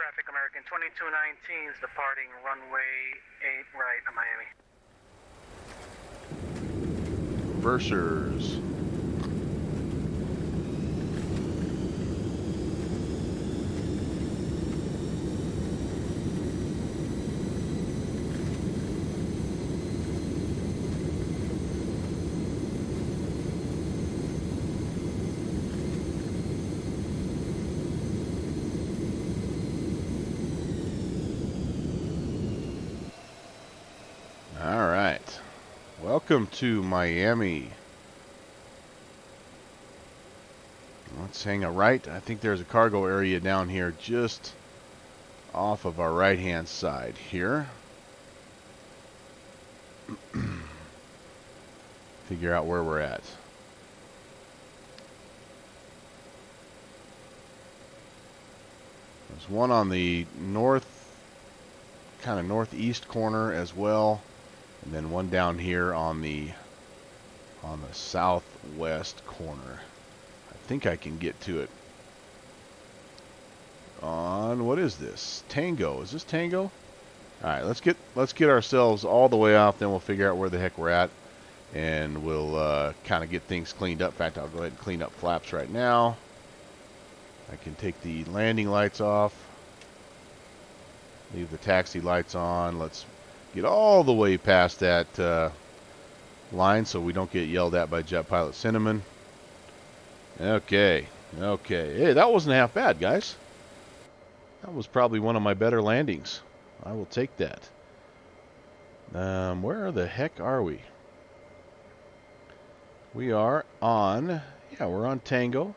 traffic, American 2219 is departing runway 8 right of Miami. Reversers. All right. Welcome to Miami. Let's hang a right. I think there's a cargo area down here just off of our right-hand side here. Figure out where we're at. There's one on the kind of northeast corner as well, and then one down here on the southwest corner. I think I can get to it on, what is this? Tango. Is this Tango? All right, let's get ourselves all the way off, then we'll figure out where the heck we're at, and we'll kind of get things cleaned up. In fact, I'll go ahead and clean up flaps right now. I can take the landing lights off, leave the taxi lights on. Let's get all the way past that line so we don't get yelled at by Jet Pilot Cinnamon. Okay. Hey, that wasn't half bad, guys. That was probably one of my better landings. I will take that. Where the heck are we? We are on, we're on Tango.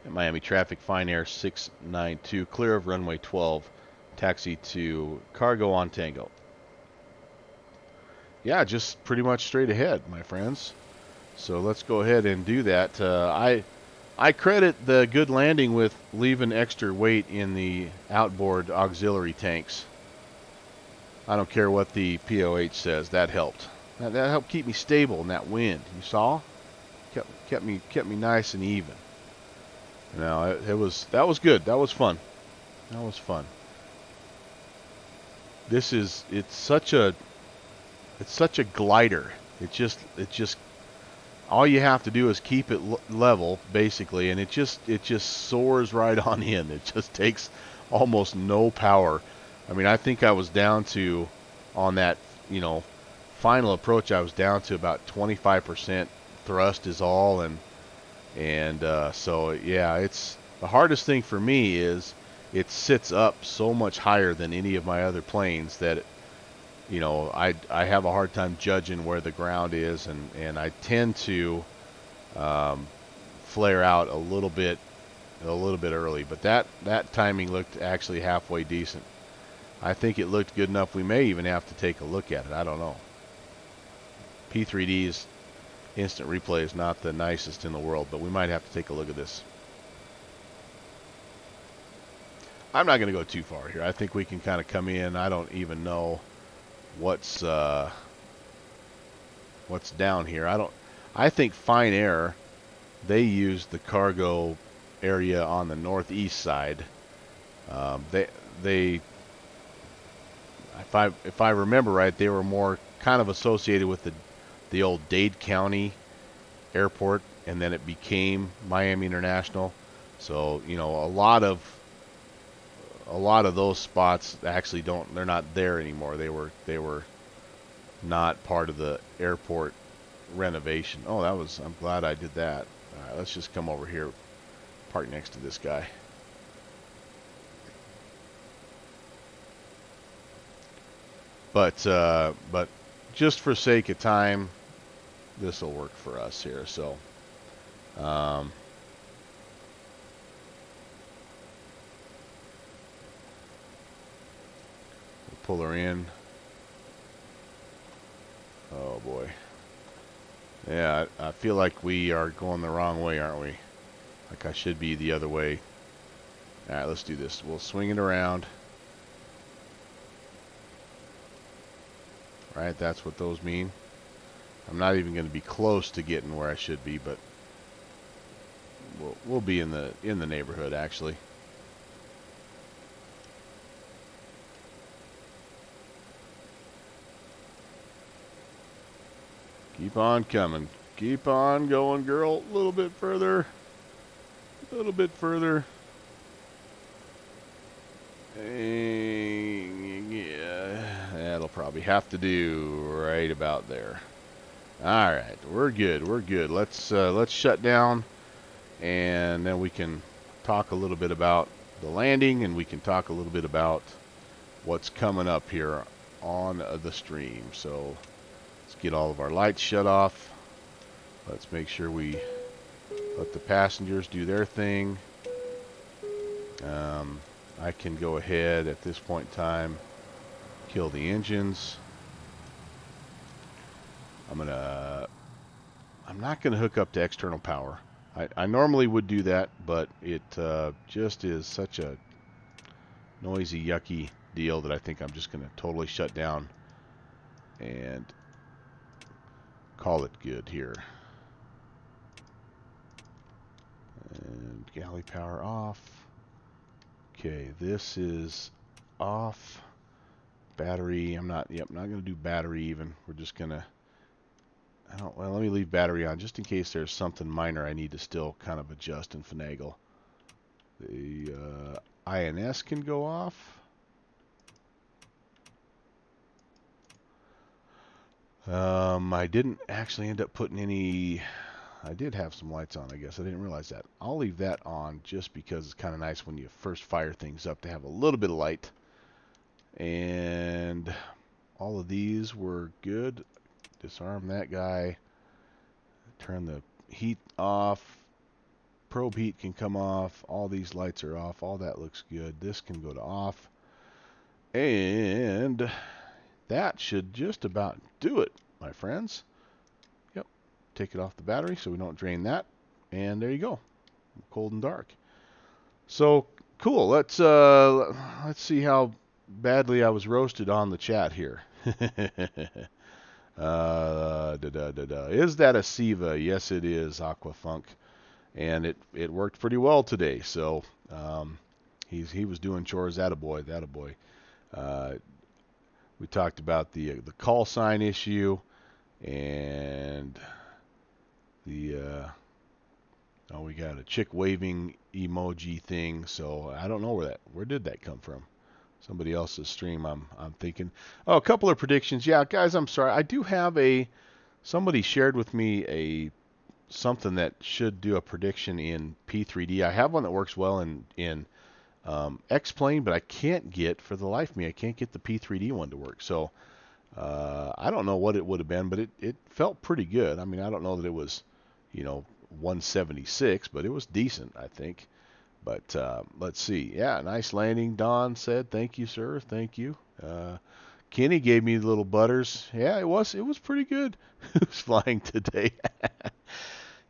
Miami traffic, fine air 692, clear of runway 12, taxi to cargo on Tango. Yeah, just pretty much straight ahead, my friends. So let's go ahead and do that. I credit the good landing with leaving extra weight in the outboard auxiliary tanks. I don't care what the POH says. That helped. That helped keep me stable in that wind. You saw? Kept me nice and even. No, that was good. That was fun. That was fun. It's such a glider. It just all you have to do is keep it level basically, and it just soars right on in. It just takes almost no power. I mean, I think I was down to, on that, final approach, I was down to about 25% thrust is all, and so yeah, it's the hardest thing for me is it sits up so much higher than any of my other planes that I have a hard time judging where the ground is, and I tend to flare out a little bit early, but that timing looked actually halfway decent. I think it looked good enough we may even have to take a look at it. I don't know. P3D's instant replay is not the nicest in the world, but we might have to take a look at this. I'm not going to go too far here. I think we can kind of come in. I don't even know what's down here. I think Fine Air, they used the cargo area on the northeast side. They if I remember right, they were more kind of associated with the old Dade County airport, and then it became Miami International. So a lot of those spots actually they're not there anymore. They were not part of the airport renovation. Oh, I'm glad I did that. All right, let's just come over here, park next to this guy. But just for sake of time, this will work for us here. So we'll pull her in. Oh boy. Yeah, I feel like we are going the wrong way, aren't we? Like I should be the other way. All right, let's do this. We'll swing it around. Right, that's what those mean. I'm not even going to be close to getting where I should be, but we'll be in the neighborhood actually. Keep on coming. Keep on going, girl. A little bit further. A little bit further. And yeah, that'll probably have to do right about there. All right, we're good. We're good. Let's shut down, and then we can talk a little bit about the landing, and we can talk a little bit about what's coming up here on the stream. So let's get all of our lights shut off. Let's make sure we let the passengers do their thing. I can go ahead at this point in time, kill the engines. I'm not gonna hook up to external power. I normally would do that, but it just is such a noisy, yucky deal that I think I'm just gonna totally shut down and call it good here. And galley power off. Okay, this is off. Battery, I'm not gonna do battery even. We're just gonna, well, let me leave battery on just in case there's something minor I need to still kind of adjust and finagle. The INS can go off. I didn't actually end up putting any. I did have some lights on, I guess. I didn't realize that. I'll leave that on just because it's kind of nice when you first fire things up to have a little bit of light. And all of these were good. Disarm that guy. Turn the heat off. Probe heat can come off. All these lights are off. All that looks good. This can go to off. And that should just about do it, my friends. Yep. Take it off the battery so we don't drain that. And there you go. Cold and dark. So cool. Let's see how badly I was roasted on the chat here. Is that a Siva? Yes, it is, Aquafunk. And it worked pretty well today. So he was doing chores. Attaboy. We talked about the call sign issue and the we got a chick waving emoji thing. So I don't know where did that come from? Somebody else's stream, I'm thinking. Oh, a couple of predictions. Yeah, guys, I'm sorry. I do have somebody shared with me something that should do a prediction in P3D. I have one that works well in X-Plane, but I can't get, for the life of me, I can't get the P3D one to work. So I don't know what it would have been, but it felt pretty good. I mean, I don't know that it was, 176, but it was decent, I think. But let's see. Yeah, nice landing, Don said. Thank you, sir. Thank you. Kenny gave me the little butters. Yeah, it was pretty good. Who's flying today?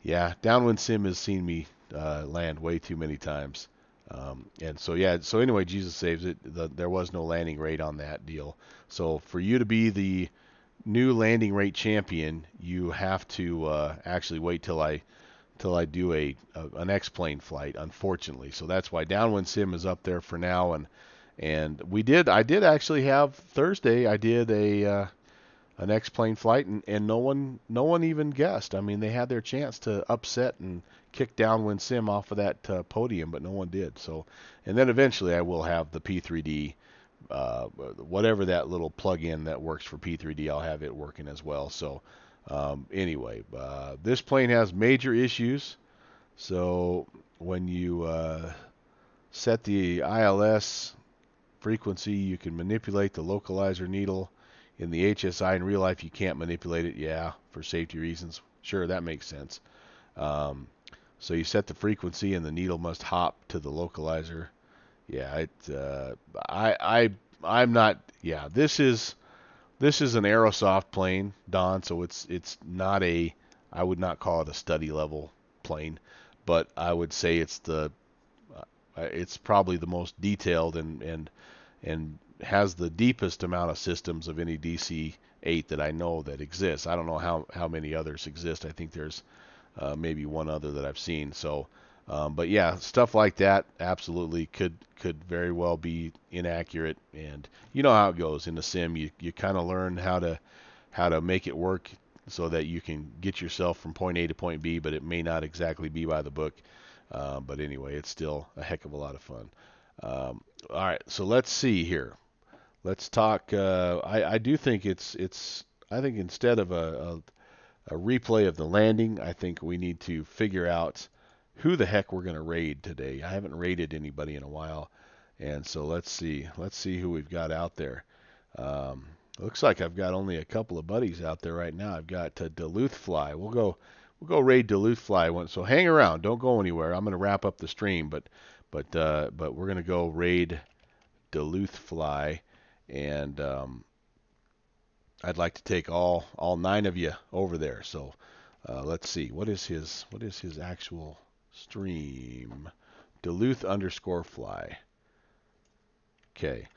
Yeah, Downwind Sim has seen me land way too many times. And so, yeah, so anyway, Jesus saves it. There was no landing rate on that deal. So for you to be the new landing rate champion, you have to actually wait till I do an X-plane flight, unfortunately. So that's why Downwind Sim is up there for now. And I did actually have Thursday. I did an X-plane flight, and no one even guessed. I mean, they had their chance to upset and kick Downwind Sim off of that podium, but no one did. So, and then eventually I will have the P3D, whatever that little plug-in that works for P3D, I'll have it working as well. So. Anyway, this plane has major issues. So when you set the ILS frequency, you can manipulate the localizer needle. In the HSI, in real life, you can't manipulate it. Yeah, for safety reasons. Sure, that makes sense. So you set the frequency, and the needle must hop to the localizer. Yeah, I'm not. Yeah, this is an Aerosoft plane, Don, so it's not I would not call it a study level plane, but I would say it's probably the most detailed and has the deepest amount of systems of any DC-8 that I know that exists. I don't know how many others exist. I think there's maybe one other that I've seen. So, but yeah, stuff like that absolutely could very well be inaccurate, and you know how it goes in the sim. You kind of learn how to make it work so that you can get yourself from point A to point B, but it may not exactly be by the book. But anyway, it's still a heck of a lot of fun. All right, so let's see here. Let's talk. I do think it's. I think instead of a replay of the landing, I think we need to figure out who the heck we're going to raid today. I haven't raided anybody in a while, and so let's see. Let's see who we've got out there. Looks like I've got only a couple of buddies out there right now. I've got Duluth Fly. We'll go raid Duluth Fly once. So hang around. Don't go anywhere. I'm going to wrap up the stream, but we're going to go raid Duluth Fly, and I'd like to take all 9 of you over there. So let's see. What is his actual stream? Duluth_fly. Okay.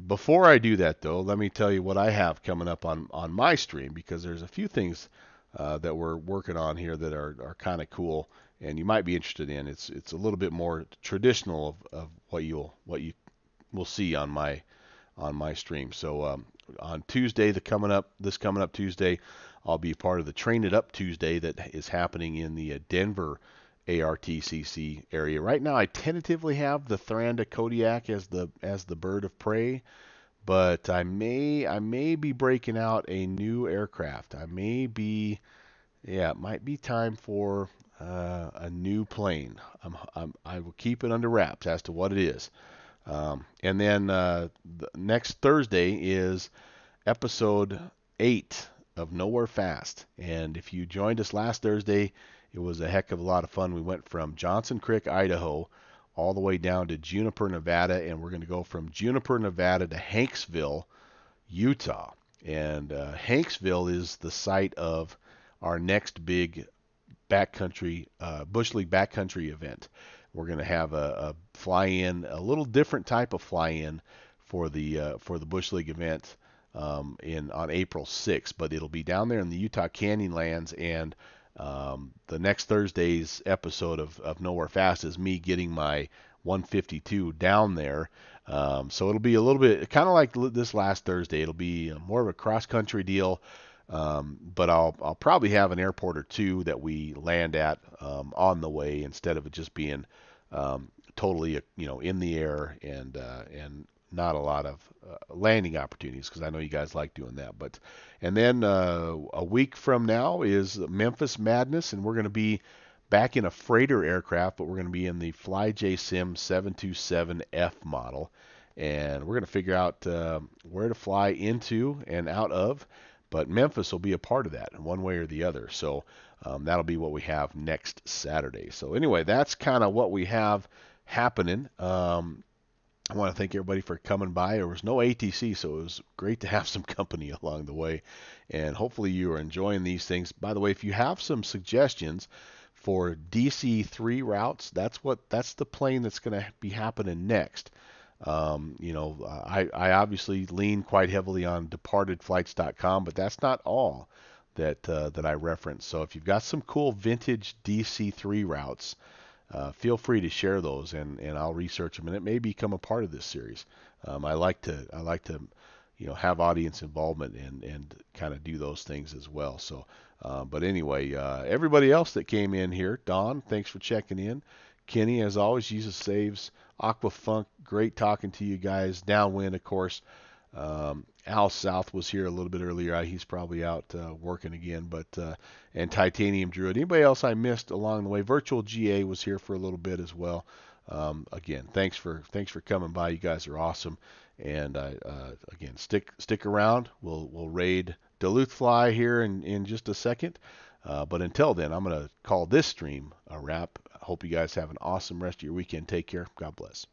Before I do that, though, let me tell you what I have coming up on my stream, because there's a few things that we're working on here that are kind of cool, and you might be interested in. It's a little bit more traditional of what you will see on my stream. So on Tuesday, this coming up Tuesday, I'll be part of the Train It Up Tuesday that is happening in the Denver ARTCC area. Right now, I tentatively have the Thuranda Kodiak as the bird of prey, but I may be breaking out a new aircraft. It might be time for a new plane. I will keep it under wraps as to what it is. And then the next Thursday is episode 8 of Nowhere Fast. And if you joined us last Thursday, it was a heck of a lot of fun. We went from Johnson Creek, Idaho, all the way down to Juniper, Nevada, and we're going to go from Juniper, Nevada to Hanksville, Utah. And Hanksville is the site of our next big backcountry, Bush League backcountry event. We're going to have a fly-in, a little different type of fly-in for the Bush League event on April 6th, but it'll be down there in the Utah Canyonlands, and the next Thursday's episode of Nowhere Fast is me getting my 152 down there. So it'll be a little bit kind of like this last Thursday. It'll be more of a cross-country deal. But I'll probably have an airport or two that we land at on the way, instead of it just being totally in the air and not a lot of landing opportunities, because I know you guys like doing that. And then a week from now is Memphis Madness, and we're going to be back in a freighter aircraft, but we're going to be in the FlyJSim 727F model, and we're going to figure out where to fly into and out of. But Memphis will be a part of that in one way or the other. So that'll be what we have next Saturday. So anyway, that's kind of what we have happening. I want to thank everybody for coming by. There was no ATC, so it was great to have some company along the way. And hopefully you are enjoying these things. By the way, if you have some suggestions for DC-3 routes, that's the plane that's going to be happening next. I obviously lean quite heavily on departedflights.com, but that's not all that I reference. So if you've got some cool vintage DC-3 routes, feel free to share those, and I'll research them, and it may become a part of this series. I like to have audience involvement and kind of do those things as well. So, but anyway, everybody else that came in here, Don, thanks for checking in. Kenny, as always, Jesus saves. Aquafunk, great talking to you guys. Downwind, of course. Al South was here a little bit earlier. He's probably out working again. And Titanium Druid. Anybody else I missed along the way? Virtual GA was here for a little bit as well. Again, thanks for coming by. You guys are awesome. And again, stick around. We'll raid Duluth Fly here in just a second. But until then, I'm going to call this stream a wrap. I hope you guys have an awesome rest of your weekend. Take care. God bless.